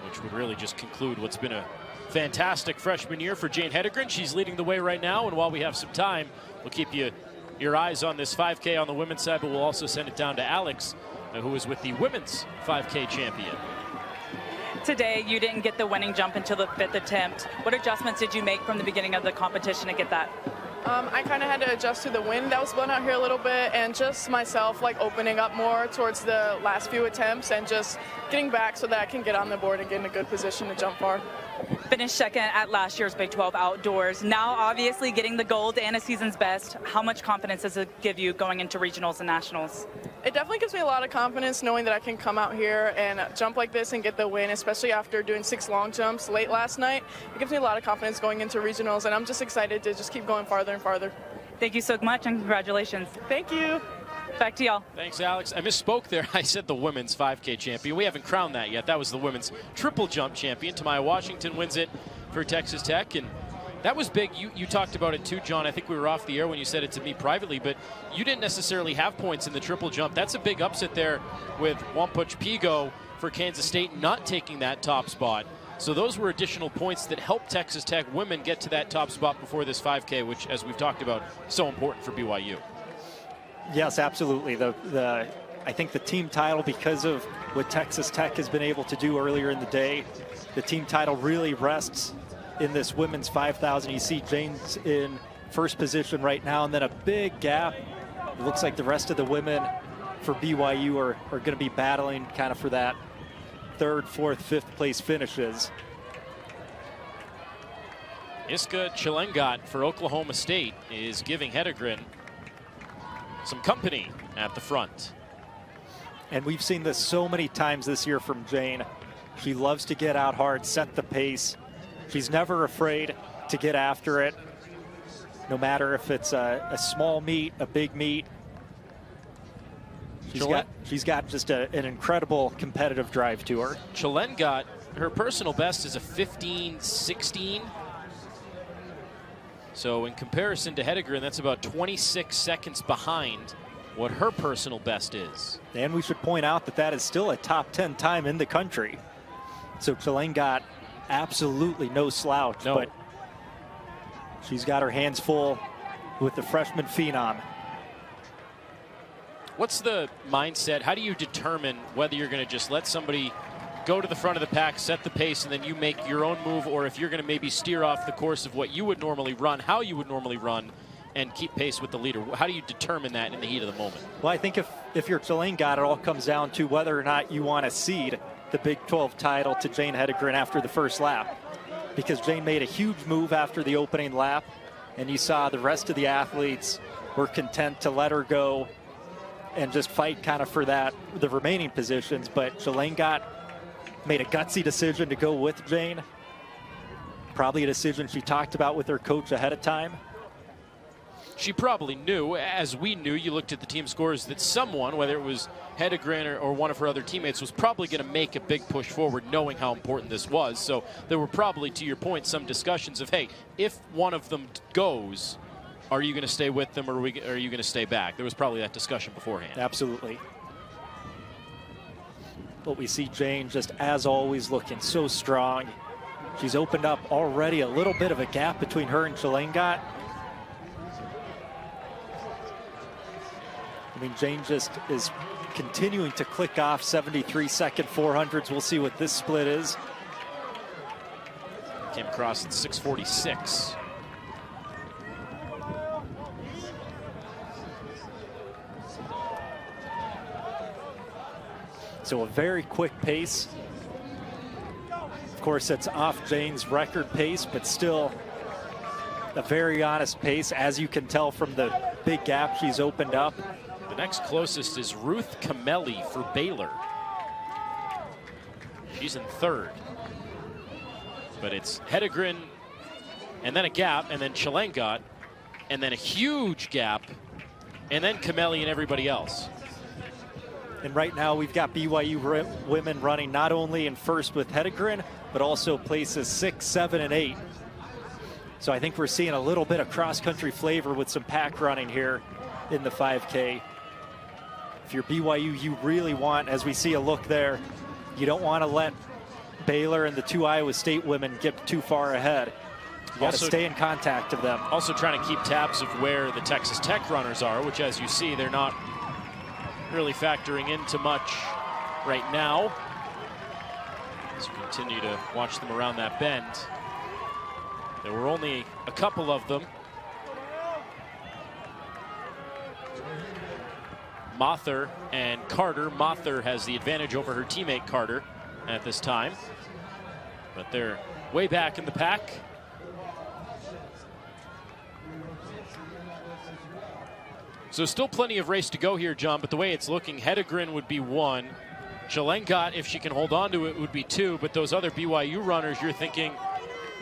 which would really just conclude what's been a fantastic freshman year for Jane Hedegren. She's leading the way right now, and while we have some time, we'll keep your eyes on this 5K on the women's side, but we'll also send it down to Alex, who is with the women's 5K champion. Today, you didn't get the winning jump until the 5th attempt. What adjustments did you make from the beginning of the competition to get that? I kind of had to adjust to the wind that was blowing out here a little bit, and just myself like opening up more towards the last few attempts and just getting back so that I can get on the board and get in a good position to jump far. Finished second at last year's Big 12 Outdoors. Now, obviously, getting the gold and a season's best. How much confidence does it give you going into regionals and nationals? It definitely gives me a lot of confidence knowing that I can come out here and jump like this and get the win, especially after doing 6 long jumps late last night. It gives me a lot of confidence going into regionals, and I'm just excited to just keep going farther and farther. Thank you so much, and congratulations. Thank you. Back to y'all. Thanks, Alex. I misspoke there. I said the women's 5K champion. We haven't crowned that yet. That was the women's triple jump champion. Tamaya Washington wins it for Texas Tech, and that was big. You talked about it too, John. I think we were off the air when you said it to me privately, but you didn't necessarily have points in the triple jump. That's a big upset there with Wampuch Pigo for Kansas State not taking that top spot. So those were additional points that helped Texas Tech women get to that top spot before this 5K, which, as we've talked about, so important for BYU. Yes, absolutely. I think the team title, because of what Texas Tech has been able to do earlier in the day, the team title really rests in this women's 5,000. You see Jane's in first position right now, and then a big gap. It looks like the rest of the women for BYU are going to be battling kind of for that 3rd, 4th, 5th place finishes. Iska Chilengat for Oklahoma State is giving Hedegren some company at the front. And we've seen this so many times this year from Jane. She loves to get out hard, set the pace. She's never afraid to get after it, no matter if it's a small meet, a big meet. She's got just an incredible competitive drive to her. Chilengat, her personal best is a 15:16. So in comparison to Hedegren, that's about 26 seconds behind what her personal best is. And we should point out that that is still a top 10 time in the country. So Chilengat, absolutely no slouch, no. But she's got her hands full with the freshman phenom. What's the mindset? How do you determine whether you're going to just let somebody go to the front of the pack, set the pace, and then you make your own move, or if you're going to maybe steer off the course of what you would normally run, how you would normally run, and keep pace with the leader? How do you determine that in the heat of the moment? Well, I think if you're Chilengat, it all comes down to whether or not you want to cede the Big 12 title to Jane Hedegren after the first lap. Because Jane made a huge move after the opening lap, and you saw the rest of the athletes were content to let her go and just fight kind of for the remaining positions. But Chilengat made a gutsy decision to go with Jane. Probably a decision she talked about with her coach ahead of time. She probably knew, as we knew, you looked at the team scores, that someone, whether it was Hedegren or one of her other teammates, was probably going to make a big push forward, knowing how important this was. So there were probably, to your point, some discussions of, hey, if one of them goes, are you going to stay with them, or are you going to stay back? There was probably that discussion beforehand. Absolutely. But we see Jane, just as always, looking so strong. She's opened up already a little bit of a gap between her and Chilengat. I mean, Jane just is continuing to click off 73-second 400s. We'll see what this split is. Came across at 6:46. So a very quick pace. Of course, it's off Jane's record pace, but still a very honest pace, as you can tell from the big gap she's opened up. The next closest is Ruth Camelli for Baylor. She's in 3rd. But it's Hedegren, and then a gap, and then Chilengat, and then a huge gap, and then Camelli and everybody else. And right now we've got BYU women running not only in first with Hedegren, but also places 6, 7, and 8. So I think we're seeing a little bit of cross-country flavor with some pack running here in the 5K. If you're BYU, you really want, as we see a look there, you don't want to let Baylor and the 2 Iowa State women get too far ahead. You got to stay in contact of them. Also trying to keep tabs of where the Texas Tech runners are, which, as you see, they're not really factoring into much right now. As you continue to watch them around that bend. There were only a couple of them. Mather and Carter. Mather has the advantage over her teammate Carter at this time. But they're way back in the pack. So still plenty of race to go here, John, but the way it's looking, Hedegren would be 1. Shalengat, if she can hold on to it, would be 2. But those other BYU runners, you're thinking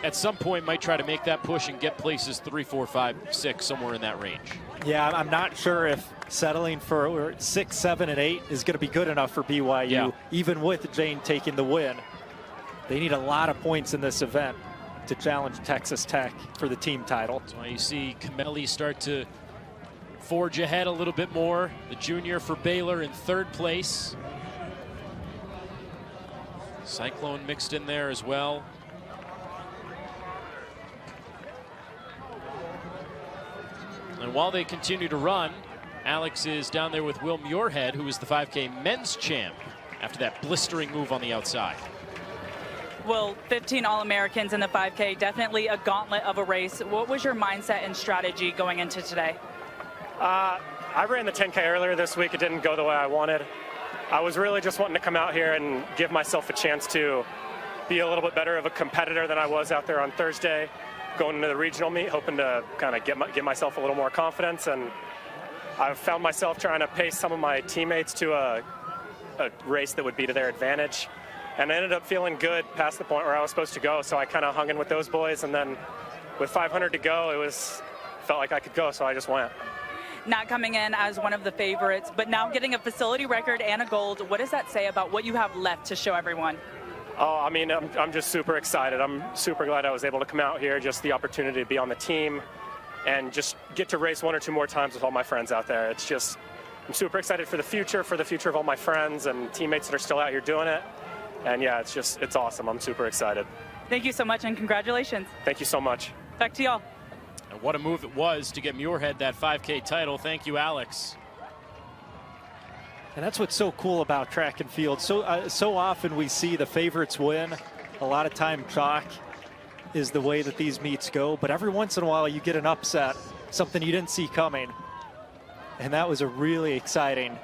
at some point might try to make that push and get places 3, 4, 5, 6, somewhere in that range. Yeah, I'm not sure if settling for 6, 7, and 8 is going to be good enough for BYU, even with Jane taking the win. They need a lot of points in this event to challenge Texas Tech for the team title. That's why you see Kameli start to forge ahead a little bit more. The junior for Baylor in 3rd place. Cyclone mixed in there as well. And while they continue to run, Alex is down there with Will Muirhead, who is the 5K men's champ after that blistering move on the outside. Well, 15 All-Americans in the 5K, definitely a gauntlet of a race. What was your mindset and strategy going into today? I ran the 10K earlier this week. It didn't go the way I wanted. I was really just wanting to come out here and give myself a chance to be a little bit better of a competitor than I was out there on Thursday, going into the regional meet, hoping to kind of get myself a little more confidence. And I found myself trying to pace some of my teammates to a race that would be to their advantage. And I ended up feeling good past the point where I was supposed to go. So I kind of hung in with those boys. And then with 500 to go, felt like I could go. So I just went. Not coming in as one of the favorites, but now getting a facility record and a gold. What does that say about what you have left to show everyone? Oh, I mean, I'm just super excited. I'm super glad I was able to come out here, just the opportunity to be on the team and just get to race 1 or 2 more times with all my friends out there. It's just, I'm super excited for the future of all my friends and teammates that are still out here doing it. And yeah, it's awesome. I'm super excited. Thank you so much and congratulations. Thank you so much. Back to y'all. And what a move it was to get Muirhead that 5K title. Thank you, Alex. And that's what's so cool about track and field. So often we see the favorites win. A lot of time chalk is the way that these meets go. But every once in a while you get an upset, something you didn't see coming. And that was a really exciting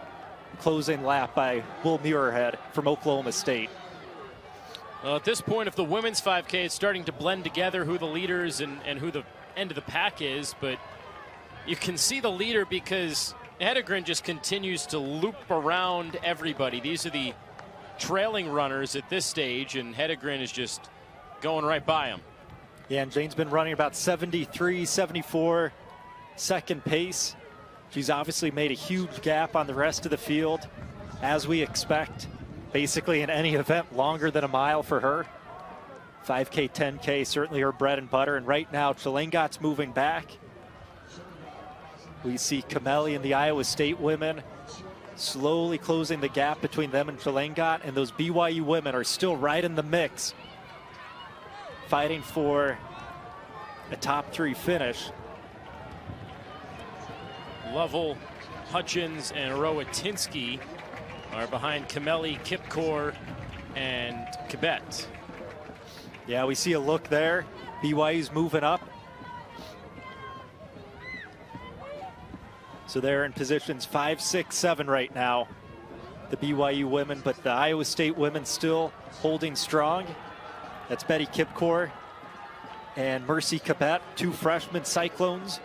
closing lap by Will Muirhead from Oklahoma State. Well, at this point of the women's 5K, it's starting to blend together who the leaders and who the end of the pack is. But you can see the leader because Hedegren just continues to loop around everybody. These are the trailing runners at this stage, and Hedegren is just going right by him. Yeah, and Jane's been running about 73, 74 second pace. She's obviously made a huge gap on the rest of the field, as we expect. Basically in any event, longer than a mile for her. 5K, 10K, certainly her bread and butter. And right now, Chalengat's moving back. We see Kameli and the Iowa State women slowly closing the gap between them and Chalengat. And those BYU women are still right in the mix, fighting for a top 3 finish. Lovell, Hutchins, and Rowatinsky are behind Kameli, Kipkor, and Kibet. Yeah, we see a look there. BYU's moving up. So they're in positions 5, 6, 7 right now, the BYU women, but the Iowa State women still holding strong. That's Betty Kipkor and Mercy Kibet, 2 freshman Cyclones.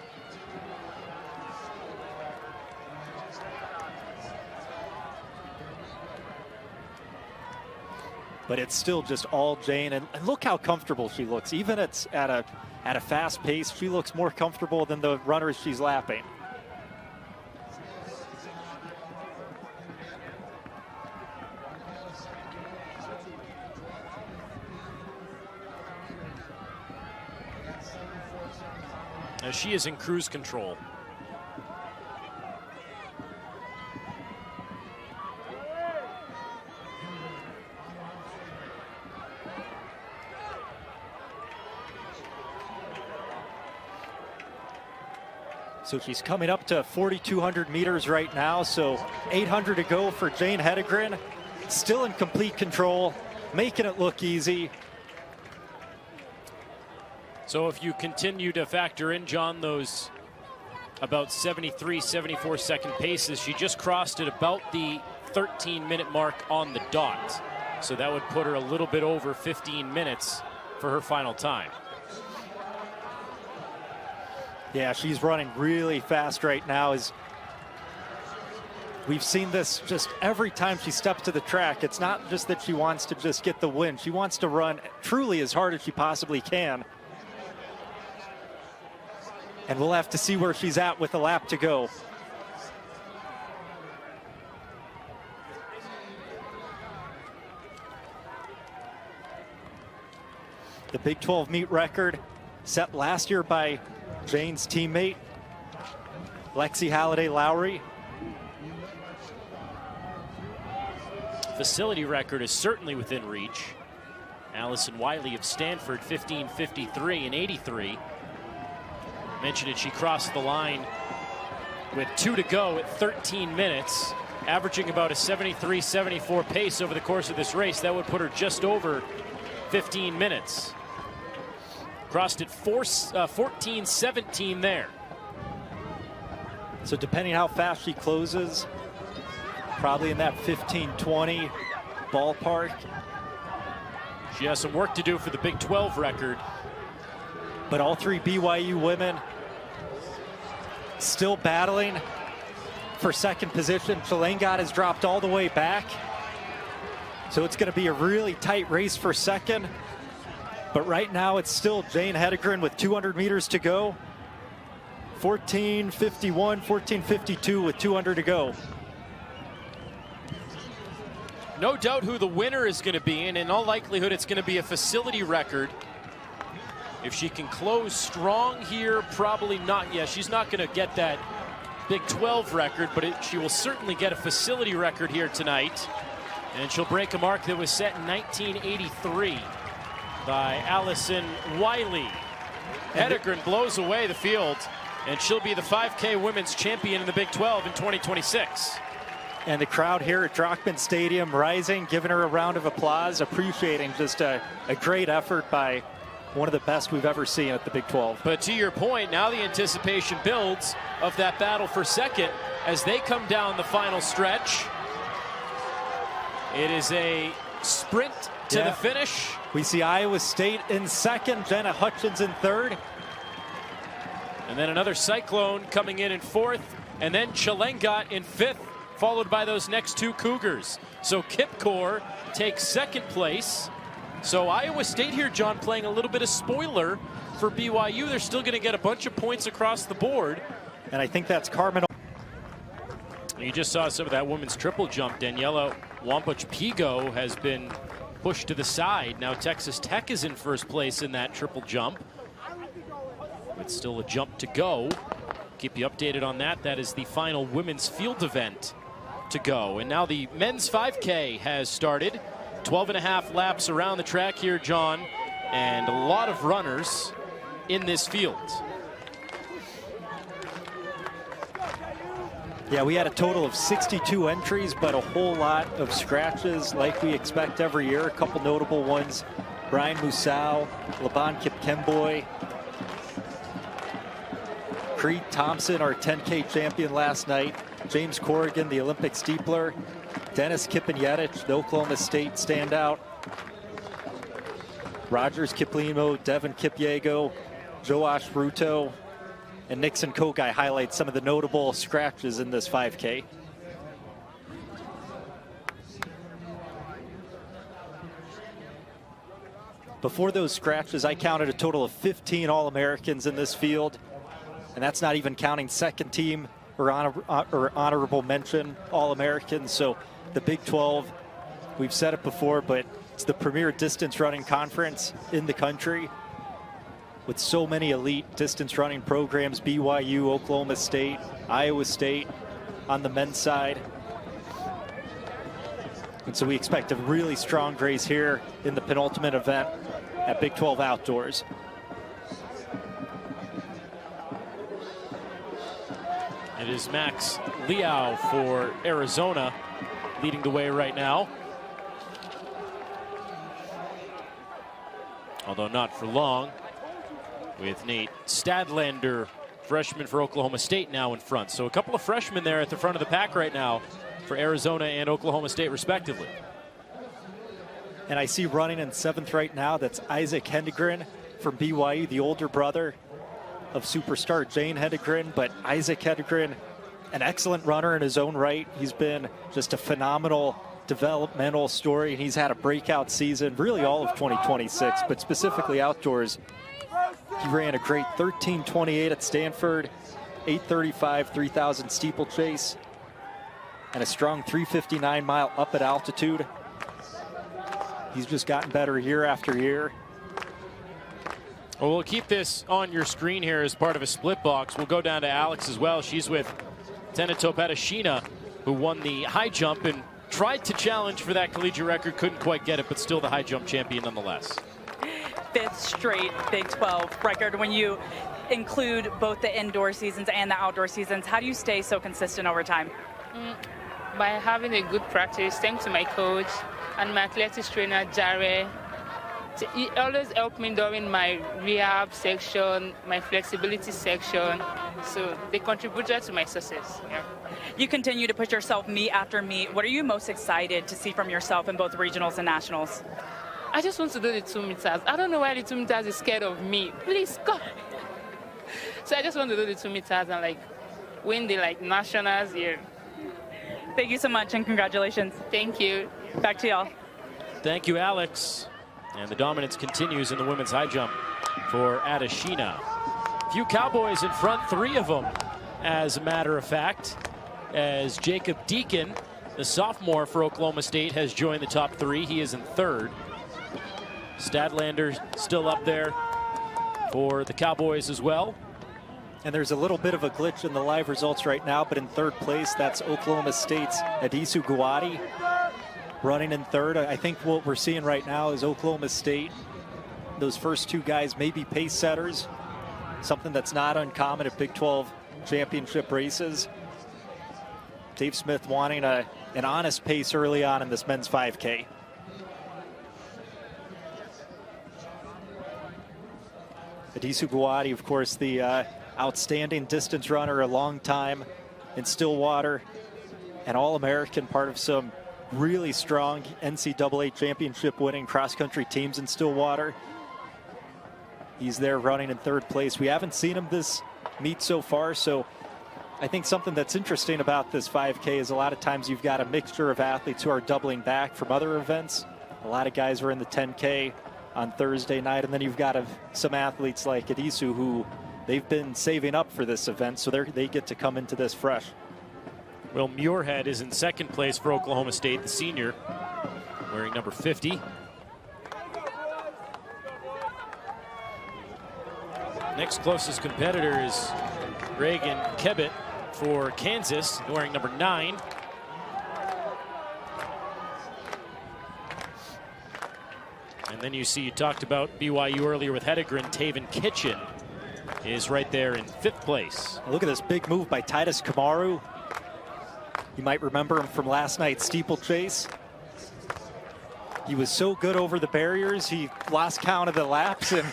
But it's still just all Jane, and look how comfortable she looks. Even at a fast pace, she looks more comfortable than the runners she's lapping. as she is in cruise control. So she's coming up to 4,200 meters right now. So 800 to go for Jane Hedegren. Still in complete control, making it look easy. So if you continue to factor in, John, those about 73, 74 second paces, she just crossed at about the 13-minute mark on the dot. So that would put her a little bit over 15 minutes for her final time. Yeah, she's running really fast right now. As we've seen this just every time she steps to the track. It's not just that she wants to just get the win. She wants to run truly as hard as she possibly can. And we'll have to see where she's at with a lap to go. The Big 12 meet record set last year by Jane's teammate, Lexi Halliday-Lowry. Facility record is certainly within reach. Allison Wiley of Stanford, 15:53 and 83. Mentioned it, she crossed the line with 2 to go at 13 minutes, averaging about a 73-74 pace over the course of this race. That would put her just over 15 minutes. Crossed at 14:17 there. So depending how fast she closes, probably in that 15:20 ballpark. She has some work to do for the Big 12 record. But all three BYU women still battling for second position. Chalengott has dropped all the way back. So it's going to be a really tight race for second. But right now it's still Jane Hedegren with 200 meters to go. 14:51, 14:52 with 200 to go. No doubt who the winner is going to be, and in all likelihood it's going to be a facility record. If she can close strong here, probably not. Yeah, she's not going to get that Big 12 record, but she will certainly get a facility record here tonight. And she'll break a mark that was set in 1983 by Allison Wiley. Hedegren blows away the field, and she'll be the 5K women's champion in the Big 12 in 2026. And the crowd here at Drachman Stadium rising, giving her a round of applause, appreciating just a great effort by one of the best we've ever seen at the Big 12. But to your point, now the anticipation builds of that battle for second as they come down the final stretch. It is a sprint to the finish. We see Iowa State in second, Jenna Hutchins in third. And then another Cyclone coming in fourth, and then Chalengott in fifth, followed by those next two Cougars. So Kipkor takes second place. So Iowa State here, John, playing a little bit of spoiler for BYU. They're still going to get a bunch of points across the board. And I think that's Carmen. You just saw some of that women's triple jump. Daniela Wampuch-Pigo has been pushed to the side. Now Texas Tech is in first place in that triple jump. With still a jump to go. Keep you updated on that. That is the final women's field event to go. And now the men's 5K has started. 12.5 laps around the track here, John, and a lot of runners in this field. Yeah, we had a total of 62 entries, but a whole lot of scratches like we expect every year. A couple notable ones. Brian Musau, Laban Kipkemboy, Creed Thompson, our 10K champion last night. James Corrigan, the Olympic steepler. Dennis Kipinetich, the Oklahoma State standout. Rogers Kiplimo, Devin Kipyego, Joash Ruto, and Nixon Kokai highlight some of the notable scratches in this 5K. Before those scratches, I counted a total of 15 All-Americans in this field, and that's not even counting second team or honorable mention All-Americans. So the Big 12, we've said it before, but it's the premier distance running conference in the country. with so many elite distance running programs, BYU, Oklahoma State, Iowa State on the men's side. And so we expect a really strong race here in the penultimate event at Big 12 Outdoors. It is Max Liao for Arizona leading the way right now. Although not for long, with Nate Stadlander, freshman for Oklahoma State, now in front. So a couple of freshmen there at the front of the pack right now for Arizona and Oklahoma State respectively. And I see running in 7th right now, that's Isaac Hendegren from BYU, the older brother of superstar Jane Hendegren. But Isaac Hendegren, an excellent runner in his own right. He's been just a phenomenal developmental story, and he's had a breakout season really all of 2026, but specifically outdoors. He ran a great 13:28 at Stanford, 8:35 3,000 steeplechase, and a strong 3:59 mile up at altitude. He's just gotten better year after year. Well, we'll keep this on your screen here as part of a split box. We'll go down to Alex as well. She's with Teneto Petashina, who won the high jump and tried to challenge for that collegiate record, couldn't quite get it, but still the high jump champion nonetheless. 5th straight Big 12 record. When you include both the indoor seasons and the outdoor seasons, how do you stay so consistent over time? By having a good practice, thanks to my coach and my athletics trainer, Jare. He always helped me during my rehab section, my flexibility section. So they contributed to my success. Yeah. You continue to push yourself meet after meet. What are you most excited to see from yourself in both regionals and nationals? I just want to do the 2 meters. I don't know why the 2 meters is scared of me. Please, God. So I just want to do the 2 meters and like win the nationals here. Thank you so much and congratulations. Thank you. Back to y'all. Thank you, Alex. And the dominance continues in the women's high jump for Adeshina. Few Cowboys in front, 3 of them, as a matter of fact, as Jacob Deacon, the sophomore for Oklahoma State, has joined the top 3. He is in 3rd. Stadlander still up there for the Cowboys as well. And there's a little bit of a glitch in the live results right now, but in 3rd place, that's Oklahoma State's Adisu Guwadi running in 3rd. I think what we're seeing right now is Oklahoma State, those first 2 guys may be pace setters, something that's not uncommon at Big 12 championship races. Dave Smith wanting an honest pace early on in this men's 5K. Adisu Guwadi, of course, the outstanding distance runner, a long time in Stillwater, an All-American, part of some really strong NCAA championship winning cross-country teams in Stillwater. He's there running in 3rd place. We haven't seen him this meet so far, so I think something that's interesting about this 5K is a lot of times you've got a mixture of athletes who are doubling back from other events. A lot of guys were in the 10K on Thursday night, and then you've got some athletes like Adisu who they've been saving up for this event, so they get to come into this fresh. Well, Muirhead is in 2nd place for Oklahoma State, the senior, wearing number 50. Next closest competitor is Reagan Kebbett for Kansas, wearing number 9. And then you see, you talked about BYU earlier with Hedegren, Taven Kitchen is right there in 5th place. Look at this big move by Titus Kamaru. You might remember him from last night's steeplechase. He was so good over the barriers, he lost count of the laps, and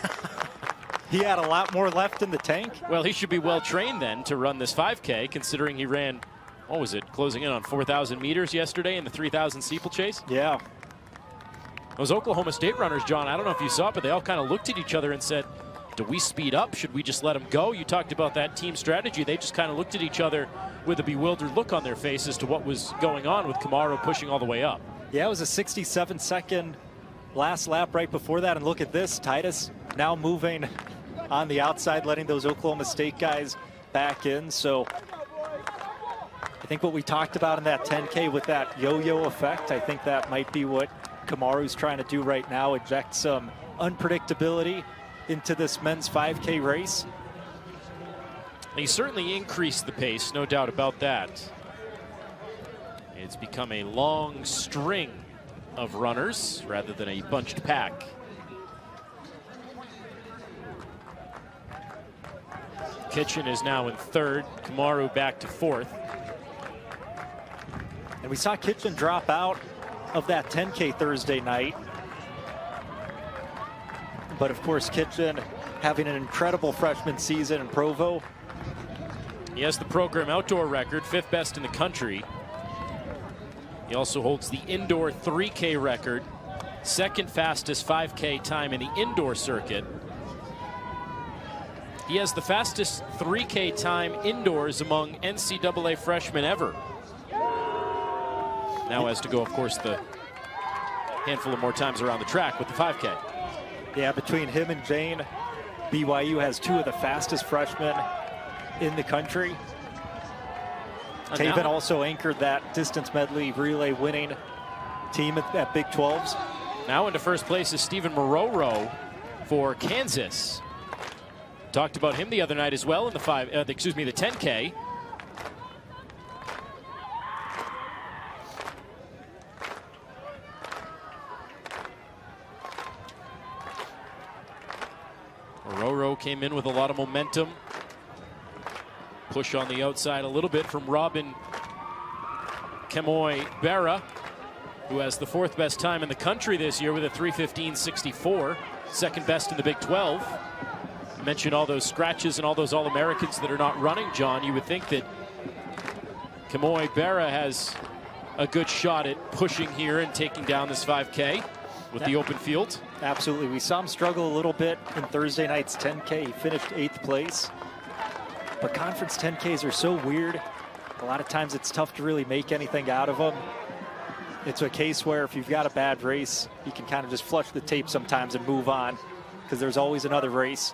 he had a lot more left in the tank. Well, he should be well trained then to run this 5K, considering he ran, what was it, closing in on 4,000 meters yesterday in the 3,000 steeplechase? Yeah. Those Oklahoma State runners, John, I don't know if you saw it, but they all kind of looked at each other and said, do we speed up? Should we just let them go? You talked about that team strategy. They just kind of looked at each other with a bewildered look on their face as to what was going on with Kamaru pushing all the way up. Yeah, it was a 67-second last lap right before that. And look at this, Titus now moving on the outside, letting those Oklahoma State guys back in. So I think what we talked about in that 10K with that yo-yo effect, I think that might be what Kamaru's trying to do right now, inject some unpredictability into this men's 5K race. He certainly increased the pace, no doubt about that. It's become a long string of runners rather than a bunched pack. Kitchen is now in third, Kamaru back to fourth. And we saw Kitchen drop out of that 10K Thursday night. But of course, Kitchen having an incredible freshman season in Provo. He has the program outdoor record, 5th best in the country. He also holds the indoor 3K record, 2nd fastest 5K time in the indoor circuit. He has the fastest 3K time indoors among NCAA freshmen ever. Now has to go, of course, the handful of more times around the track with the 5K. Yeah, between him and Jane, BYU has 2 of the fastest freshmen in the country. Taven also anchored that distance medley relay winning team at Big 12s. Now into first place is Stephen Mororo for Kansas. Talked about him the other night as well in the 10K. Mororo came in with a lot of momentum. Push on the outside a little bit from Robin Kemoy Berra, who has the 4th best time in the country this year with a 3:15.64, 2nd best in the Big 12. I mentioned all those scratches and all those All-Americans that are not running, John. You would think that Kemoy Berra has a good shot at pushing here and taking down this 5K with the open field. Absolutely. We saw him struggle a little bit in Thursday night's 10K. He finished 8th place. But conference 10Ks are so weird. A lot of times it's tough to really make anything out of them. It's a case where if you've got a bad race, you can kind of just flush the tape sometimes and move on, because there's always another race.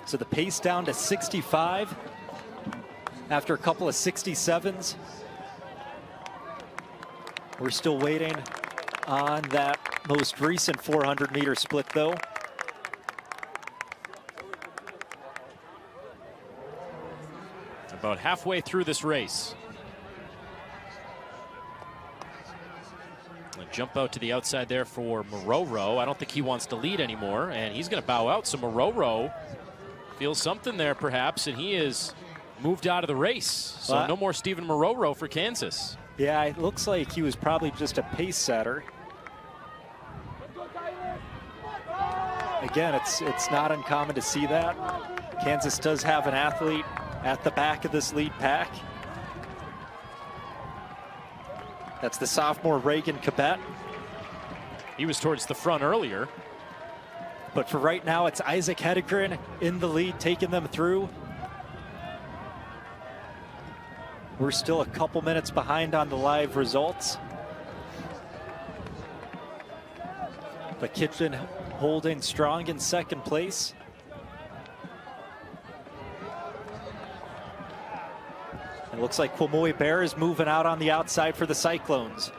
So the pace down to 65 after a couple of 67s. We're still waiting on that most recent 400-meter split, though. About halfway through this race. A jump out to the outside there for Mororo. I don't think he wants to lead anymore, and he's going to bow out. So Mororo feels something there, perhaps, and he is moved out of the race. So no more Stephen Mororo for Kansas. Yeah, it looks like he was probably just a pace setter. Again, it's not uncommon to see that. Kansas does have an athlete at the back of this lead pack. That's the sophomore Reagan Cabet. He was towards the front earlier. But for right now, it's Isaac Hedegren in the lead, taking them through. We're still a couple minutes behind on the live results. But Kitchen holding strong in 2nd place. It looks like Kemoy Berra is moving out on the outside for the Cyclones.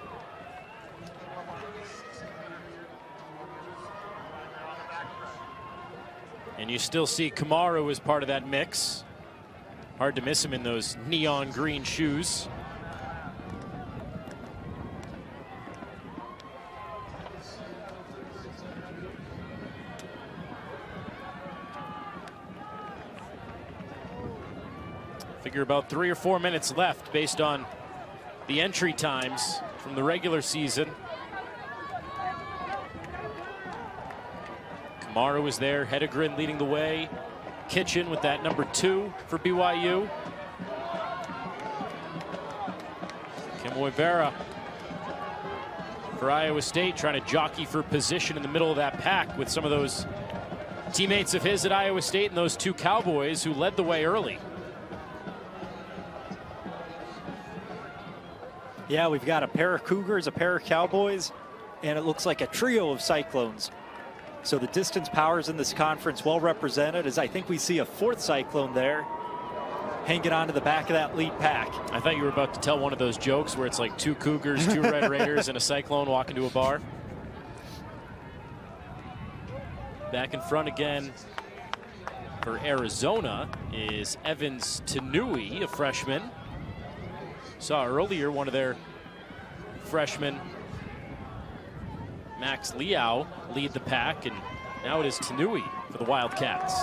And you still see Kamaru as part of that mix. Hard to miss him in those neon green shoes. Figure about 3 or 4 minutes left based on the entry times from the regular season. Kamaru is there, Hedegren leading the way. Kitchen with that number 2 for BYU. Kemoy Berra for Iowa State, trying to jockey for position in the middle of that pack with some of those teammates of his at Iowa State and those 2 Cowboys who led the way early. Yeah, we've got a pair of Cougars, a pair of Cowboys, and it looks like a trio of Cyclones. So the distance powers in this conference well represented, as I think we see a 4th Cyclone there. hanging on to the back of that lead pack. I thought you were about to tell one of those jokes where it's like 2 Cougars, 2 Red Raiders, and a Cyclone walking to a bar. Back in front again for Arizona is Evans Tanui, a freshman. Saw earlier one of their freshmen, Max Liao, lead the pack, and now it is Tanui for the Wildcats.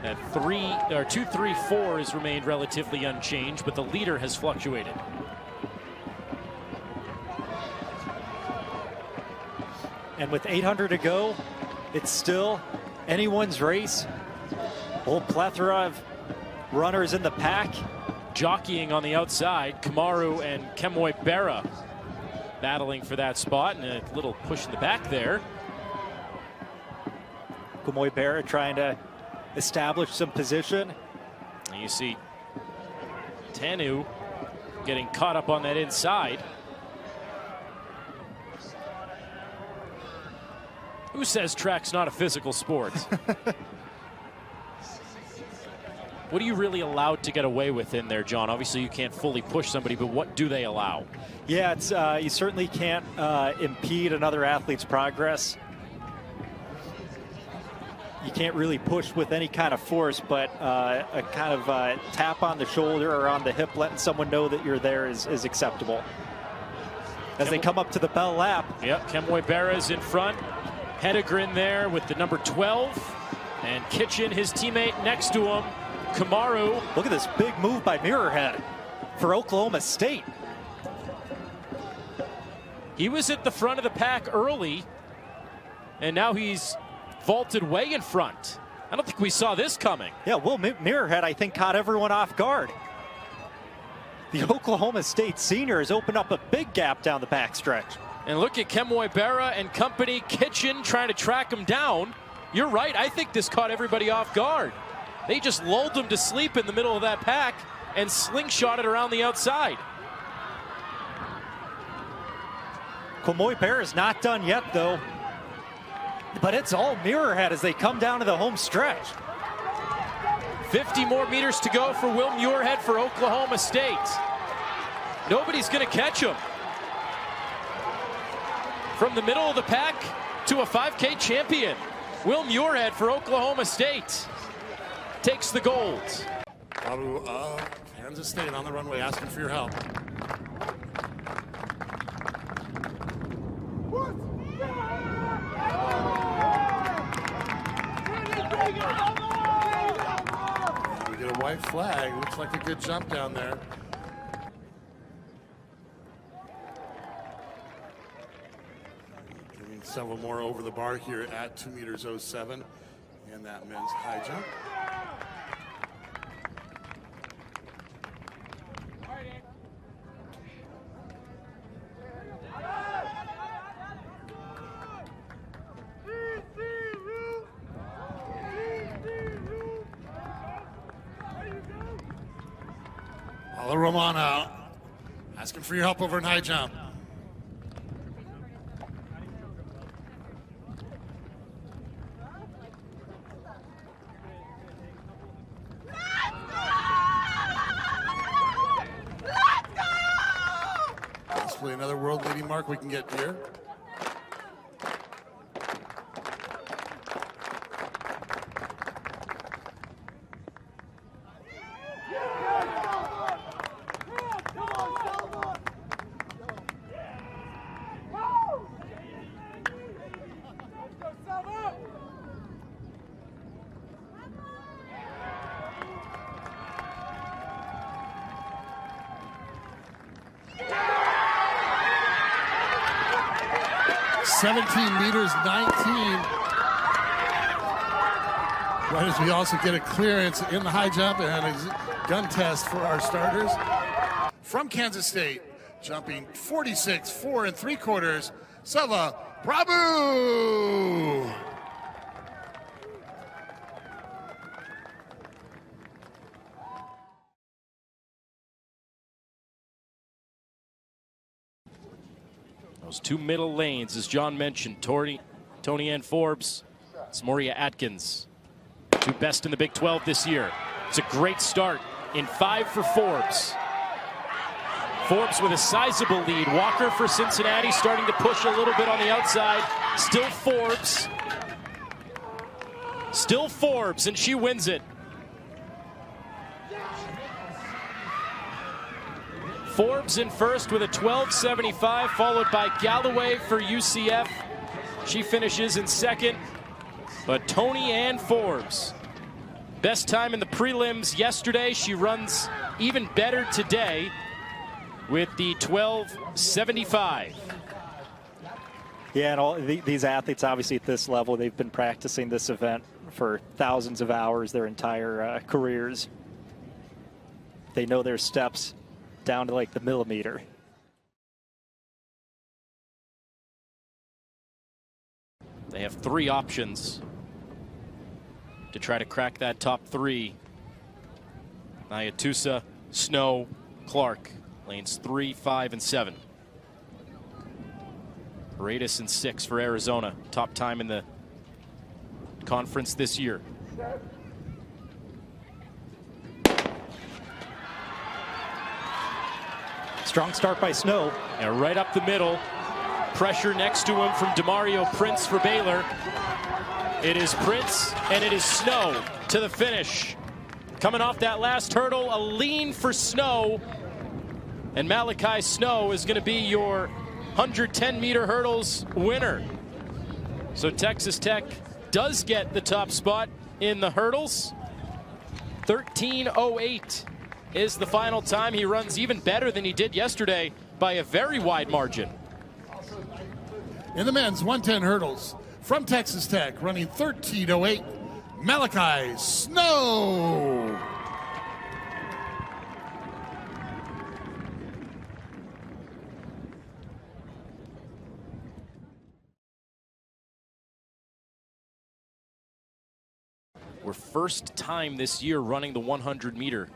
That 2-3-4 has remained relatively unchanged, but the leader has fluctuated. And with 800 to go, it's still anyone's race. Whole plethora of runners in the pack. Jockeying on the outside, Kamaru and Kemoy Berra battling for that spot, and a little push in the back there. Kemoy Berra trying to establish some position. And you see Tanu getting caught up on that inside. Who says track's not a physical sport? What are you really allowed to get away with in there, John? Obviously, you can't fully push somebody, but what do they allow? Yeah, it's you certainly can't impede another athlete's progress. You can't really push with any kind of force, but a kind of tap on the shoulder or on the hip, letting someone know that you're there is acceptable. As they come up to the bell lap. Yep, Kemoy Berra is in front. Hedegren there with the number 12. And Kitchen, his teammate, next to him. Kamaru. Look at this big move by Mirrorhead for Oklahoma State. He was at the front of the pack early, and now he's vaulted way in front. I don't think we saw this coming. Yeah, Will Mirrorhead, I think, caught everyone off guard. The Oklahoma State senior has opened up a big gap down the backstretch. And look at Kemoy Berra and company. Kitchen trying to track him down. You're right, I think this caught everybody off guard. They just lulled him to sleep in the middle of that pack and slingshotted around the outside. Kemoy Berra is not done yet, though. But it's all Mirrorhead as they come down to the home stretch. 50 more meters to go for Will Muirhead for Oklahoma State. Nobody's going to catch him. From the middle of the pack to a 5K champion, Will Muirhead for Oklahoma State takes the gold. Out of Kansas State on the runway, asking for your help. We get a white flag. Looks like a good jump down there. Giving several more over the bar here at 2 meters 07 in that men's high jump. Romano asking for your help over in high jump. Possibly another world leading mark we can get here. Meters 19. Right as we also get a clearance in the high jump and a gun test for our starters. From Kansas State, jumping 46, 4 3/4, Seva Prabhu. Those 2 middle lanes, as John mentioned, Tony Ann Forbes, it's Moria Atkins. Two best in the Big 12 this year. It's a great start in 5 for Forbes. Forbes with a sizable lead. Walker for Cincinnati starting to push a little bit on the outside. Still Forbes. Still Forbes, and she wins it. Forbes in first with a 12.75, followed by Galloway for UCF. She finishes in second. But Tony Ann Forbes, best time in the prelims yesterday. She runs even better today with the 12.75. Yeah, and all these athletes, obviously at this level, they've been practicing this event for thousands of hours their entire careers. They know their steps down to like the millimeter. They have 3 options to try to crack that top 3. Nyatusa, Snow, Clark. Lanes 3, 5, and 7. Paredes in 6 for Arizona. Top time in the conference this year. Strong start by Snow. And right up the middle. Pressure next to him from DeMario Prince for Baylor. It is Prince and it is Snow to the finish. Coming off that last hurdle, a lean for Snow. And Malachi Snow is going to be your 110-meter hurdles winner. So Texas Tech does get the top spot in the hurdles. 13:08 is the final time. He runs even better than he did yesterday by a very wide margin. In the men's 110 hurdles from Texas Tech, running 13:08, Malachi Snow. We're first time this year running the 100 meter.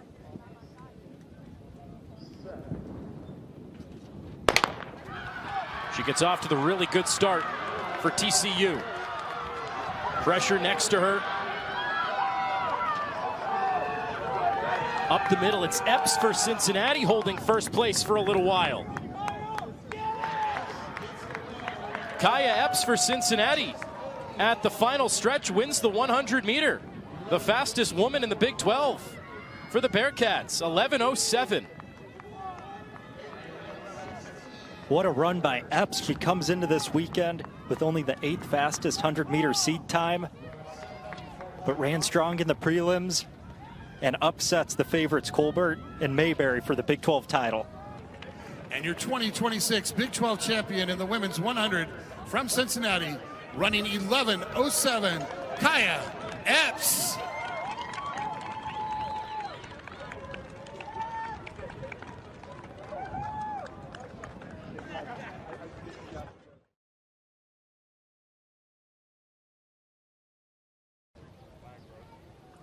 She gets off to the really good start for TCU. Pressure next to her. Up the middle, it's Epps for Cincinnati holding first place for a little while. Kaya Epps for Cincinnati at the final stretch wins the 100 meter. The fastest woman in the Big 12 for the Bearcats, 11:07. What a run by Epps. She comes into this weekend with only the 8th fastest 100-meter seed time, but ran strong in the prelims and upsets the favorites Colbert and Mayberry for the Big 12 title. And your 2026 Big 12 champion in the women's 100 from Cincinnati, running 11:07, Kaya Epps.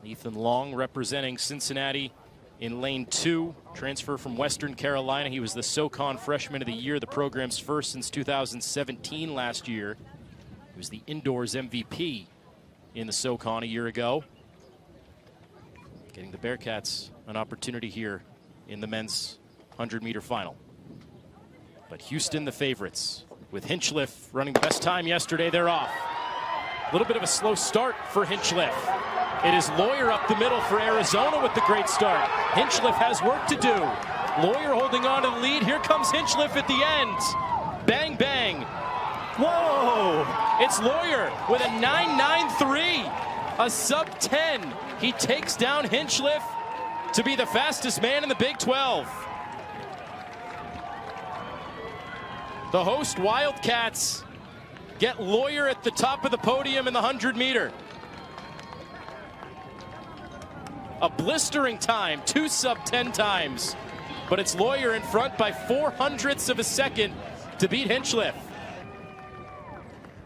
Ethan Long representing Cincinnati in lane 2. Transfer from Western Carolina. He was the SoCon Freshman of the Year, the program's first since 2017 last year. He was the indoors MVP in the SoCon a year ago. Getting the Bearcats an opportunity here in the men's 100-meter final. But Houston the favorites. With Hinchliffe running the best time yesterday, they're off. A little bit of a slow start for Hinchliffe. It is Lawyer up the middle for Arizona with the great start. Hinchliffe has work to do. Lawyer holding on to the lead. Here comes Hinchliffe at the end. Bang, bang. Whoa! It's Lawyer with a 9.93, a sub-10. He takes down Hinchliffe to be the fastest man in the Big 12. The host Wildcats get Lawyer at the top of the podium in the 100-meter. A blistering time, 2 sub-10 times. But it's Lawyer in front by 0.04 of a second to beat Hinchliffe.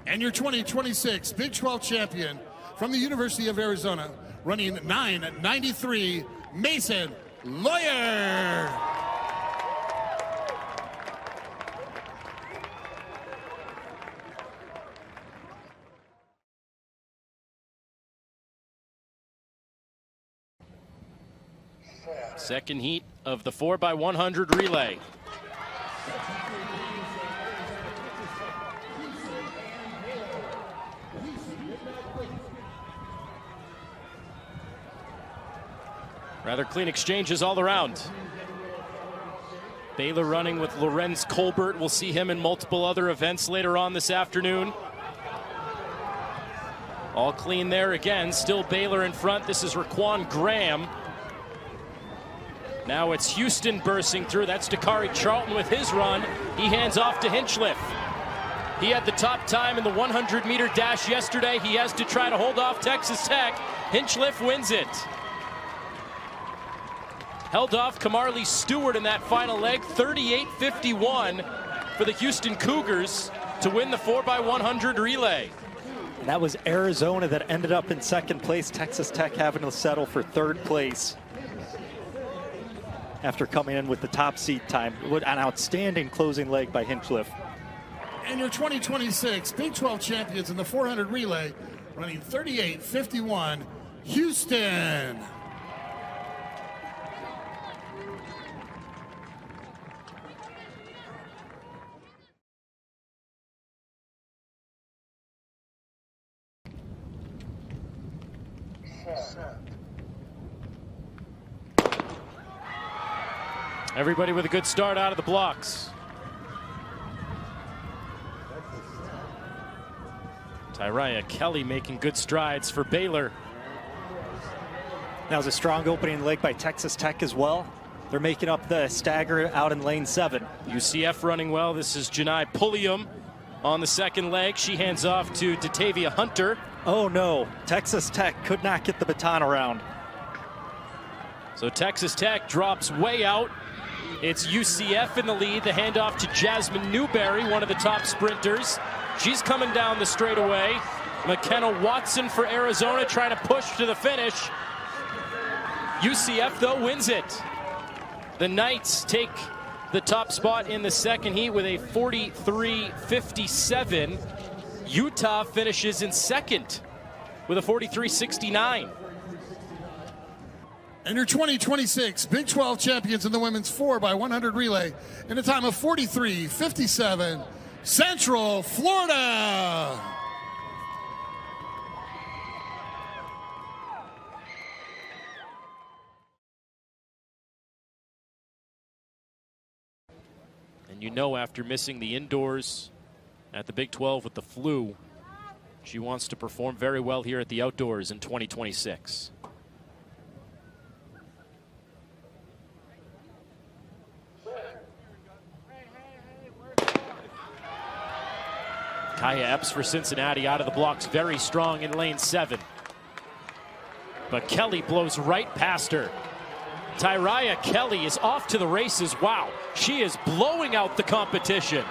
And your 2026 Big 12 champion from the University of Arizona, running 9.93, Mason Lawyer. Second heat of the 4x100 relay. Rather clean exchanges all around. Baylor running with Lorenz Colbert. We'll see him in multiple other events later on this afternoon. All clean there again. Still Baylor in front. This is Raquan Graham. Now it's Houston bursting through. That's Dakari Charlton with his run. He hands off to Hinchliffe. He had the top time in the 100-meter dash yesterday. He has to try to hold off Texas Tech. Hinchliffe wins it. Held off Kamarly Stewart in that final leg, 38-51 for the Houston Cougars to win the 4x100 relay. And that was Arizona that ended up in second place. Texas Tech having to settle for third place after coming in with the top seed time. An outstanding closing leg by Hinchliffe. And your 2026 Big 12 champions in the 400 relay, running 38-51, Houston. Everybody with a good start out of the blocks. Tyria Kelly making good strides for Baylor. That was a strong opening leg by Texas Tech as well. They're making up the stagger out in lane 7. UCF running well. This is Janai Pulliam on the second leg. She hands off to Datavia Hunter. Oh no, Texas Tech could not get the baton around. So Texas Tech drops way out. It's UCF in the lead. The handoff to Jasmine Newberry, one of the top sprinters. She's coming down the straightaway. McKenna Watson for Arizona trying to push to the finish. UCF, though, wins it. The Knights take the top spot in the second heat with a 43-57. Utah finishes in second with a 43-69. And your 2026 Big 12 champions in the women's 4x100 relay in a time of 43-57, Central Florida. And you know, after missing the indoors at the Big 12 with the flu, she wants to perform very well here at the outdoors in 2026. Kaya Epps for Cincinnati out of the blocks, very strong in lane 7. But Kelly blows right past her. Tyria Kelly is off to the races. Wow, she is blowing out the competition.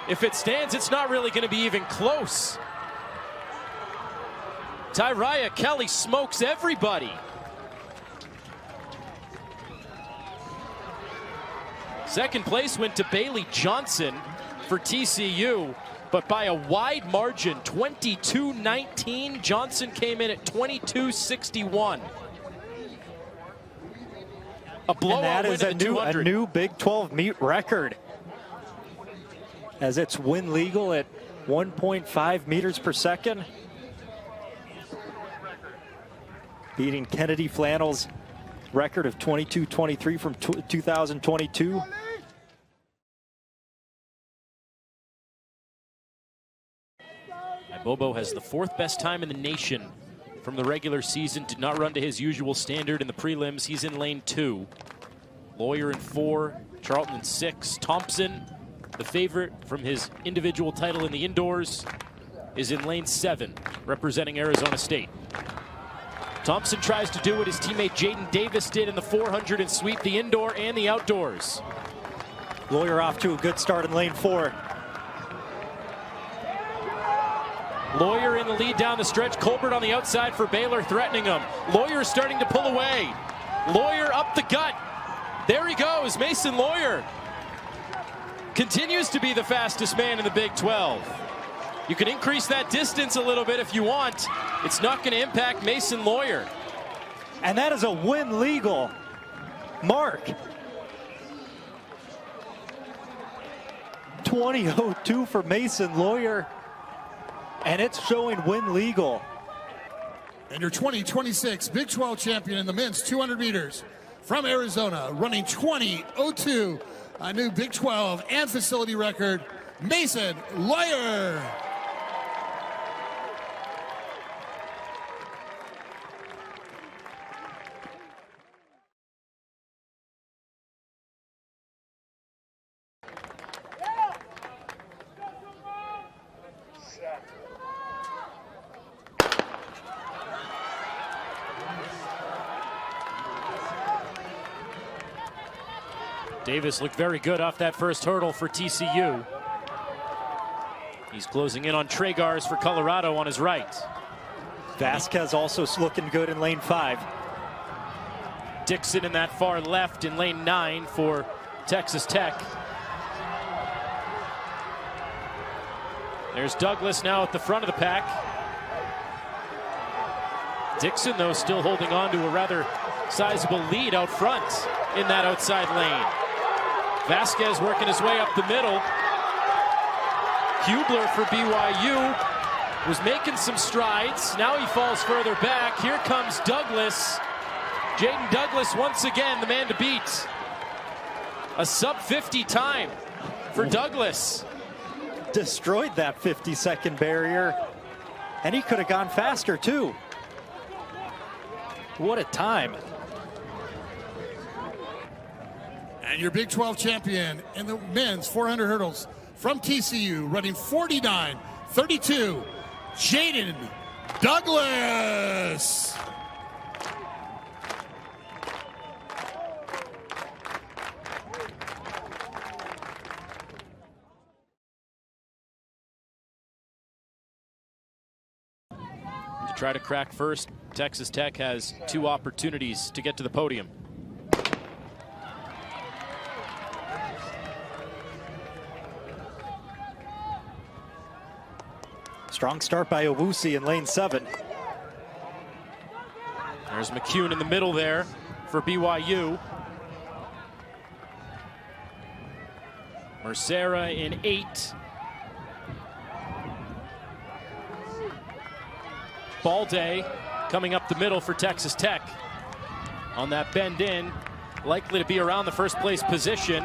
If it stands, it's not really going to be even close. Tyria Kelly smokes everybody. Second place went to Bailey Johnson for TCU, but by a wide margin, 22-19. Johnson came in at 22-61. A blowout and that is win at a new Big 12 meet record, as it's win legal at 1.5 meters per second, beating Kennedy Flannel's record of 22-23 from 2022. Bobo has the 4th best time in the nation from the regular season. Did not run to his usual standard in the prelims. He's in lane 2. Lawyer in 4, Charlton in 6. Thompson, the favorite from his individual title in the indoors, is in lane 7, representing Arizona State. Thompson tries to do what his teammate Jaden Davis did in the 400 and sweep the indoor and the outdoors. Lawyer off to a good start in lane 4. Lawyer in the lead down the stretch. Colbert on the outside for Baylor, threatening him. Lawyer starting to pull away. Lawyer up the gut. There he goes, Mason Lawyer. Continues to be the fastest man in the Big 12. You can increase that distance a little bit if you want. It's not going to impact Mason Lawyer. And that is a win legal mark. 20:02 for Mason Lawyer. And it's showing win legal. And your 2026 Big 12 champion in the men's 200 meters from Arizona, running 20:02, a new Big 12 and facility record, Mason Lawyer. Davis looked very good off that first hurdle for TCU. He's closing in on Tragars for Colorado on his right. Vasquez also looking good in lane 5. Dixon in that far left in lane 9 for Texas Tech. There's Douglas now at the front of the pack. Dixon, though, still holding on to a rather sizable lead out front in that outside lane. Vasquez working his way up the middle. Hubler for BYU was making some strides. Now he falls further back. Here comes Douglas. Jaden Douglas once again the man to beat. A sub-50 time for Douglas. Destroyed that 50-second barrier. And he could have gone faster too. What a time. And your Big 12 champion in the men's 400 hurdles from TCU, running 49:32, Jaden Douglas. To try to crack first, Texas Tech has 2 opportunities to get to the podium. Strong start by Owusi in lane 7. There's McCune in the middle there for BYU. Mercera in 8. Balde coming up the middle for Texas Tech. On that bend in, likely to be around the first place position.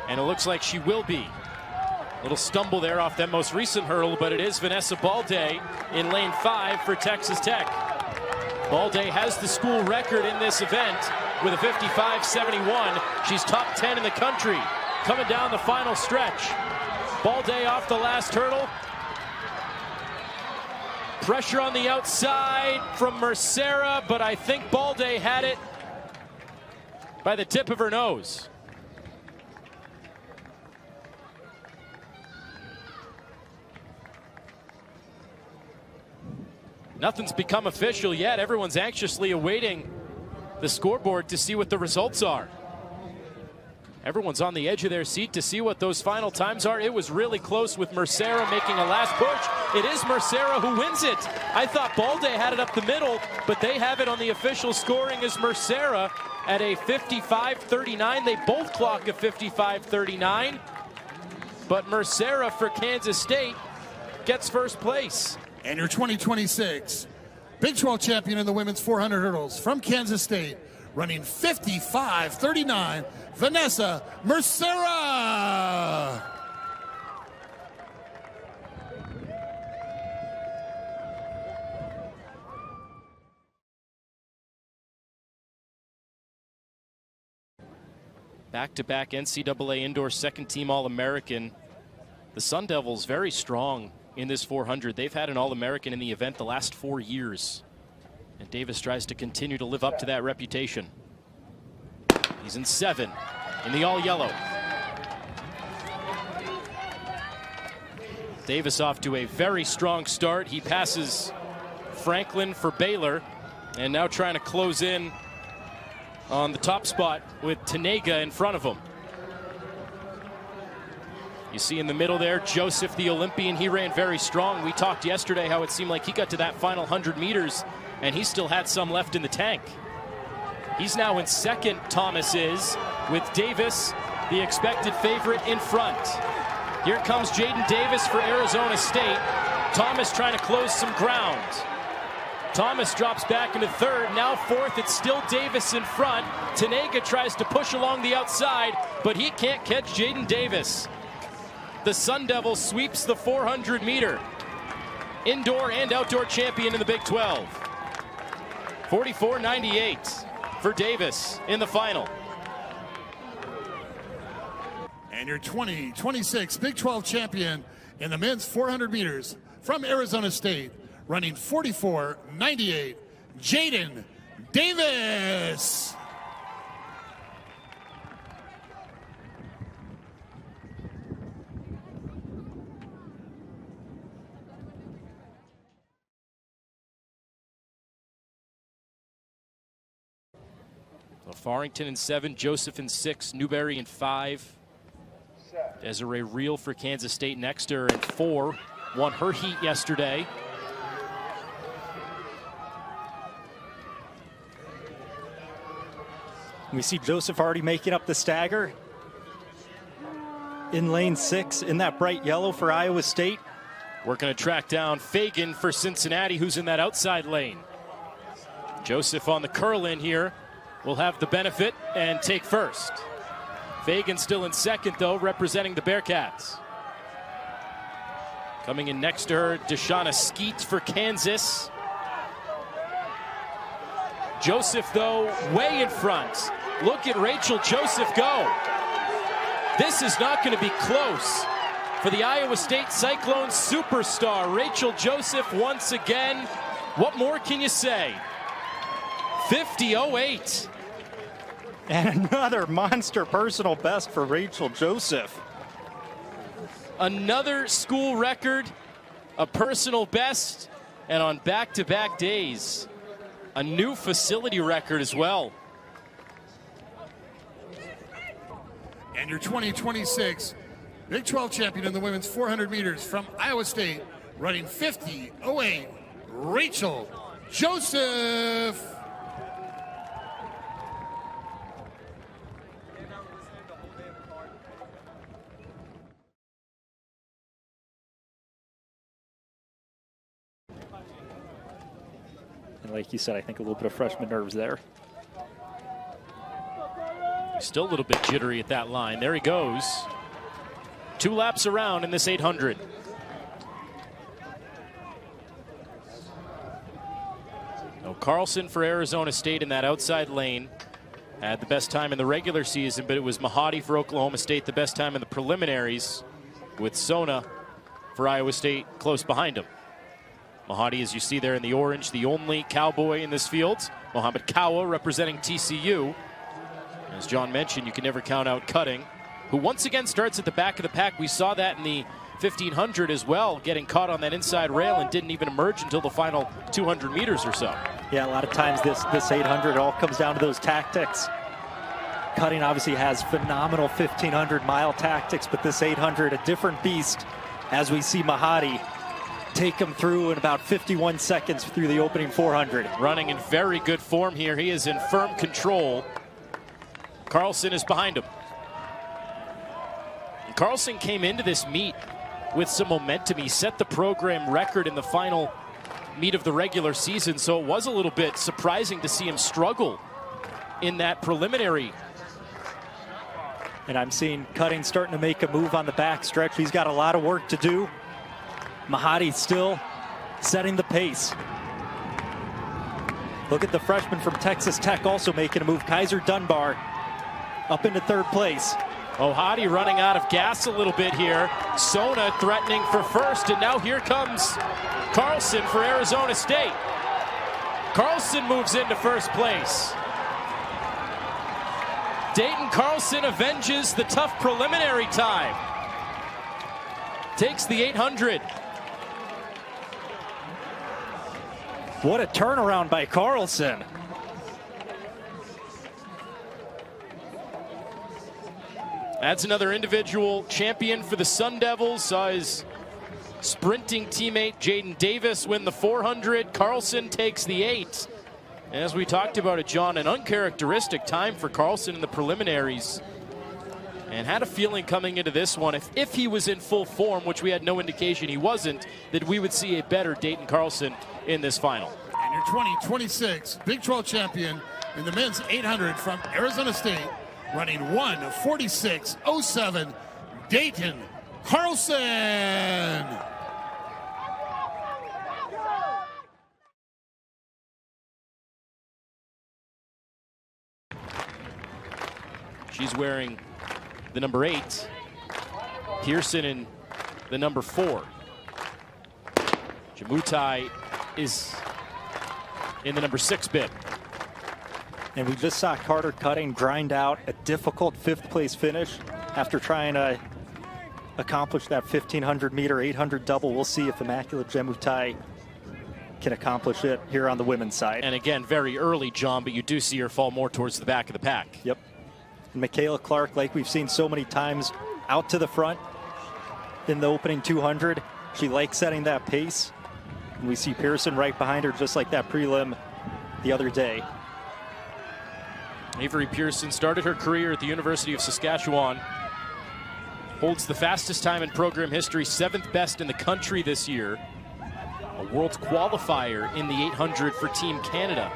And it looks like she will be. Little stumble there off that most recent hurdle, but it is Vanessa Balde in lane 5 for Texas Tech. Balde has the school record in this event with a 55.71. She's top 10 in the country coming down the final stretch. Balde off the last hurdle. Pressure on the outside from Mercera, but I think Balde had it by the tip of her nose. Nothing's become official yet. Everyone's anxiously awaiting the scoreboard to see what the results are. Everyone's on the edge of their seat to see what those final times are. It was really close with Mercera making a last push. It is Mercera who wins it. I thought Balde had it up the middle, but they have it on the official scoring as Mercera at a 55.39. They both clock a 55.39, but Mercera for Kansas State gets first place. And your 2026 Big 12 champion in the women's 400 hurdles from Kansas State, running 55.39, Vanessa Mercera. Back-to-back NCAA Indoor second-team All-American. The Sun Devils very strong in this 400. They've had an All-American in the event the last 4 years. And Davis tries to continue to live up to that reputation. He's in 7 in the all-yellow. Davis off to a very strong start. He passes Franklin for Baylor, and now trying to close in on the top spot with Tanega in front of him. You see in the middle there, Joseph, the Olympian, he ran very strong. We talked yesterday how it seemed like he got to that final 100 meters and he still had some left in the tank. He's now in second, Thomas is, with Davis, the expected favorite, in front. Here comes Jaden Davis for Arizona State. Thomas trying to close some ground. Thomas drops back into third. Now fourth, it's still Davis in front. Tanega tries to push along the outside, but he can't catch Jaden Davis. The Sun Devil sweeps the 400-meter. Indoor and outdoor champion in the Big 12. 44.98 for Davis in the final. And your 2026 Big 12 champion in the men's 400 meters from Arizona State, running 44.98, Jaden Davis. Farrington in 7, Joseph in 6, Newberry in 5. Desiree Reel for Kansas State next to her in 4. Won her heat yesterday. We see Joseph already making up the stagger. In lane 6 in that bright yellow for Iowa State. We're going to track down Fagan for Cincinnati, who's in that outside lane. Joseph on the curl in here will have the benefit and take first. Fagan still in second, though, representing the Bearcats. Coming in next to her, Deshauna Skeet for Kansas. Joseph, though, way in front. Look at Rachel Joseph go. This is not going to be close for the Iowa State Cyclone superstar, Rachel Joseph, once again. What more can you say? 50.08. And another monster personal best for Rachel Joseph. Another school record, a personal best, and on back-to-back days, a new facility record as well. And your 2026 Big 12 champion in the women's 400 meters from Iowa State, running 50.08, Rachel Joseph. And like you said, I think a little bit of freshman nerves there. Still a little bit jittery at that line. There he goes. 2 laps around in this 800. No, Carlson for Arizona State in that outside lane. Had the best time in the regular season, but it was Mahadi for Oklahoma State, the best time in the preliminaries, with Sona for Iowa State close behind him. Mahadi, as you see there in the orange, the only Cowboy in this field. Mohamed Kawa representing TCU. As John mentioned, you can never count out Cutting, who once again starts at the back of the pack. We saw that in the 1500 as well, getting caught on that inside rail and didn't even emerge until the final 200 meters or so. Yeah, a lot of times this 800 all comes down to those tactics. Cutting obviously has phenomenal 1500-mile tactics, but this 800, a different beast, as we see Mahadi take him through in about 51 seconds through the opening 400. Running in very good form here. He is in firm control. Carlson is behind him. And Carlson came into this meet with some momentum. He set the program record in the final meet of the regular season, so it was a little bit surprising to see him struggle in that preliminary. And I'm seeing Cutting starting to make a move on the back stretch. He's got a lot of work to do. Mahadi still setting the pace. Look at the freshman from Texas Tech also making a move. Kaiser Dunbar up into third place. Ohadi running out of gas a little bit here. Sona threatening for first, and now here comes Carlson for Arizona State. Carlson moves into first place. Dayton Carlson avenges the tough preliminary time. Takes the 800. What a turnaround by Carlson. That's another individual champion for the Sun Devils. Saw his sprinting teammate Jaden Davis win the 400. Carlson takes the 8. As we talked about it, John, an uncharacteristic time for Carlson in the preliminaries. And had a feeling coming into this one, if he was in full form, which we had no indication he wasn't, that we would see a better Dayton Carlson in this final. And your 2026 Big 12 champion in the men's 800 from Arizona State, running 1:46.07, Dayton Carlson. She's wearing the number 8. Pearson in the number 4. Jamutai is in the number 6 bib. And we just saw Carter Cutting grind out a difficult 5th place finish after trying to accomplish that 1500 meter 800 double. We'll see if Immaculate Jamutai can accomplish it here on the women's side. And again, very early, John, but you do see her fall more towards the back of the pack. Yep. And Michaela Clark, like we've seen so many times, out to the front in the opening 200. She likes setting that pace. And we see Pearson right behind her, just like that prelim the other day. Avery Pearson started her career at the University of Saskatchewan. Holds the fastest time in program history, 7th best in the country this year. A world qualifier in the 800 for Team Canada.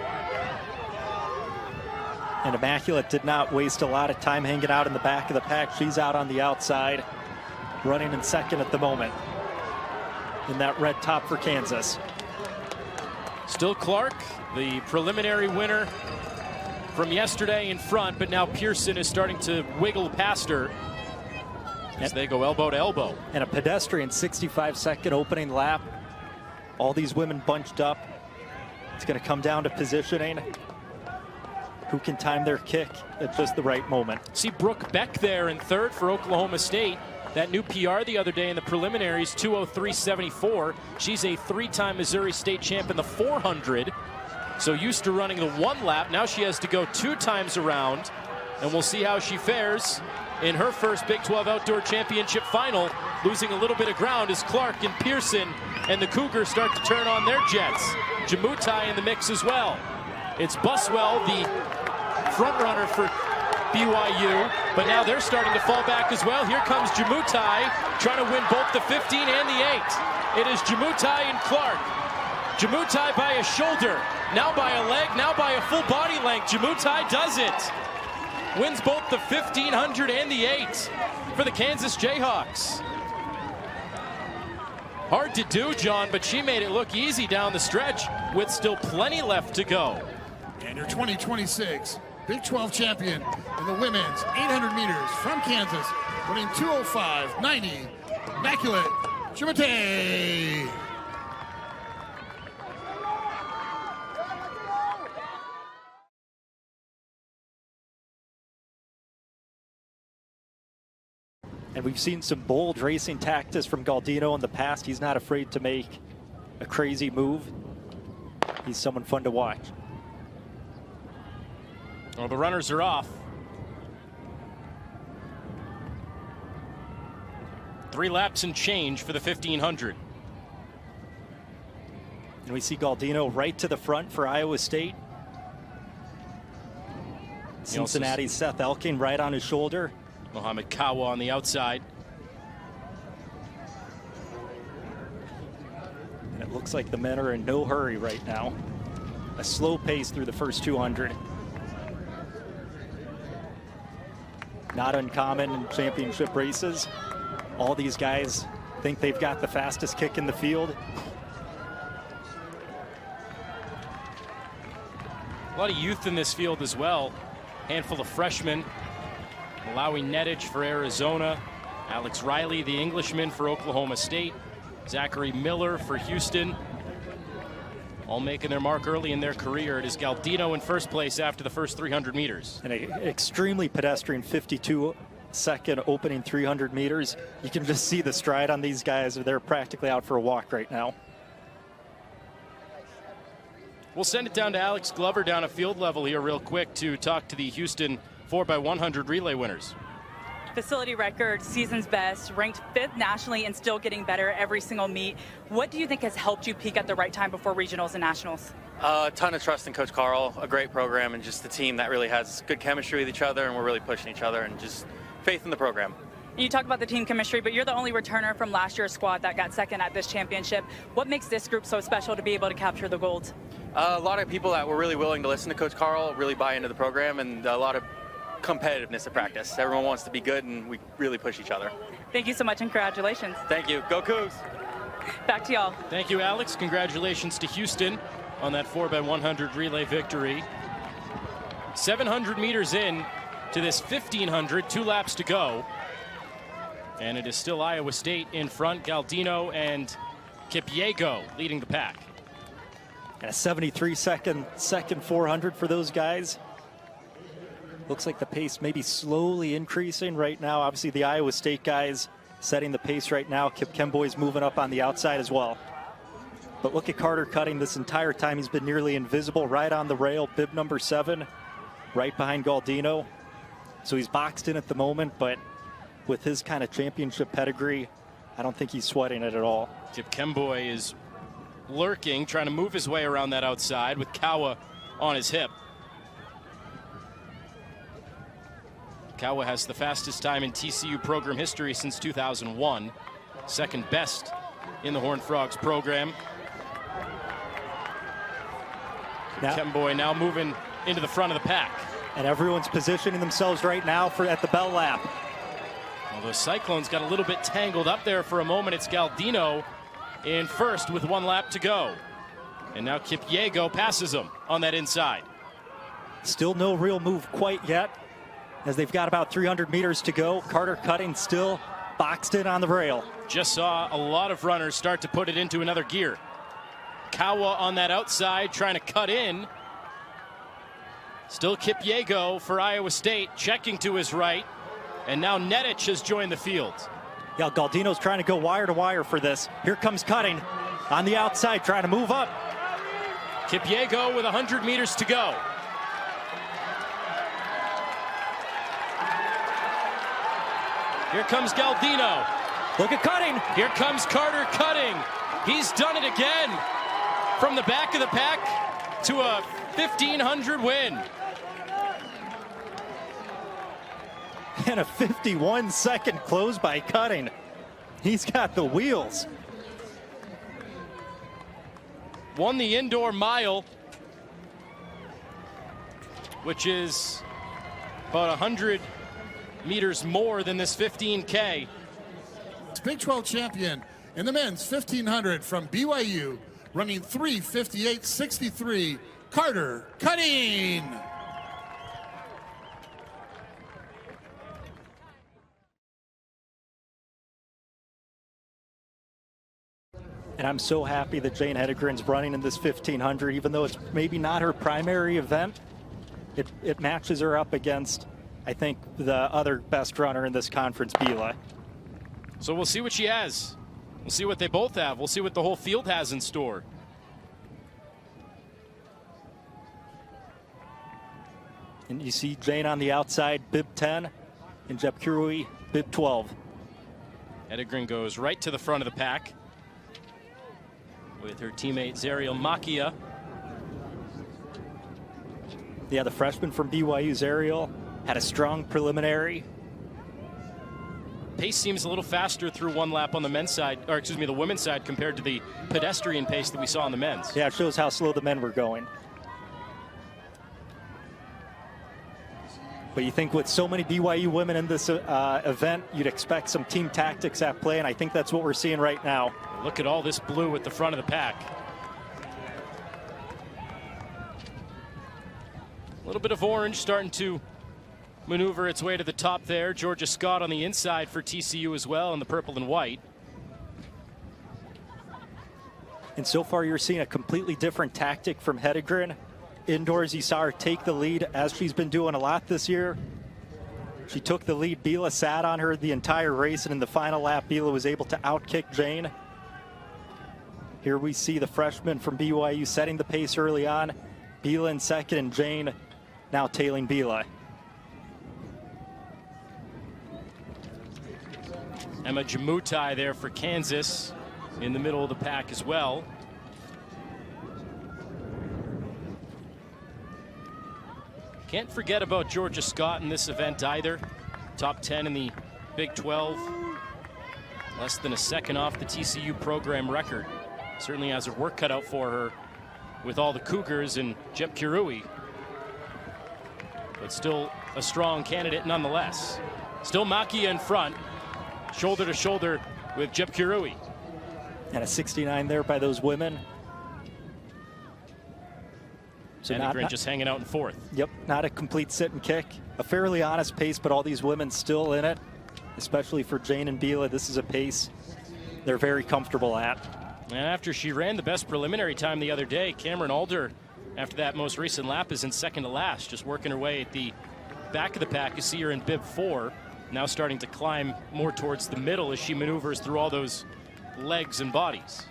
And Immaculate did not waste a lot of time hanging out in the back of the pack. She's out on the outside, running in 2nd at the moment in that red top for Kansas. Still Clark, the preliminary winner from yesterday, in front, but now Pearson is starting to wiggle past her as they go elbow to elbow. And a pedestrian 65-second opening lap. All these women bunched up. It's going to come down to positioning. Who can time their kick at just the right moment. See Brooke Beck there in 3rd for Oklahoma State. That new PR the other day in the preliminaries, 2:03.74. She's a 3-time Missouri State champ in the 400. So used to running the 1 lap. Now she has to go 2 times around. And we'll see how she fares in her first Big 12 Outdoor Championship final. Losing a little bit of ground as Clark and Pearson and the Cougars start to turn on their jets. Jamutai in the mix as well. It's Buswell, the front runner for BYU, but now they're starting to fall back as well. Here comes Jamutai trying to win both the 15 and the 8. It is Jamutai and Clark. Jamutai by a shoulder, now by a leg, now by a full body length. Jamutai does it. Wins both the 1500 and the 8 for the Kansas Jayhawks. Hard to do, John, but she made it look easy down the stretch with still plenty left to go. And your 2026 Big 12 champion in the women's 800 meters from Kansas, winning 2:05.90, Immaculate Jamutai. And we've seen some bold racing tactics from Galdino in the past. He's not afraid to make a crazy move. He's someone fun to watch. Well, the runners are off. 3 laps and change for the 1500. And we see Galdino right to the front for Iowa State. Cincinnati's Seth Elking right on his shoulder. Mohamed Kawa on the outside. And it looks like the men are in no hurry right now. A slow pace through the first 200. Not uncommon in championship races. All these guys think they've got the fastest kick in the field. A lot of youth in this field as well. Handful of freshmen. Malawi Netich for Arizona. Alex Riley, the Englishman, for Oklahoma State. Zachary Miller for Houston. All making their mark early in their career. It is Galdino in first place after the first 300 meters. And an extremely pedestrian 52-second opening 300 meters. You can just see the stride on these guys. They're practically out for a walk right now. We'll send it down to Alex Glover down at field level here real quick to talk to the Houston 4x100 relay winners. facility record, season's best, ranked 5th nationally and still getting better every single meet. What do you think has helped you peak at the right time before regionals and nationals? A ton of trust in Coach Carl, a great program, and just the team that really has good chemistry with each other, and we're really pushing each other, and just faith in the program. You talk about the team chemistry, but you're the only returner from last year's squad that got second at this championship. What makes this group so special to be able to capture the gold? A lot of people that were really willing to listen to Coach Carl, really buy into the program, and a lot of competitiveness at practice. Everyone wants to be good, and we really push each other. Thank you so much, and congratulations. Thank you. Go Cougs! Back to y'all. Thank you, Alex. Congratulations to Houston on that 4x100 relay victory. 700 meters in to this 1500, 2 laps to go. And it is still Iowa State in front. Galdino and Kipyego leading the pack. And a 73-second 400 for those guys. Looks like the pace may be slowly increasing right now. Obviously, the Iowa State guys setting the pace right now. Kip Kemboy's moving up on the outside as well. But look at Carter Cutting this entire time. He's been nearly invisible right on the rail. Bib number 7, right behind Galdino. So he's boxed in at the moment, but with his kind of championship pedigree, I don't think he's sweating it at all. Kip Kemboy is lurking, trying to move his way around that outside with Kawa on his hip. Kawa has the fastest time in TCU program history since 2001. Second best in the Horned Frogs program. Kemboy now moving into the front of the pack. And everyone's positioning themselves right now at the bell lap. Well, the Cyclones got a little bit tangled up there for a moment. It's Galdino in first with 1 lap to go. And now Kipyego passes him on that inside. Still no real move quite yet, as they've got about 300 meters to go. Carter Cutting still boxed in on the rail. Just saw a lot of runners start to put it into another gear. Kawa on that outside trying to cut in. Still Kipyego for Iowa State, checking to his right. And now Netich has joined the field. Yeah, Galdino's trying to go wire to wire for this. Here comes Cutting on the outside, trying to move up. Kipyego with 100 meters to go. Here comes Galdino. Look at Cutting. Here comes Carter Cutting. He's done it again. From the back of the pack to a 1500 win. And a 51-second close by Cutting. He's got the wheels. Won the indoor mile, which is about 100 meters more than this 15K. Big 12 champion in the men's 1500 from BYU, running 3:58.63, Carter Cutting. And I'm so happy that Jane Hedegren's running in this 1500, even though it's maybe not her primary event. It matches her up against, I think, the other best runner in this conference, Bila. So we'll see what she has. We'll see what they both have. We'll see what the whole field has in store. And you see Jane on the outside, bib 10, and Jeb Kirui, bib 12. Hedegren goes right to the front of the pack with her teammate Zariel Makia. Yeah, the freshman from BYU, Zariel, had a strong preliminary. Pace seems a little faster through 1 lap on the men's side, or excuse me, the women's side compared to the pedestrian pace that we saw on the men's. Yeah, it shows how slow the men were going. But you think with so many BYU women in this event, you'd expect some team tactics at play, and I think that's what we're seeing right now. Look at all this blue at the front of the pack. A little bit of orange starting to maneuver its way to the top there. Georgia Scott on the inside for TCU as well in the purple and white. And so far you're seeing a completely different tactic from Hedegren. Indoors, you saw her take the lead, as she's been doing a lot this year. She took the lead. Bila sat on her the entire race, and in the final lap, Bila was able to outkick Jane. Here we see the freshman from BYU setting the pace early on. Bila in second, and Jane now tailing Bila. Emma Jamutai there for Kansas in the middle of the pack as well. Can't forget about Georgia Scott in this event either. Top 10 in the Big 12. Less than a second off the TCU program record. Certainly has her work cut out for her with all the Cougars and Jep Kirui. But still a strong candidate nonetheless. Still Makia in front, shoulder to shoulder with Jep Kirui. And a 69 there by those women. So Hedegren just hanging out in fourth. Yep, not a complete sit and kick. A fairly honest pace, but all these women still in it, especially for Jane and Bila. This is a pace they're very comfortable at. And after she ran the best preliminary time the other day, Cameron Alder, after that most recent lap, is in second to last, just working her way at the back of the pack. You see her in bib 4, now starting to climb more towards the middle as she maneuvers through all those legs and bodies.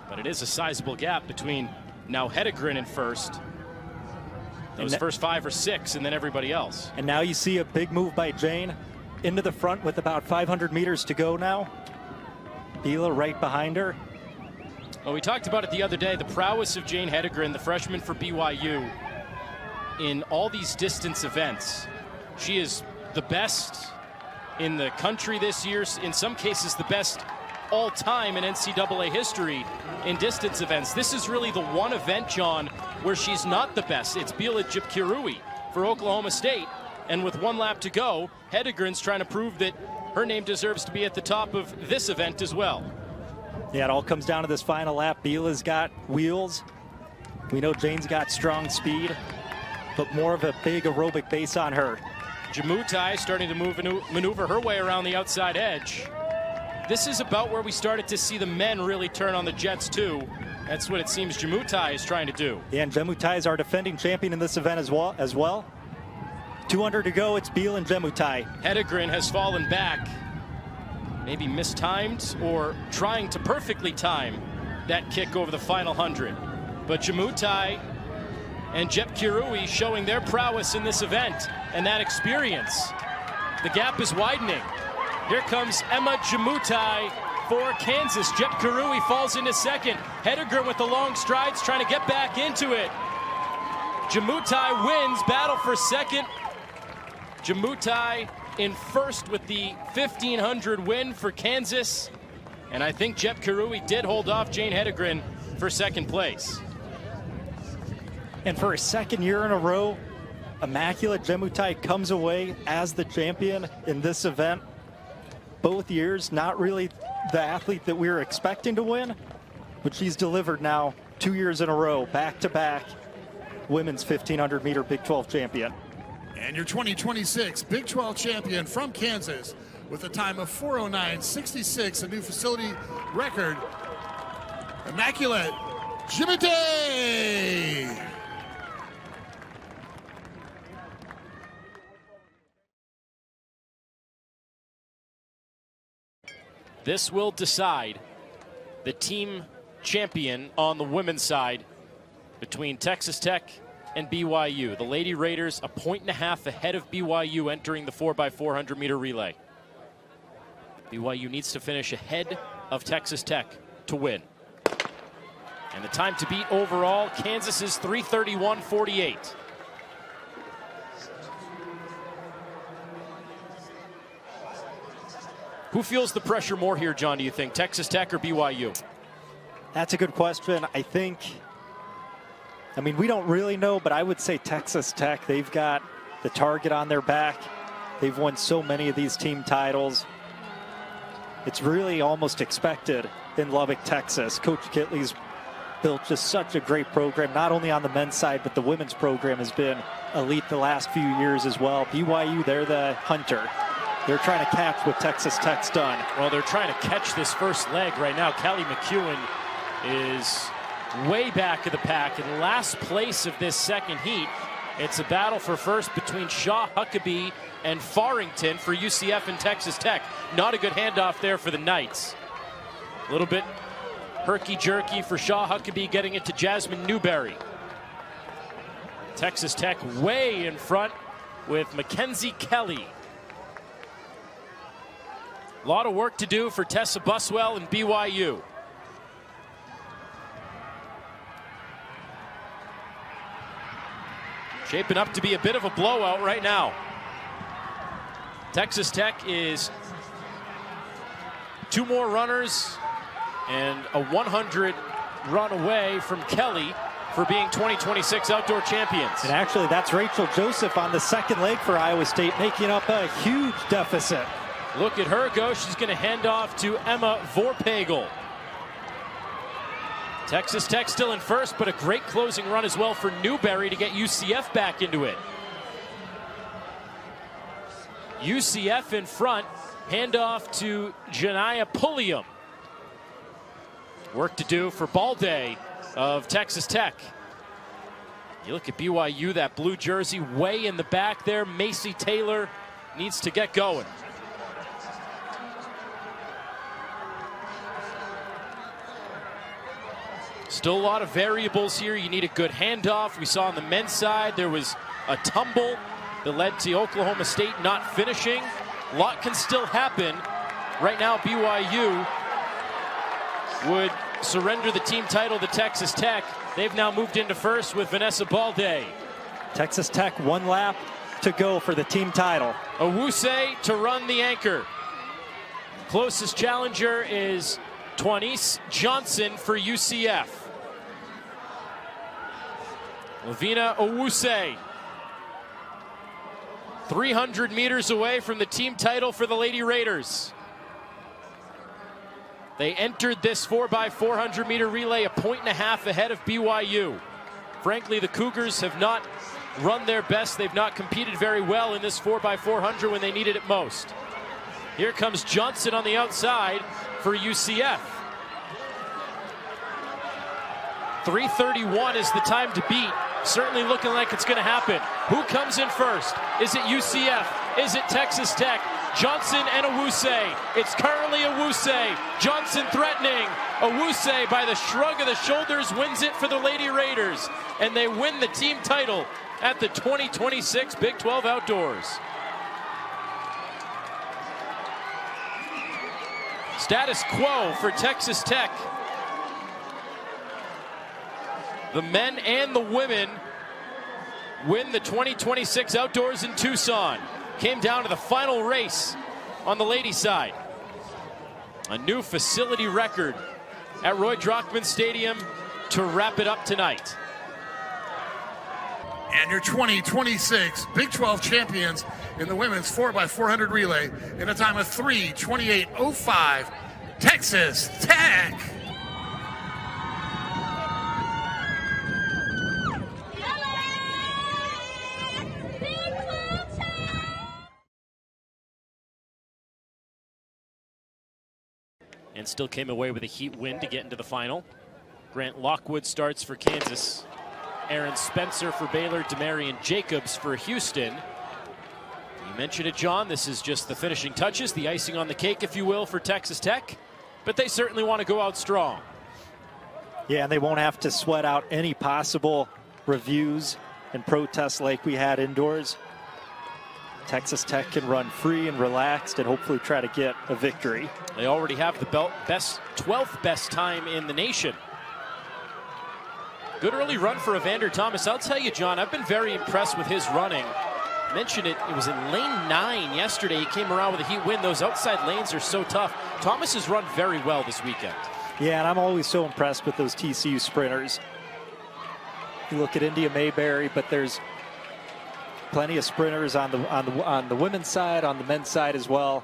But it is a sizable gap between now Hedegren in first, those first 5 or 6, and then everybody else. And now you see a big move by Jane into the front with about 500 meters to go now. Bila right behind her. Well, we talked about it the other day, the prowess of Jane Hedegren, the freshman for BYU, in all these distance events. She is the best in the country this year, in some cases the best all time in NCAA history in distance events. This is really the one event, John, where she's not the best. It's Bila Jepkirui for Oklahoma State. And with 1 lap to go, Hedegren's trying to prove that her name deserves to be at the top of this event as well. Yeah, it all comes down to this final lap. Bila's got wheels. We know Jane's got strong speed, but more of a big aerobic base on her. Jamutai starting to maneuver her way around the outside edge. This is about where we started to see the men really turn on the Jets too. That's what it seems Jamutai is trying to do. Yeah, and Jamutai is our defending champion in this event as well. 200 to go, it's Bila and Jamutai. Hedegren has fallen back. Maybe mistimed or trying to perfectly time that kick over the final 100. But Jamutai and Jep Kirui showing their prowess in this event and that experience. The gap is widening. Here comes Emma Jamutai for Kansas. Jep Kirui falls into second. Hedegren with the long strides trying to get back into it. Jamutai wins, battle for second. Jamutai in first with the 1500 win for Kansas. And I think Jep Kirui did hold off Jane Hedegren for second place. And for a second year in a row, Immaculate Jamutai comes away as the champion in this event. Both years, not really the athlete that we were expecting to win, but she's delivered now 2 years in a row, back-to-back, women's 1500 meter Big 12 champion. And your 2026 Big 12 champion from Kansas with a time of 4:09.66, a new facility record, Immaculate Jamutai. This will decide the team champion on the women's side between Texas Tech and BYU. The Lady Raiders a 1.5 ahead of BYU entering the 4x400 meter relay. BYU needs to finish ahead of Texas Tech to win. And the time to beat overall, Kansas is 3:31.48. Who feels the pressure more here, John, do you think? Texas Tech or BYU? That's a good question. I mean, we don't really know, but I would say Texas Tech. They've got the target on their back. They've won so many of these team titles. It's really almost expected in Lubbock, Texas. Coach Kitley's built just such a great program, not only on the men's side, but the women's program has been elite the last few years as well. BYU, they're the hunter. They're trying to catch what Texas Tech's done. Well, they're trying to catch this first leg right now. Callie McEwen is way back of the pack in last place of this second heat. It's a battle for first between Shaw Huckabee and Farrington for UCF and Texas Tech. Not a good handoff there for the Knights. A little bit herky-jerky for Shaw Huckabee, getting it to Jasmine Newberry. Texas Tech way in front with Mackenzie Kelly. A lot of work to do for Tessa Buswell and BYU. Shaping up to be a bit of a blowout right now. Texas Tech is 2 more runners and a 100 run away from Kelly for being 2026 outdoor champions. And actually, that's Rachel Joseph on the second leg for Iowa State, making up a huge deficit. Look at her go. She's going to hand off to Emma Vorpagel. Texas Tech still in first, but a great closing run as well for Newberry to get UCF back into it. UCF in front, handoff to Janiyah Pulliam. Work to do for Balde of Texas Tech. You look at BYU, that blue jersey way in the back there. Macy Taylor needs to get going. Still a lot of variables here. You need a good handoff. We saw on the men's side there was a tumble that led to Oklahoma State not finishing. A lot can still happen. Right now, BYU would surrender the team title to Texas Tech. They've now moved into first with Vanessa Balde. Texas Tech 1 lap to go for the team title. Owuse to run the anchor. Closest challenger is Twanice Johnson for UCF. Lavina Owuse, 300 meters away from the team title for the Lady Raiders. They entered this 4x400 meter relay a 1.5 points ahead of BYU. Frankly, the Cougars have not run their best. They've not competed very well in this 4x400 when they needed it most. Here comes Johnson on the outside for UCF. 3:31 is the time to beat. Certainly looking like it's going to happen. Who comes in first? Is it UCF? Is it Texas Tech? Johnson and Owuse. It's currently Owuse. Johnson threatening. Owuse, by the shrug of the shoulders, wins it for the Lady Raiders. And they win the team title at the 2026 Big 12 Outdoors. Status quo for Texas Tech. The men and the women win the 2026 Outdoors in Tucson. Came down to the final race on the ladies' side. A new facility record at Roy Drachman Stadium to wrap it up tonight. And your 2026 Big 12 champions in the women's 4x400 relay in a time of 3:28.05, Texas Tech. And still came away with a heat win to get into the final. Grant Lockwood starts for Kansas. Aaron Spencer for Baylor. Demarion Jacobs for Houston. You mentioned it, John. This is just the finishing touches, the icing on the cake, if you will, for Texas Tech. But they certainly want to go out strong. Yeah, and they won't have to sweat out any possible reviews and protests like we had indoors. Texas Tech can run free and relaxed and hopefully try to get a victory. They already have the 12th best time in the nation. Good early run for Evander Thomas. I'll tell you, John, I've been very impressed with his running. I mentioned it was in lane 9 yesterday. He came around with a heat win. Those outside lanes are so tough. Thomas has run very well this weekend. Yeah, and I'm always so impressed with those TCU sprinters. You look at India Mayberry, but there's plenty of sprinters on the women's side, on the men's side as well.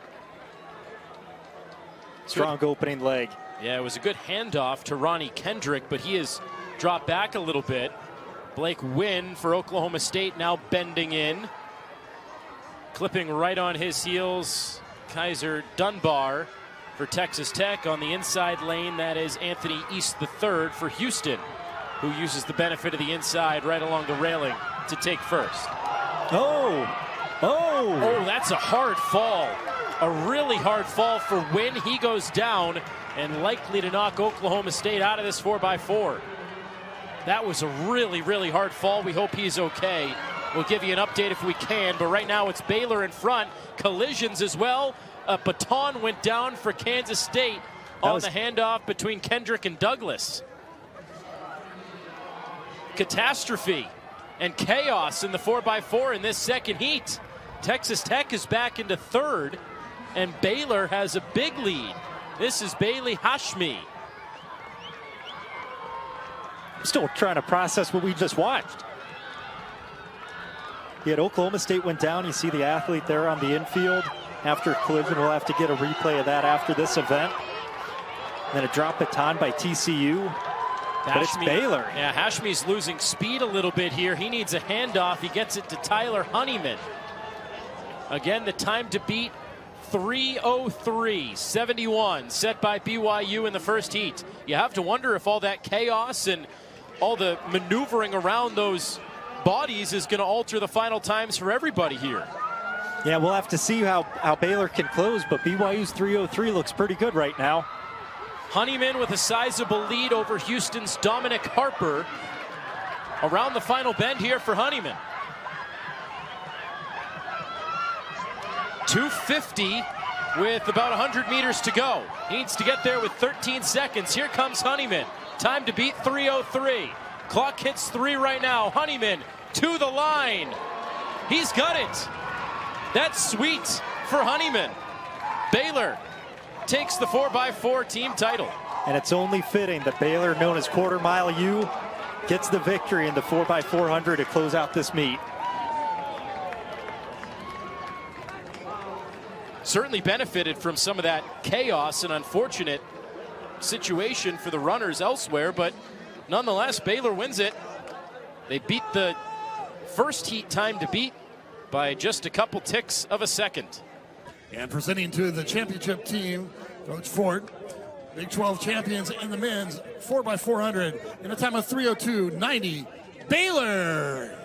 Strong opening leg. Yeah, it was a good handoff to Ronnie Kendrick, but he has dropped back a little bit. Blake Wynn for Oklahoma State now bending in. Clipping right on his heels, Kaiser Dunbar for Texas Tech. On the inside lane, that is Anthony East III for Houston, who uses the benefit of the inside right along the railing to take first. Oh, that's a hard fall. A really hard fall for Wynn. He goes down and likely to knock Oklahoma State out of this 4x4. That was a really, really hard fall. We hope he's okay. We'll give you an update if we can, but right now it's Baylor in front. Collisions as well. a baton went down for Kansas State on the handoff between Kendrick and Douglas. Catastrophe and chaos in the 4x4 in this second heat. Texas Tech is back into third, and Baylor has a big lead. This is Bailey Hashmi. I'm still trying to process what we just watched. Yet Oklahoma State went down. You see the athlete there on the infield after collision. We'll have to get a replay of that after this event. Then a drop baton by TCU. But it's Baylor. Yeah, Hashmi's losing speed a little bit here. He needs a handoff. He gets it to Tyler Honeyman. Again, the time to beat 3:03.71 set by BYU in the first heat. You have to wonder if all that chaos and all the maneuvering around those bodies is going to alter the final times for everybody here. Yeah, we'll have to see how Baylor can close, but BYU's 3:03 looks pretty good right now. Honeyman with a sizable lead over Houston's Dominic Harper. Around the final bend here for Honeyman. 2:50 with about 100 meters to go. He needs to get there with 13 seconds. Here comes Honeyman. Time to beat 3:03. Clock hits 3 right now. Honeyman to the line. He's got it. That's sweet for Honeyman. Baylor takes the 4x4 team title. And it's only fitting that Baylor, known as Quarter Mile U, gets the victory in the 4x400 to close out this meet. Certainly benefited from some of that chaos and unfortunate situation for the runners elsewhere, but nonetheless, Baylor wins it. They beat the first heat time to beat by just a couple ticks of a second. And presenting to the championship team, Coach Fort, Big 12 champions in the men's 4x400 in a time of 3:02.90, Baylor.